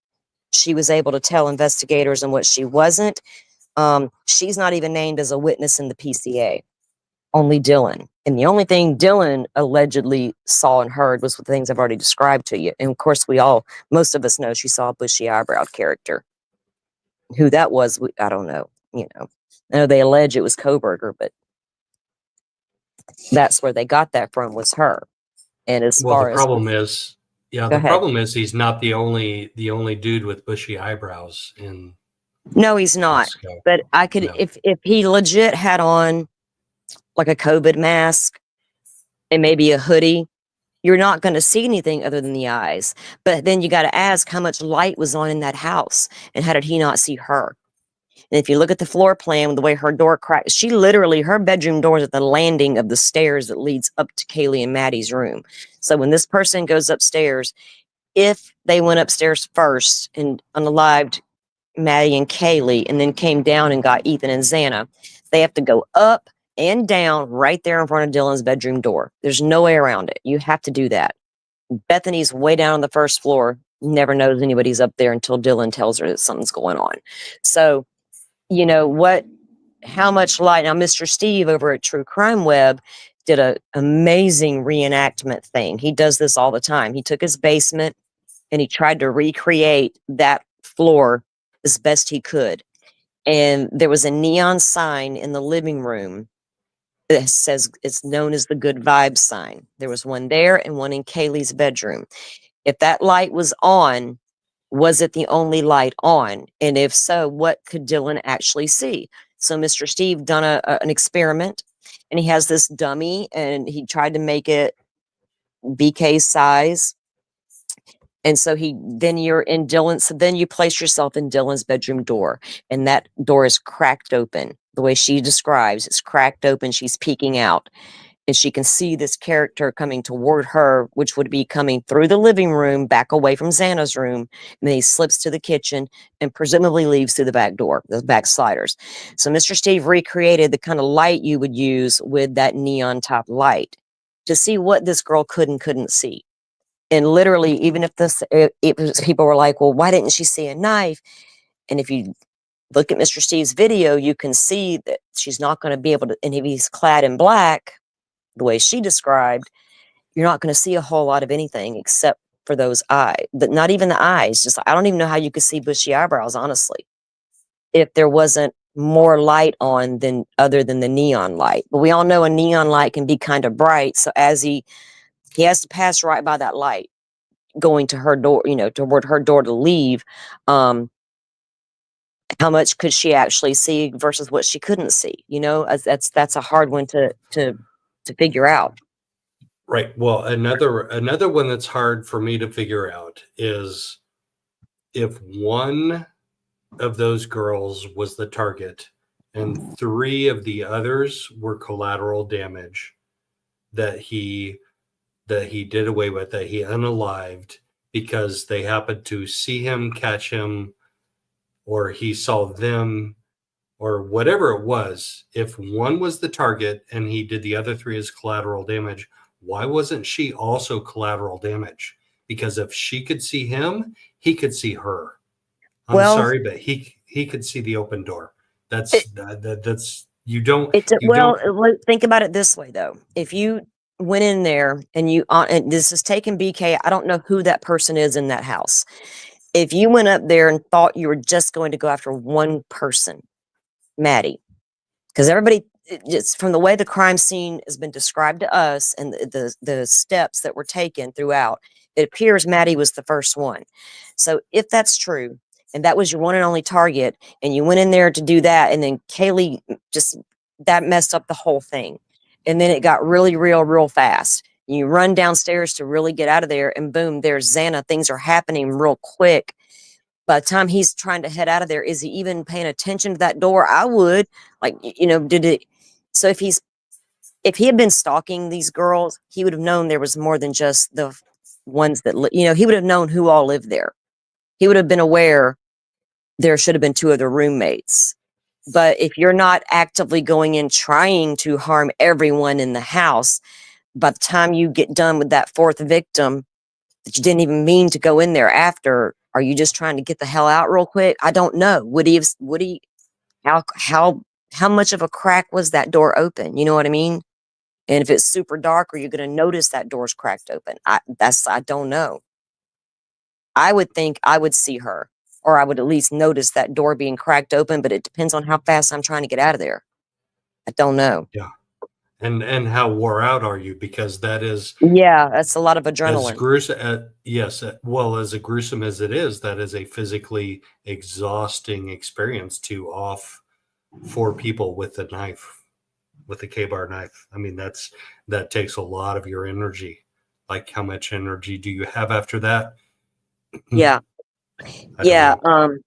she was able to tell investigators and what she wasn't. She's not even named as a witness in the PCA. Only Dylan. And the only thing Dylan allegedly saw and heard was the things I've already described to you. And of course, most of us know she saw a bushy eyebrowed character. Who that was, I don't know. I know they allege it was Kohberger, but that's where they got that from, was her. And as far the as problem is, problem is he's not the only dude with bushy eyebrows in. No, he's not. Moscow. But I could, No. if he legit had on like a COVID mask and maybe a hoodie, you're not going to see anything other than the eyes. But then you got to ask how much light was on in that house, and how did he not see her? And if you look at the floor plan, the way her door cracked, her bedroom door is at the landing of the stairs that leads up to Kaylee and Maddie's room. So when this person goes upstairs, if they went upstairs first and unalived Maddie and Kaylee and then came down and got Ethan and Xana, they have to go up and down right there in front of Dylan's bedroom door. There's no way around it. You have to do that. Bethany's way down on the first floor, never knows anybody's up there until Dylan tells her that something's going on. So, how much light? Now, Mr. Steve over at True Crime Web did an amazing reenactment thing. He does this all the time. He took his basement and he tried to recreate that floor as best he could. And there was a neon sign in the living room that says it's known as the Good Vibes sign. There was one there and one in Kaylee's bedroom. If that light was on, was it the only light on? And if so, what could Dylan actually see? So Mr. Steve done an experiment, and he has this dummy, and he tried to make it BK size. And so then you place yourself in Dylan's bedroom door, and that door is cracked open. The way she describes, it's cracked open. She's peeking out, and she can see this character coming toward her, which would be coming through the living room, back away from Xana's room. And then he slips to the kitchen and presumably leaves through the back door, the back sliders. So Mr. Steve recreated the kind of light you would use with that neon top light to see what this girl could and couldn't see. And literally, even if people were like, well, why didn't she see a knife? And if you look at Mr. Steve's video, you can see that she's not going to be able to, and if he's clad in black, the way she described, you're not going to see a whole lot of anything except for those eyes. But not even the eyes. Just, I don't even know how you could see bushy eyebrows, honestly, if there wasn't more light on other than the neon light. But we all know a neon light can be kind of bright. So as he has to pass right by that light, going to her door, toward her door to leave. How much could she actually see versus what she couldn't see? That's a hard one to figure out. Right. Well, another one that's hard for me to figure out is if one of those girls was the target and three of the others were collateral damage that he did away with, that he unalived because they happened to see him, catch him, or he saw them, or whatever it was. If one was the target and he did the other three as collateral damage, why wasn't she also collateral damage? Because if she could see him, he could see her. I'm sorry, but he could see the open door. That's you don't. Think about it this way though. If you went in there and and this is taking BK, I don't know who that person is in that house. If you went up there and thought you were just going to go after one person, Maddie, because everybody, just from the way the crime scene has been described to us and the steps that were taken throughout, it appears Maddie was the first one. So if that's true, and that was your one and only target, and you went in there to do that, and then Kaylee just, that messed up the whole thing. And then it got really real fast. You run downstairs to really get out of there, and boom, there's Xana. Things are happening real quick. By the time he's trying to head out of there, is he even paying attention to that door? I would. Like, did it? So if he had been stalking these girls, he would have known there was more than just the ones that, he would have known who all lived there. He would have been aware there should have been 2 other roommates. But if you're not actively going in trying to harm everyone in the house, by the time you get done with that 4th victim that you didn't even mean to go in there after, are you just trying to get the hell out real quick? I don't know. Would he, how much of a crack was that door open? You know what I mean? And if it's super dark, are you going to notice that door's cracked open? I don't know. I would think I would see her, or I would at least notice that door being cracked open, but it depends on how fast I'm trying to get out of there. I don't know. Yeah. And how wore out are you? Because that is, yeah, that's a lot of as adrenaline. gruesome. Yes, well, as gruesome as it is, that is a physically exhausting experience to off 4 people with a knife, with a K-bar knife. I mean, that takes a lot of your energy. Like, how much energy do you have after that? Yeah. I Yeah. don't know.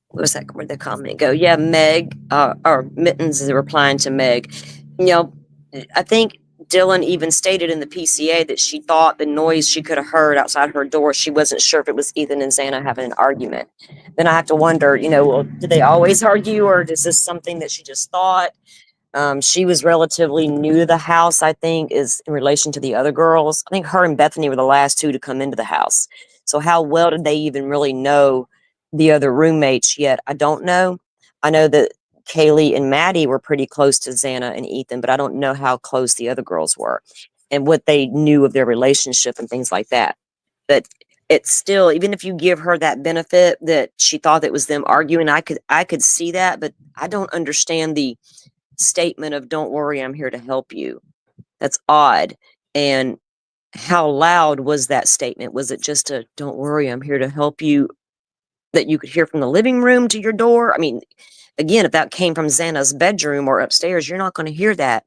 What was that? Where'd the comment go? Yeah, Meg, or Mittens is replying to Meg. I think Dylan even stated in the PCA that she thought the noise she could have heard outside her door, she wasn't sure if it was Ethan and Xana having an argument. Then I have to wonder, well, did they always argue, or is this something that she just thought? She was relatively new to the house, I think, is in relation to the other girls. I think her and Bethany were the last 2 to come into the house. So how well did they even really know the other roommates yet? I don't know. I know that Kaylee and Maddie were pretty close to Xana and Ethan, but I don't know how close the other girls were and what they knew of their relationship and things like that. But it's still, even if you give her that benefit that she thought it was them arguing, I could see that, but I don't understand the statement of "don't worry, I'm here to help you." That's odd. And how loud was that statement? Was it just a "don't worry, I'm here to help you" that you could hear from the living room to your door? I mean, again, if that came from Xana's bedroom or upstairs, you're not going to hear that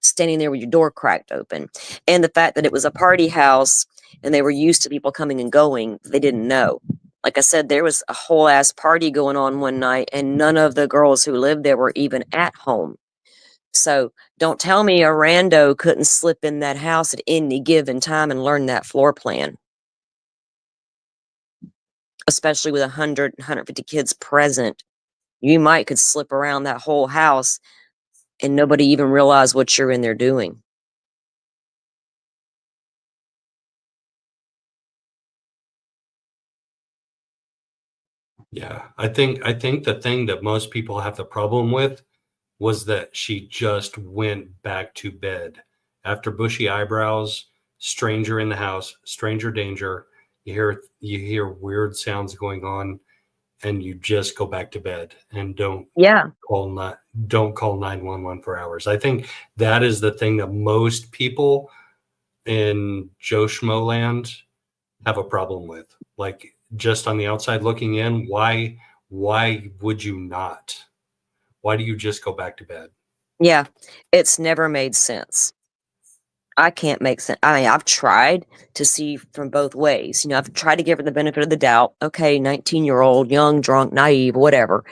standing there with your door cracked open. And the fact that it was a party house and they were used to people coming and going, they didn't know. Like I said, there was a whole ass party going on one night and none of the girls who lived there were even at home. So don't tell me a rando couldn't slip in that house at any given time and learn that floor plan. Especially with 100, 150 kids present. You could slip around that whole house and nobody even realize what you're in there doing. Yeah, I think the thing that most people have the problem with was that she just went back to bed after bushy eyebrows, stranger in the house, stranger danger. You hear weird sounds going on, and you just go back to bed and don't call 911 for hours. I think that is the thing that most people in Joe Schmo land have a problem with. Like, just on the outside looking in, why would you not? Why do you just go back to bed? Yeah, it's never made sense. I can't make sense. I mean, I've tried to see from both ways. I've tried to give her the benefit of the doubt. Okay, 19-year-old, young, drunk, naive, whatever.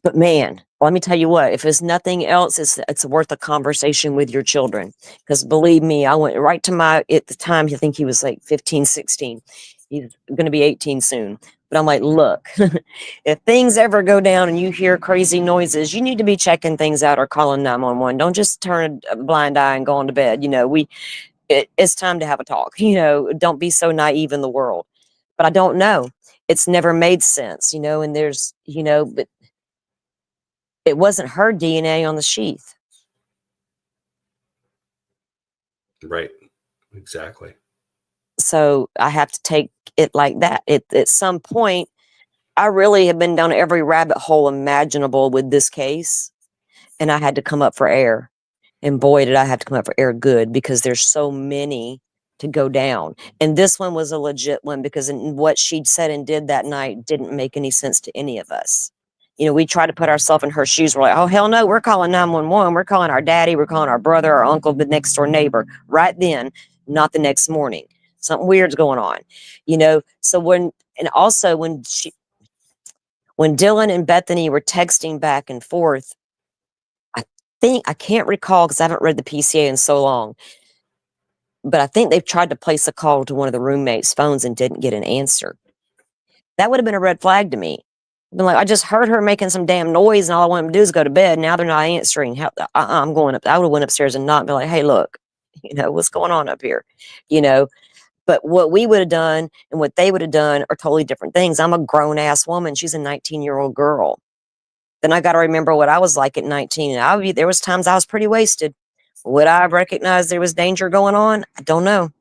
But man, let me tell you what, if it's nothing else, it's worth a conversation with your children. Because believe me, I went right to at the time, I think he was like 15, 16. He's going to be 18 soon. But I'm like, look, if things ever go down and you hear crazy noises, you need to be checking things out or calling 911. Don't just turn a blind eye and go on to bed. It's time to have a talk. Don't be so naive in the world. But I don't know. It's never made sense, and there's, but it wasn't her DNA on the sheath. Right. Exactly. So I have to take it like that. At some point, I really have been down every rabbit hole imaginable with this case, and I had to come up for air. And boy, did I have to come up for air good, because there's so many to go down. And this one was a legit one, because what she'd said and did that night didn't make any sense to any of us. You know, we try to put ourselves in her shoes. We're like, oh, hell no, we're calling 911. We're calling our daddy. We're calling our brother, our uncle, the next door neighbor right then, not the next morning. Something weird's going on, you know? So when Dylan and Bethany were texting back and forth, I can't recall because I haven't read the PCA in so long, but I think they've tried to place a call to one of the roommates' phones and didn't get an answer. That would have been a red flag to me. I've been like, I just heard her making some damn noise, and all I want them to do is go to bed. Now they're not answering. I'm going up. I would have went upstairs and not be like, hey, look, you know, what's going on up here, you know? But what we would have done and what they would have done are totally different things. I'm a grown ass woman. She's a 19-year-old girl. Then I got to remember what I was like at 19. And there was times I was pretty wasted. Would I have recognized there was danger going on? I don't know.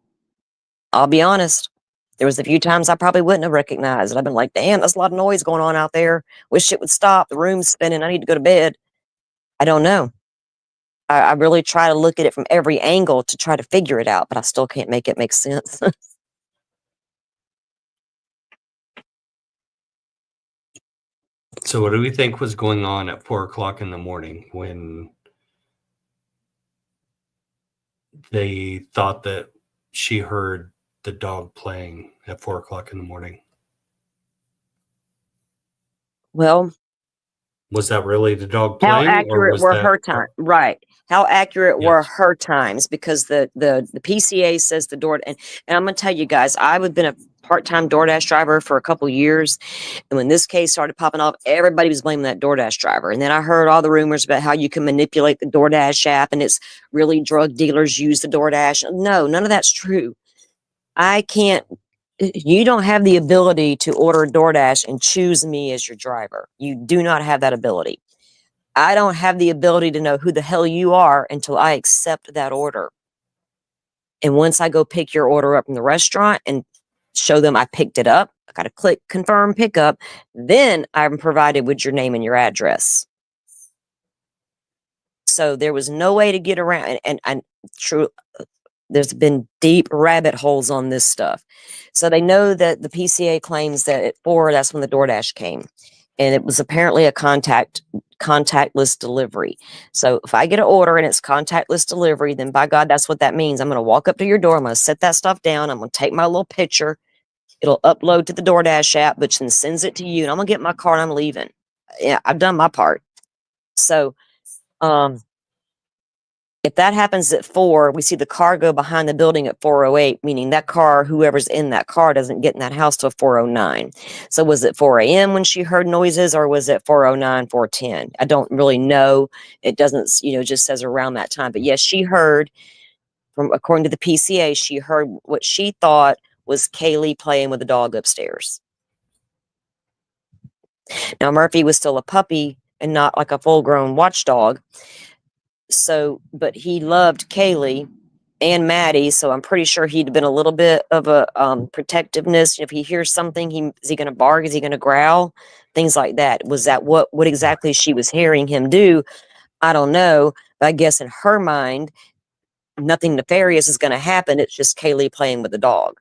I'll be honest. There was a few times I probably wouldn't have recognized it. I've been like, damn, there's a lot of noise going on out there. Wish it would stop. The room's spinning. I need to go to bed. I don't know. I really try to look at it from every angle to try to figure it out, but I still can't make it make sense. So what do we think was going on at 4 o'clock in the morning when they thought that she heard the dog playing at 4 o'clock in the morning? Well, was that really the dog how playing, or accurate was were that her time? Right. How accurate were Yes. her times? Because the PCA says the door, and I'm gonna tell you guys, I've been a part-time DoorDash driver for a couple years, and when this case started popping off, everybody was blaming that DoorDash driver. And then I heard all the rumors about how you can manipulate the DoorDash app, and it's really drug dealers use the DoorDash. No, none of that's true. I can't. You don't have the ability to order DoorDash and choose me as your driver. You do not have that ability. I don't have the ability to know who the hell you are until I accept that order. And once I go pick your order up from the restaurant and show them I picked it up, I got to click confirm pickup, then I'm provided with your name and your address. So there was no way to get around, and true, there's been deep rabbit holes on this stuff. So they know that the PCA claims that at 4, that's when the DoorDash came. And it was apparently a contactless delivery. So if I get an order and it's contactless delivery, then by God, that's what that means. I'm going to walk up to your door. I'm going to set that stuff down. I'm going to take my little picture. It'll upload to the DoorDash app, which then sends it to you. And I'm going to get my car and I'm leaving. Yeah, I've done my part. So, if that happens at 4, we see the car go behind the building at 4:08, meaning that car, whoever's in that car, doesn't get in that house till 4:09. So was it 4 a.m. when she heard noises, or was it 4:09, 4:10? I don't really know. It doesn't, just says around that time. But yes, she heard, according to the PCA, she heard what she thought was Kaylee playing with the dog upstairs. Now, Murphy was still a puppy and not like a full-grown watchdog. So, but he loved Kaylee and Maddie, so I'm pretty sure he'd been a little bit of a protectiveness. If he hears something, is he going to bark? Is he going to growl? Things like that. Was that what exactly she was hearing him do? I don't know. But I guess in her mind, nothing nefarious is going to happen. It's just Kaylee playing with the dog.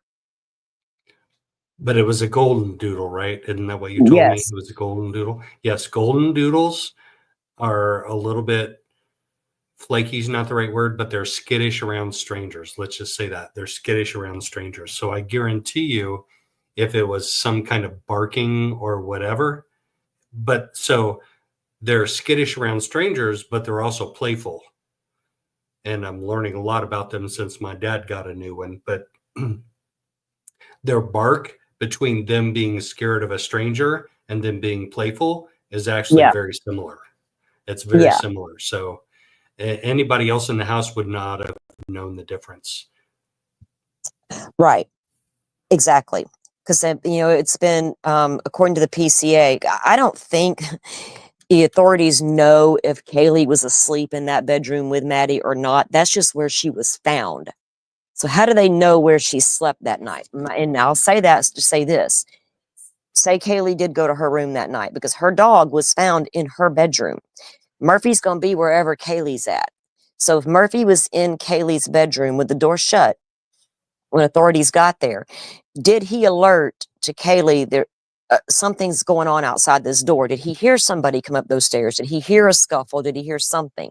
But it was a golden doodle, right? Isn't that what you told me? Yes. It was a golden doodle. Yes, golden doodles are a little bit flaky is not the right word, but they're skittish around strangers. Let's just say that. They're skittish around strangers. So I guarantee you, if it was some kind of barking or whatever, but so they're skittish around strangers, but they're also playful. And I'm learning a lot about them since my dad got a new one. But their bark, between them being scared of a stranger and them being playful, is actually very similar. It's very similar. So anybody else in the house would not have known the difference. Right. Exactly. Because, it's been, according to the PCA, I don't think the authorities know if Kaylee was asleep in that bedroom with Maddie or not. That's just where she was found. So how do they know where she slept that night? And I'll say that to say this. Say Kaylee did go to her room that night because her dog was found in her bedroom. Murphy's going to be wherever Kaylee's at. So if Murphy was in Kaylee's bedroom with the door shut when authorities got there, did he alert to Kaylee there something's going on outside this door? Did he hear somebody come up those stairs? Did he hear a scuffle? Did he hear something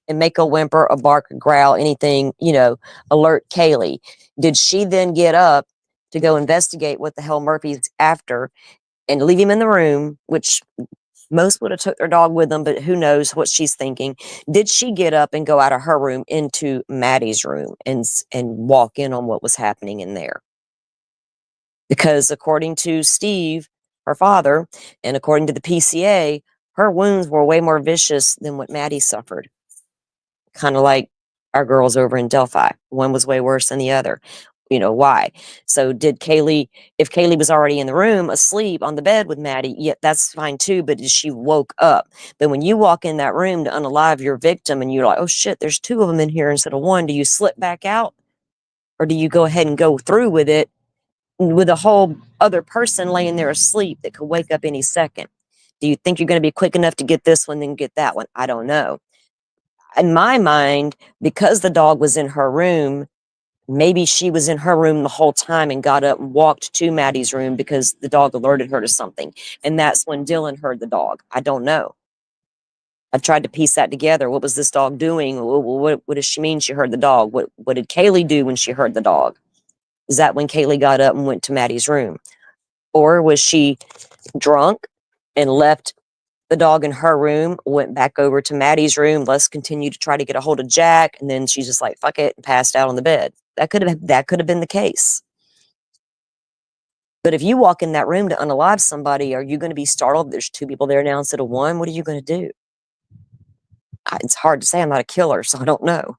and make a whimper, a bark, a growl, anything, alert Kaylee? Did she then get up to go investigate what the hell Murphy's after and leave him in the room, which most would have took their dog with them, but who knows what she's thinking? Did she get up and go out of her room into Maddie's room and walk in on what was happening in there? Because according to Steve, her father, and according to the PCA, her wounds were way more vicious than what Maddie suffered. Kind of like our girls over in Delphi. One was way worse than the other. Why? So if Kaylee was already in the room asleep on the bed with Maddie, yeah, that's fine too, but she woke up. But when you walk in that room to unalive your victim and you're like, oh shit, there's two of them in here instead of one, do you slip back out? Or do you go ahead and go through with it with a whole other person laying there asleep that could wake up any second? Do you think you're going to be quick enough to get this one then get that one? I don't know. In my mind, because the dog was in her room, maybe she was in her room the whole time and got up and walked to Maddie's room because the dog alerted her to something. And that's when Dylan heard the dog. I don't know. I tried to piece that together. What was this dog doing? What does she mean she heard the dog? What did Kaylee do when she heard the dog? Is that when Kaylee got up and went to Maddie's room? Or was she drunk and left the dog in her room, went back over to Maddie's room, let's continue to try to get a hold of Jack, and then she's just like, fuck it, and passed out on the bed? That could have been the case. But if you walk in that room to unalive somebody, are you going to be startled? There's two people there now instead of one. What are you going to do? It's hard to say. I'm not a killer, so I don't know.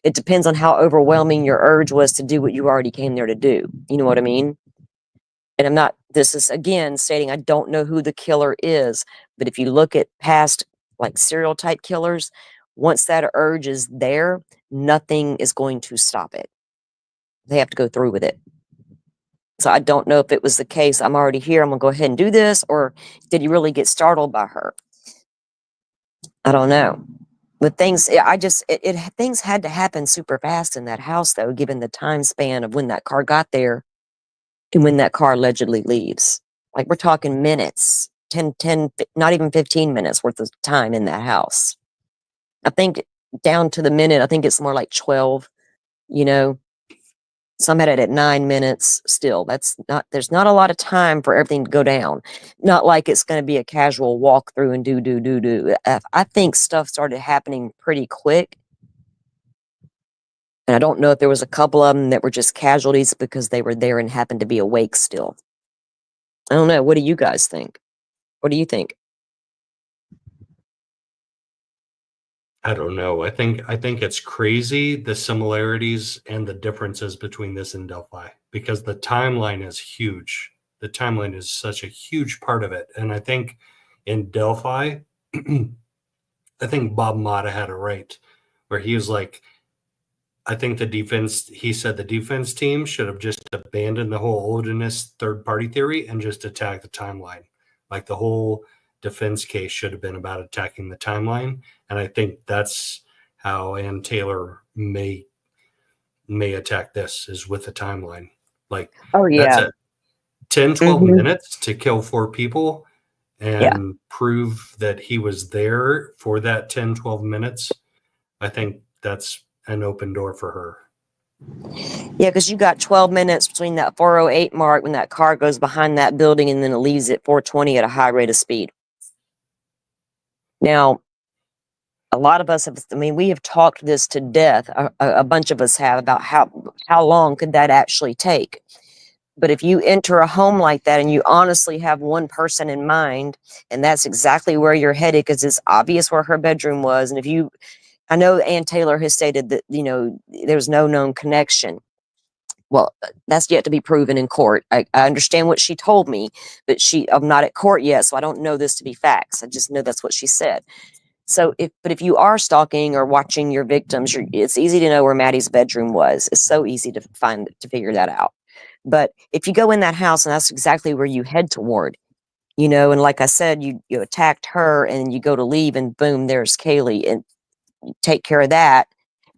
It depends on how overwhelming your urge was to do what you already came there to do. You know what I mean? And this is again stating I don't know who the killer is, but if you look at past like serial type killers, once that urge is there, nothing is going to stop it. They have to go through with it. So I don't know if it was the case, I'm already here, I'm gonna go ahead and do this, or did he really get startled by her? I don't know. But things had to happen super fast in that house though, given the time span of when that car got there and when that car allegedly leaves. Like we're talking minutes, 10, not even 15 minutes worth of time in that house. I think down to the minute, I think it's more like 12, Some had it at 9 minutes still. There's not a lot of time for everything to go down. Not like it's going to be a casual walk through and do. I think stuff started happening pretty quick. And I don't know if there was a couple of them that were just casualties because they were there and happened to be awake still. I don't know. What do you guys think? What do you think? I don't know. I think it's crazy, the similarities and the differences between this and Delphi, because the timeline is huge. The timeline is such a huge part of it. And I think in Delphi, I think Bob Motta had it right, where he was like, he said the defense team should have just abandoned the whole Odinist third-party theory and just attacked the timeline. Like the whole defense case should have been about attacking the timeline. And I think that's how Ann Taylor may attack this, is with the timeline. Like, oh yeah, that's it. 10, 12 minutes to kill 4 people and prove that he was there for that 10, 12 minutes. I think that's an open door for her. Yeah, because you got 12 minutes between that 408 mark when that car goes behind that building and then it leaves at 420 at a high rate of speed. Now, a lot of us we have talked this to death. A bunch of us have, about how long could that actually take? But if you enter a home like that and you honestly have one person in mind, and that's exactly where you're headed, because it's obvious where her bedroom was. And I know Ann Taylor has stated that, there's no known connection. Well, that's yet to be proven in court. I understand what she told me, but I'm not at court yet, so I don't know this to be facts. I just know that's what she said. But if you are stalking or watching your victims, it's easy to know where Maddie's bedroom was. It's so easy to figure that out. But if you go in that house and that's exactly where you head toward, and like I said, you attacked her and you go to leave and boom, there's Kaylee, and you take care of that.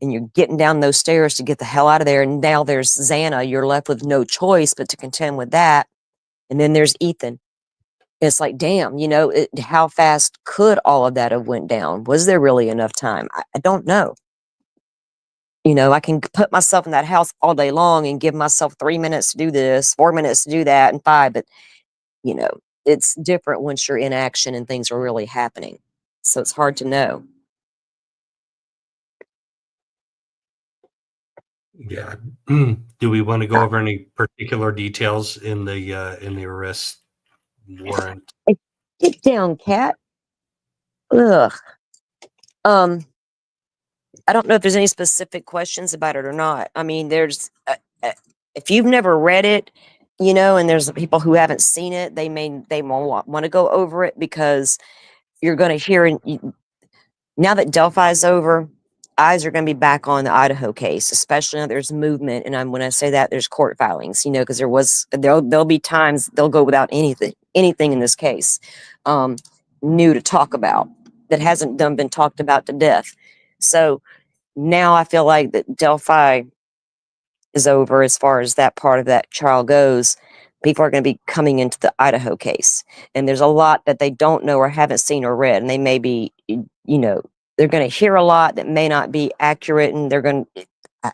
And you're getting down those stairs to get the hell out of there. And now there's Xana. You're left with no choice but to contend with that. And then there's Ethan. It's like, damn, how fast could all of that have went down? Was there really enough time? I don't know. I can put myself in that house all day long and give myself 3 minutes to do this, 4 minutes to do that, and 5. But, it's different once you're in action and things are really happening. So it's hard to know. Yeah. Do we want to go over any particular details in the arrest warrant? Hey, get down, cat. Ugh. I don't know if there's any specific questions about it or not. I mean, there's if you've never read it, and there's people who haven't seen it, they won't want to go over it because you're going to hear now that Delphi's over, eyes are going to be back on the Idaho case, especially now there's movement. And when I say that, there's court filings, because there'll be times they'll go without anything in this case, new to talk about that hasn't been talked about to death. So now I feel like that Delphi is over as far as that part of that trial goes. People are going to be coming into the Idaho case, and there's a lot that they don't know or haven't seen or read, and they may be, they're going to hear a lot that may not be accurate, and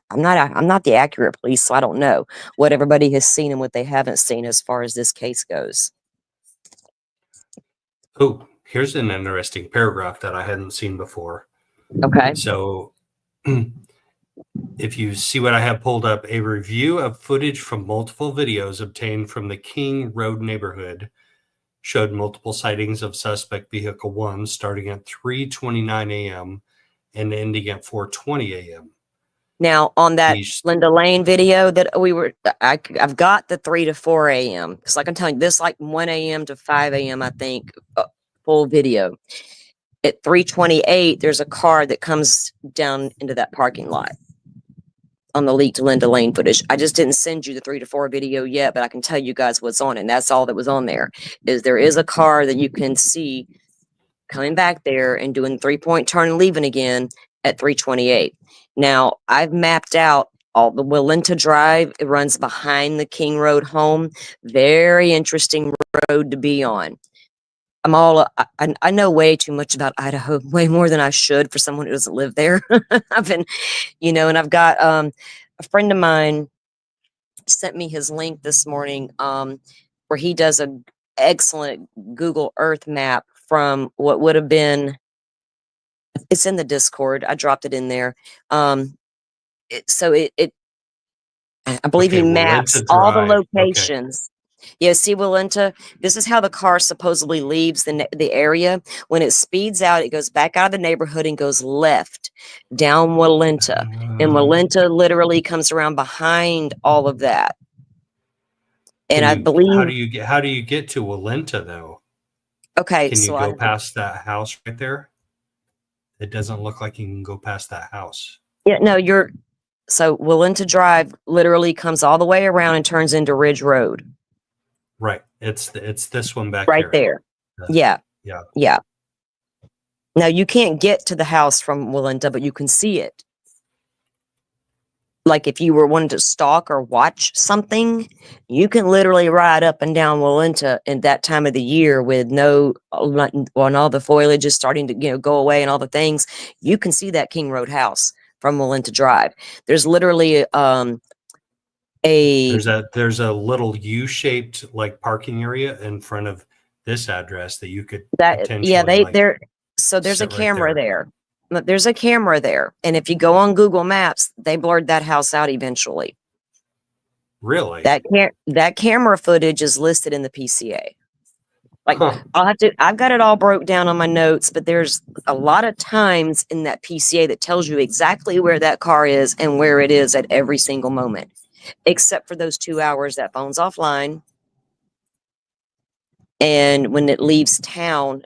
I'm not the accurate police, so I don't know what everybody has seen and what they haven't seen as far as this case goes. Oh, here's an interesting paragraph that I hadn't seen before. Okay. So if you see what I have pulled up, a review of footage from multiple videos obtained from the King Road neighborhood showed multiple sightings of suspect vehicle 1 starting at 3:29 a.m. and ending at 4:20 a.m. Now, on that Linda Lane video that I've got the 3 to 4 a.m. because like I'm telling you, this like 1 a.m. to 5 a.m. I think full video. At 3:28, there's a car that comes down into that parking lot on the leaked Linda Lane footage. I just didn't send you the 3 to 4 video yet, but I can tell you guys what's on it. And that's all that was on there. There is a car that you can see coming back there and doing the 3-point turn and leaving again at 3:28. Now, I've mapped out all the Willenta Drive. It runs behind the King Road home. Very interesting road to be on. I know way too much about Idaho, way more than I should for someone who doesn't live there. I've been, and I've got a friend of mine sent me his link this morning where he does an excellent Google Earth map from what would have been, it's in the Discord. I dropped it in there. I believe he maps all the locations. Yeah, see, Willenta, this is how the car supposedly leaves the area. When it speeds out, it goes back out of the neighborhood and goes left down Willenta. And Willenta literally comes around behind all of that. And I believe... How do you get to Willenta, though? Okay, can you go past that house right there? It doesn't look like you can go past that house. Yeah, no, so Willenta Drive literally comes all the way around and turns into Ridge Road. Right. It's this one back right there. Yeah. Yeah. Yeah. Now you can't get to the house from Willenta, but you can see it. Like if you were wanting to stalk or watch something, you can literally ride up and down Willenta in that time of the year with when all the foliage is starting to go away and all the things. You can see that King Road house from Willenta Drive. There's literally there's a little U-shaped like parking area in front of this address that you could potentially there's a camera there. There's a camera there, and if you go on Google Maps, they blurred that house out eventually. Really? That camera footage is listed in the PCA. I've got it all broke down on my notes, but there's a lot of times in that PCA that tells you exactly where that car is and where it is at every single moment. Except for those 2 hours that phone's offline. And when it leaves town,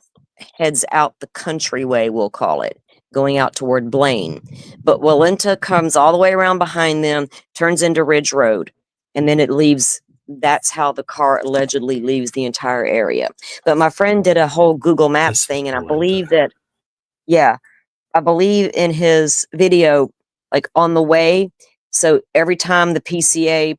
heads out the countryway, we'll call it, going out toward Blaine. But Walenta comes all the way around behind them, turns into Ridge Road, and then it leaves. That's how the car allegedly leaves the entire area. But my friend did a whole Google Maps thing, and I believe that, yeah, I believe in his video, like on the way. So every time the PCA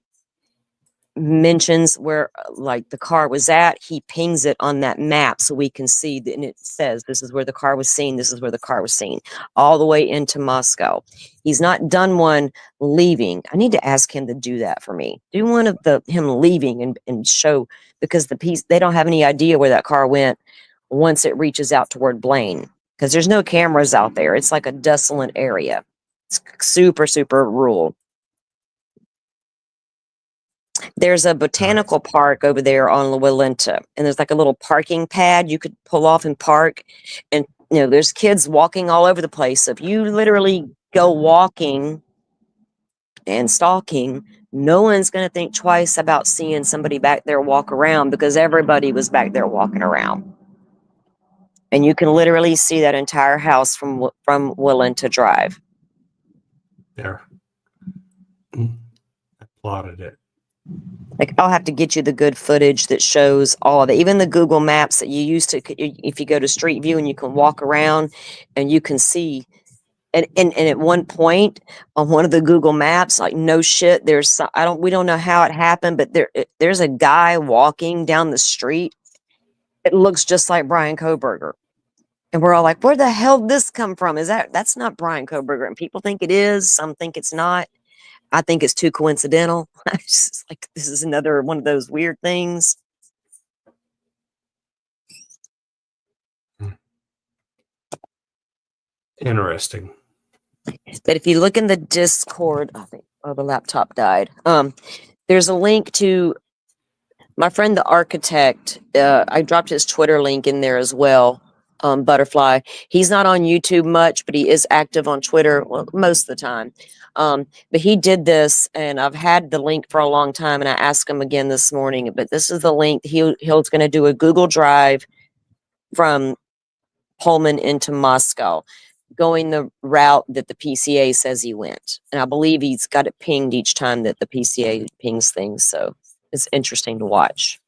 mentions where like the car was at, he pings it on that map so we can see that, and it says this is where the car was seen, this is where the car was seen, all the way into Moscow. He's not done one leaving. I need to ask him to do that for me. Do one of him leaving and show, because they don't have any idea where that car went once it reaches out toward Blaine, because there's no cameras out there. It's like a desolate area. It's super, super rural. There's a botanical park over there on La Walenta, and there's like a little parking pad you could pull off and park. And, there's kids walking all over the place. So if you literally go walking and stalking, no one's going to think twice about seeing somebody back there walk around, because everybody was back there walking around. And you can literally see that entire house from Walenta Drive. There. I plotted it. Like, I'll have to get you the good footage that shows all of it. Even the Google Maps that you use to, if you go to Street View and you can walk around and you can see. And at one point on one of the Google Maps, like, no shit, we don't know how it happened, but there's a guy walking down the street. It looks just like Brian Kohberger. And we're all like, where the hell did this come from? That's not Brian Kohberger. And people think it is. Some think it's not. I think it's too coincidental. It's just like, this is another one of those weird things. Interesting. But if you look in the Discord, the laptop died. There's a link to my friend, the architect. I dropped his Twitter link in there as well. Butterfly. He's not on YouTube much, but he is active on Twitter, well, most of the time. But he did this, and I've had the link for a long time, and I asked him again this morning, but this is the link. He's going to do a Google Drive from Pullman into Moscow, going the route that the PCA says he went. And I believe he's got it pinged each time that the PCA pings things. So it's interesting to watch.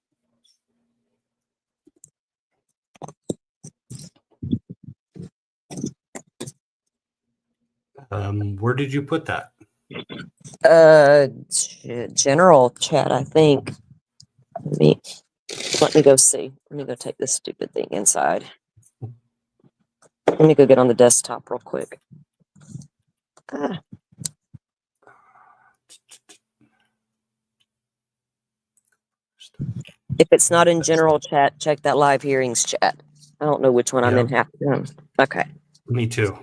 Where did you put that? General chat, I think. Let me go see. Let me go take this stupid thing inside. Let me go get on the desktop real quick. If it's not in general chat, check that live hearings chat. I don't know which one I'm in half the time. Okay. Me too.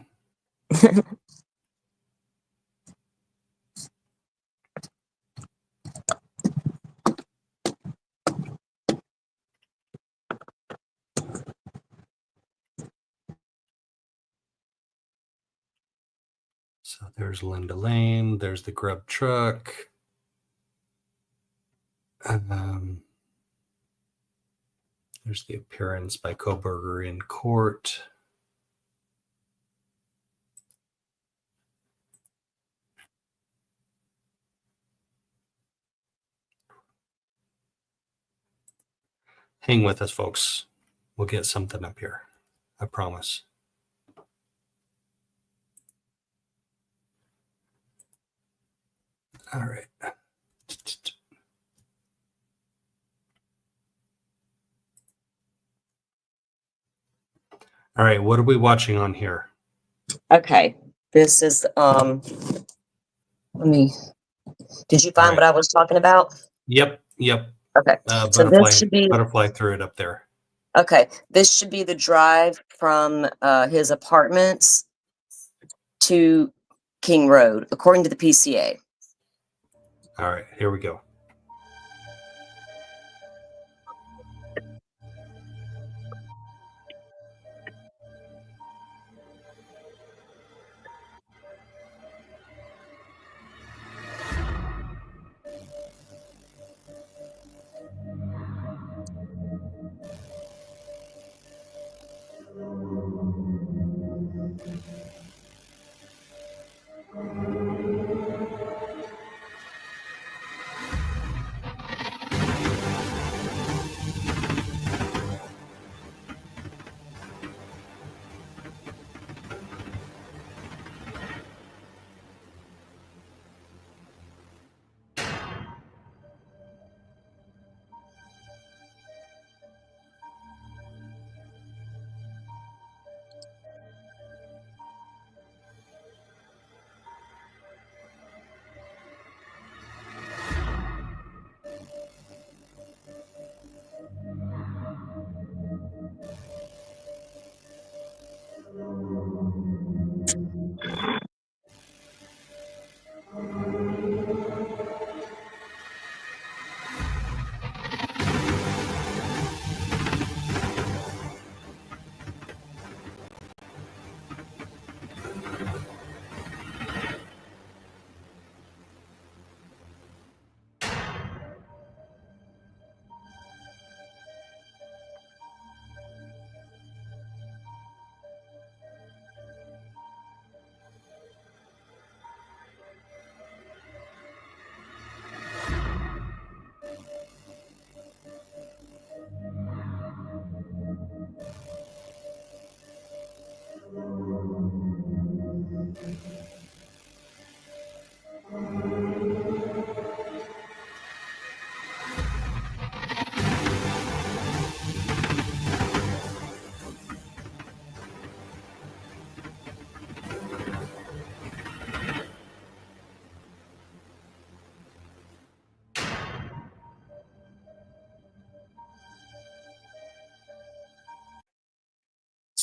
So there's Linda Lane. There's the Grub Truck. There's the appearance by Kohberger in court. Hang with us, folks. We'll get something up here. I promise. All right. All right, what are we watching on here? Okay. This is did you find what I was talking about? Yep. Okay. So this should be Butterfly threw it up there. Okay. This should be the drive from his apartments to King Road, according to the PCA. All right, here we go.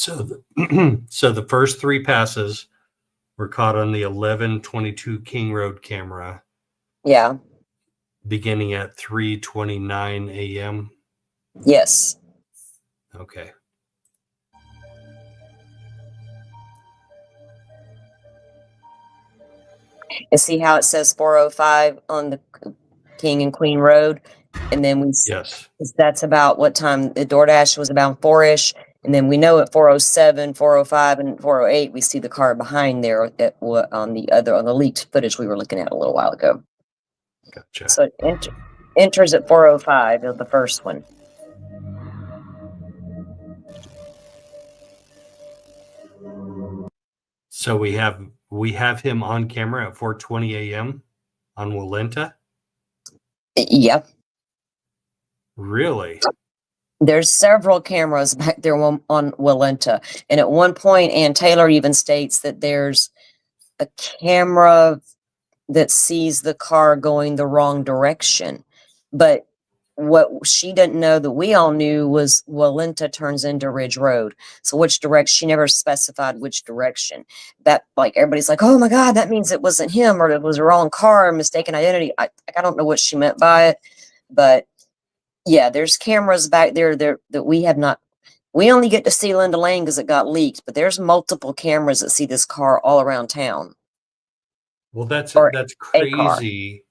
So so the first 3 passes were caught on the 1122 King Road camera Yeah. beginning at 3:29 a.m. Yes. Okay. And see how it says 405 on the King and Queen Road? And then Yes. that's about what time the DoorDash was about 4-ish. And then we know at 407, 405, and 408, we see the car behind there on the leaked footage we were looking at a little while ago. Gotcha. So it enters at 405 of the first one. So we have him on camera at 4:20 a.m. on Walenta? Yep. Really? There's several cameras back there on Walenta. And at one point, Ann Taylor even states that there's a camera that sees the car going the wrong direction. But what she didn't know that we all knew was Walenta turns into Ridge Road. So which direction? She never specified which direction. That, like, everybody's like, oh my God, that means it wasn't him, or it was a wrong car, mistaken identity. I don't know what she meant by it, but yeah, there's cameras back there that we have not. We only get to see Linda Lane because it got leaked, but there's multiple cameras that see this car all around town. Well, that's Or a car. crazy.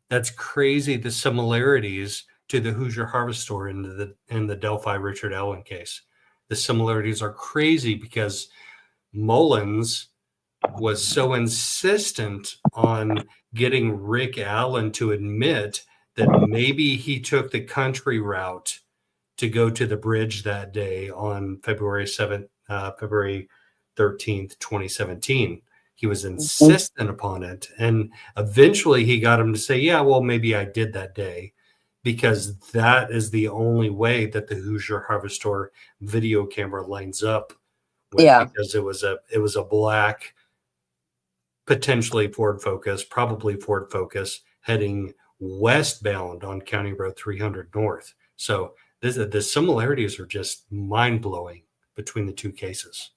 That's crazy. The similarities to the Hoosier Harvest Store in the Delphi Richard Allen case. The similarities are crazy because Mullins was so insistent on getting Rick Allen to admit that maybe he took the country route to go to the bridge that day on February 13th, 2017. He was insistent upon it. And eventually he got him to say, yeah, well, maybe I did that day, because that is the only way that the Hoosier Harvest Store video camera lines up with, because it was a black, potentially Ford Focus, probably Ford Focus, heading westbound on County Road 300 North. So the similarities are just mind-blowing between the two cases.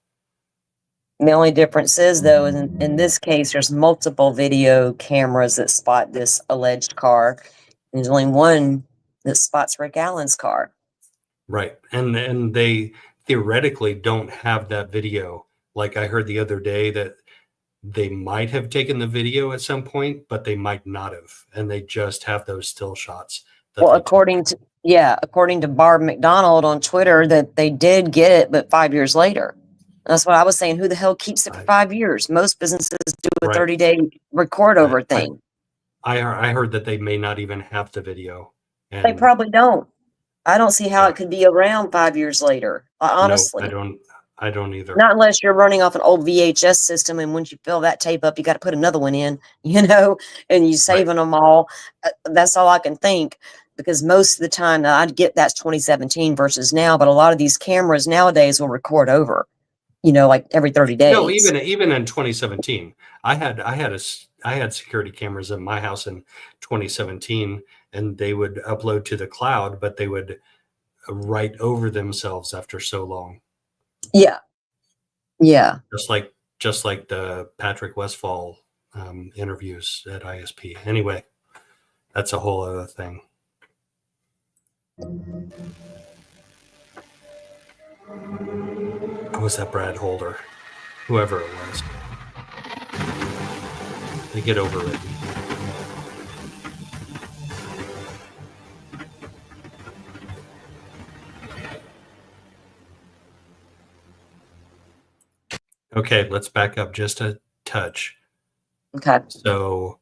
The only difference is, though, in this case, there's multiple video cameras that spot this alleged car. There's only one that spots Rick Allen's car. Right. And they theoretically don't have that video. Like I heard the other day that they might have taken the video at some point, but they might not have. And they just have those still shots. Well, according to Barb McDonald on Twitter, that they did get it, but 5 years later. That's what I was saying. Who the hell keeps it for 5 years? Most businesses do a 30-day record over thing. I heard that they may not even have the video. And they probably don't. I don't see how it could be around 5 years later. Honestly, no, I don't either. Not unless you're running off an old VHS system, and once you fill that tape up, you got to put another one in, and you saving them all. That's all I can think. Because most of the time, I'd get that's 2017 versus now, but a lot of these cameras nowadays will record over. Like every 30 days. No, even in 2017, I had security cameras in my house in 2017, and they would upload to the cloud, but they would write over themselves after so long. Yeah. Just like the Patrick Westfall interviews at ISP. Anyway, that's a whole other thing. Was that Brad Holder? Whoever it was. They get overridden. Okay, let's back up just a touch. Okay. So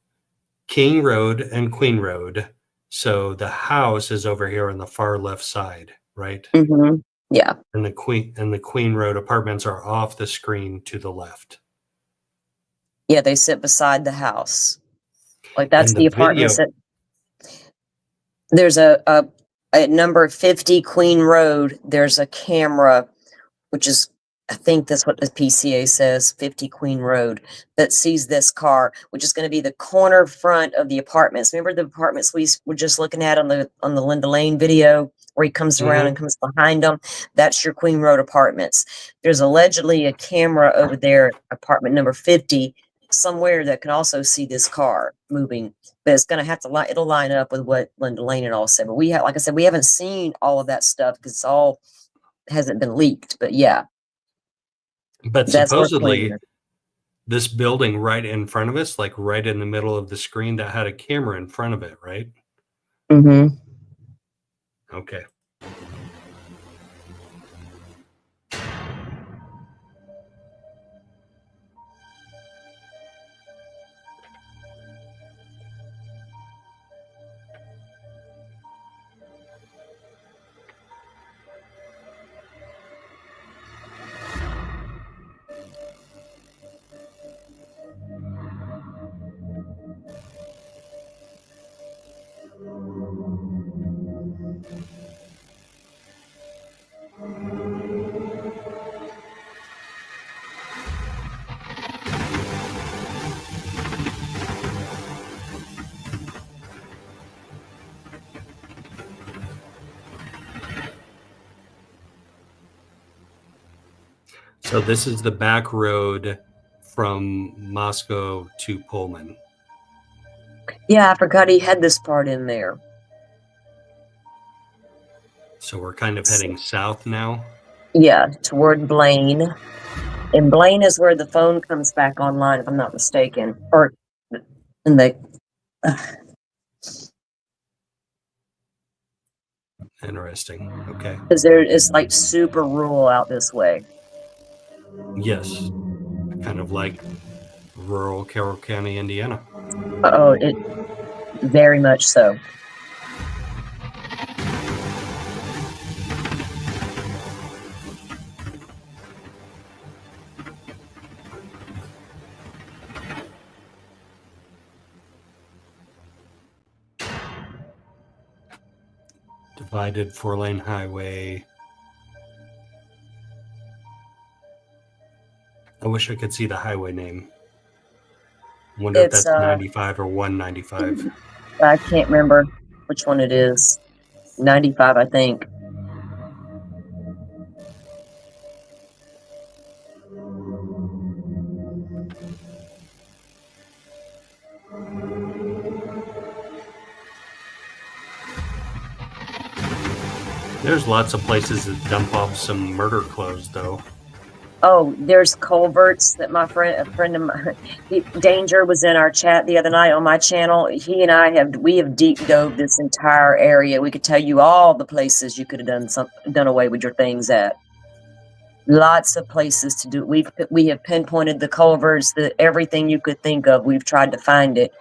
King Road and Queen Road. So the house is over here on the far left side, right? Mm-hmm. Yeah. And the Queen Road apartments are off the screen to the left. Yeah, they sit beside the house. Like that's the apartments that there's a at number 50 Queen Road, there's a camera, which is, I think that's what the PCA says, 50 Queen Road, that sees this car, which is going to be the corner front of the apartments. Remember the apartments we were just looking at on the Linda Lane video where he comes around and comes behind them. That's your Queen Road Apartments. There's allegedly a camera over there, apartment number 50, somewhere that can also see this car moving. But it's going to have to it'll line up with what Linda Lane and all said. But we have, like I said, we haven't seen all of that stuff because it's all hasn't been leaked. But yeah. But That's where supposedly, this building right in front of us, like right in the middle of the screen, that had a camera in front of it, right? Mm-hmm. Okay. So this is the back road from Moscow to Pullman. Yeah, I forgot he had this part in there. So we're kind of heading south now. Yeah, toward Blaine. And Blaine is where the phone comes back online, if I'm not mistaken. Or in the Interesting. Okay. because there is like super rural out this way. Yes. Kind of like rural Carroll County, Indiana. Oh, it very much so. Divided 4-lane highway. I wish I could see the highway name. Wonder if It's that's 95 or 195. I can't remember which one it is. 95, I think. There's lots of places that dump off some murder clothes, though. Oh, there's culverts that a friend of mine, Danger was in our chat the other night on my channel. He and I have deep dove this entire area. We could tell you all the places you could have done away with your things at. Lots of places to do. We have pinpointed the culverts, everything you could think of. We've tried to find it.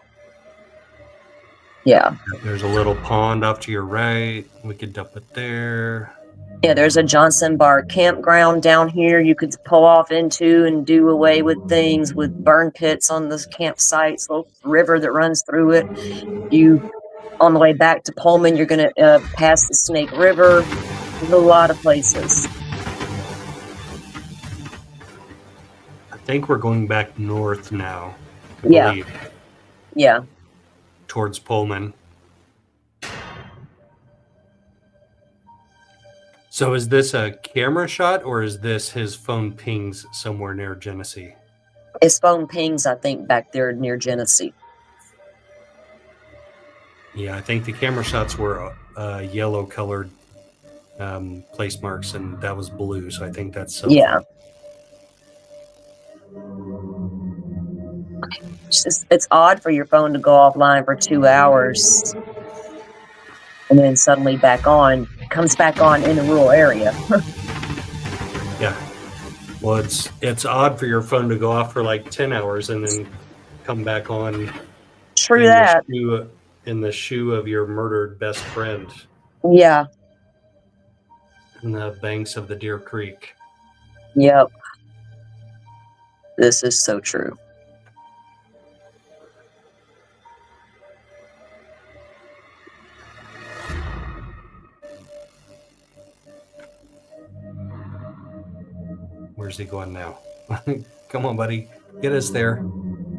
Yeah. There's a little pond off to your right. We could dump it there. Yeah, there's a Johnson Bar campground down here you could pull off into and do away with things with burn pits on the campsites, little river that runs through it. On the way back to Pullman, you're going to pass the Snake River. There's a lot of places. I think we're going back north now. I believe, Yeah. towards Pullman. So is this a camera shot or is this his phone pings somewhere near Genesee? His phone pings, I think, back there near Genesee. Yeah, I think the camera shots were yellow colored place marks and that was blue. So I think that's cell Yeah. phone. It's odd for your phone to go offline for 2 hours and then suddenly comes back on in a rural area. Yeah. Well, it's odd for your phone to go off for like 10 hours and then come back on. True that. In the shoe of your murdered best friend. Yeah. In the banks of the Deer Creek. Yep. This is so true. Where's he going now? Come on, buddy. Get us there.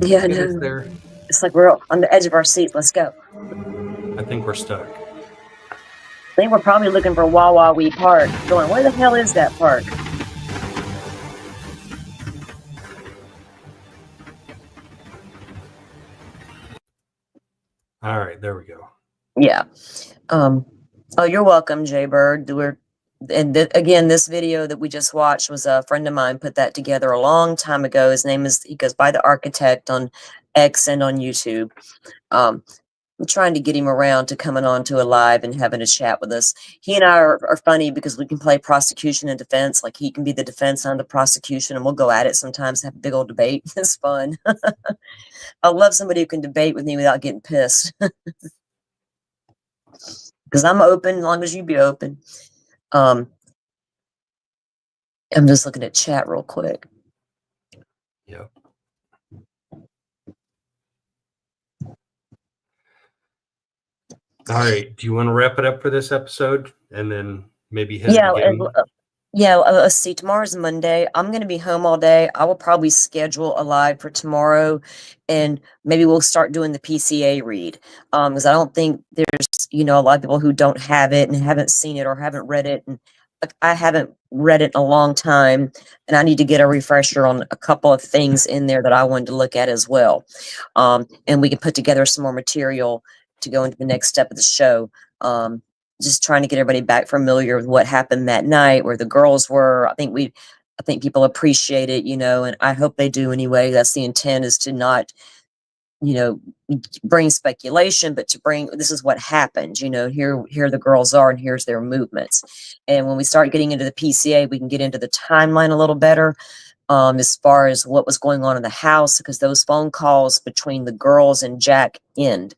Yeah, Get us no. there. It's like we're on the edge of our seat. Let's go. I think we're stuck. They were probably looking for Wawa Wee Park, going, where the hell is that park? All right, there we go. Yeah. Oh, you're welcome, Jay Bird. Again, this video that we just watched was a friend of mine put that together a long time ago. His name he goes by The Architect on X and on YouTube. I'm trying to get him around to coming on to a live and having a chat with us. He and I are funny because we can play prosecution and defense. Like he can be the defense and the prosecution, and we'll go at it sometimes, have a big old debate. It's fun. I love somebody who can debate with me without getting pissed. Because I'm open as long as you be open. I'm just looking at chat real quick. Yep. All right. Do you want to wrap it up for this episode and then maybe hit it again? Let's see. Tomorrow's Monday. I'm going to be home all day. I will probably schedule a live for tomorrow, and maybe we'll start doing the PCA read. Because I don't think there's, a lot of people who don't have it and haven't seen it or haven't read it. And I haven't read it in a long time, and I need to get a refresher on a couple of things in there that I wanted to look at as well. And we can put together some more material to go into the next step of the show. Just trying to get everybody back familiar with what happened that night, where the girls were. I think people appreciate it, and I hope they do anyway. That's the intent, is to not, bring speculation, but to bring, this is what happened, here the girls are, and here's their movements. And when we start getting into the PCA, we can get into the timeline a little better, as far as what was going on in the house, because those phone calls between the girls and Jack end.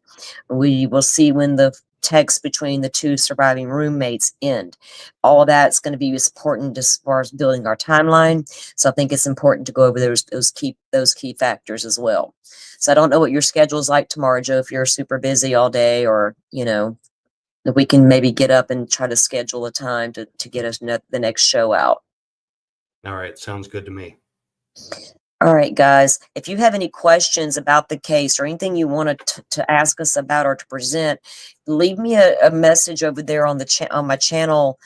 We will see when the text between the two surviving roommates end. All of that's going to be important as far as building our timeline. So I think it's important to go over those key factors as well. So I don't know what your schedule is like tomorrow, Joe, if you're super busy all day, or that we can maybe get up and try to schedule a time to get us the next show out. All right, sounds good to me. All right, guys, if you have any questions about the case or anything you want to ask us about or to present, leave me a message over there on on my channel.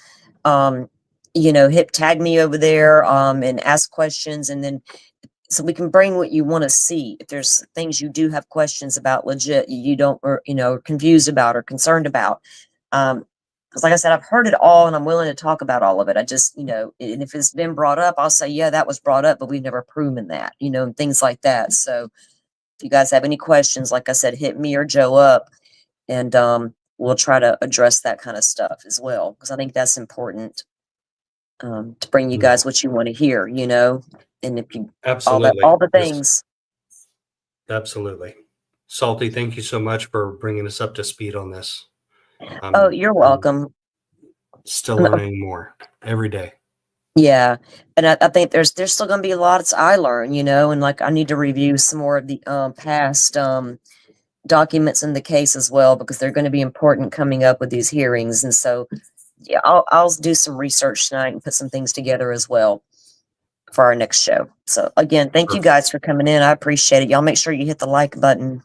Tag me over there and ask questions, and then so we can bring what you want to see. If there's things you do have questions about, legit, you don't, or confused about or concerned about. Because like I said, I've heard it all, and I'm willing to talk about all of it. I just, and if it's been brought up, I'll say, yeah, that was brought up, but we've never proven that, and things like that. So if you guys have any questions, like I said, hit me or Joe up, and we'll try to address that kind of stuff as well. Because I think that's important, to bring you guys what you want to hear, and if you, Absolutely. all the things. Absolutely. Salty, thank you so much for bringing us up to speed on this. Oh, you're welcome. Still learning more every day. Yeah, and I think there's still going to be lots I learn, and like I need to review some more of the past documents in the case as well, because they're going to be important coming up with these hearings. And so, yeah, I'll do some research tonight and put some things together as well for our next show. So again, thank you guys for coming in. I appreciate it. Y'all make sure you hit the like button.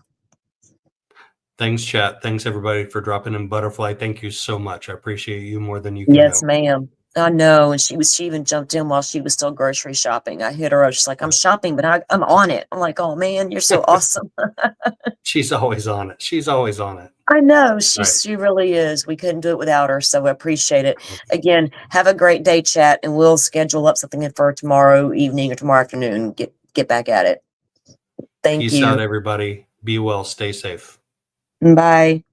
Thanks, chat. Thanks, everybody, for dropping in. Butterfly, thank you so much. I appreciate you more than you can Yes, know. ma'am. I know. And she even jumped in while she was still grocery shopping. I hit her. I was just like, I'm shopping, but I'm on it. I'm like, oh, man, you're so awesome. She's always on it. She's always on it. I know. Right. She really is. We couldn't do it without her. So I appreciate it. Again, have a great day, chat. And we'll schedule up something for tomorrow evening or tomorrow afternoon. Get back at it. Thank you. Peace out, everybody. Be well. Stay safe. Bye.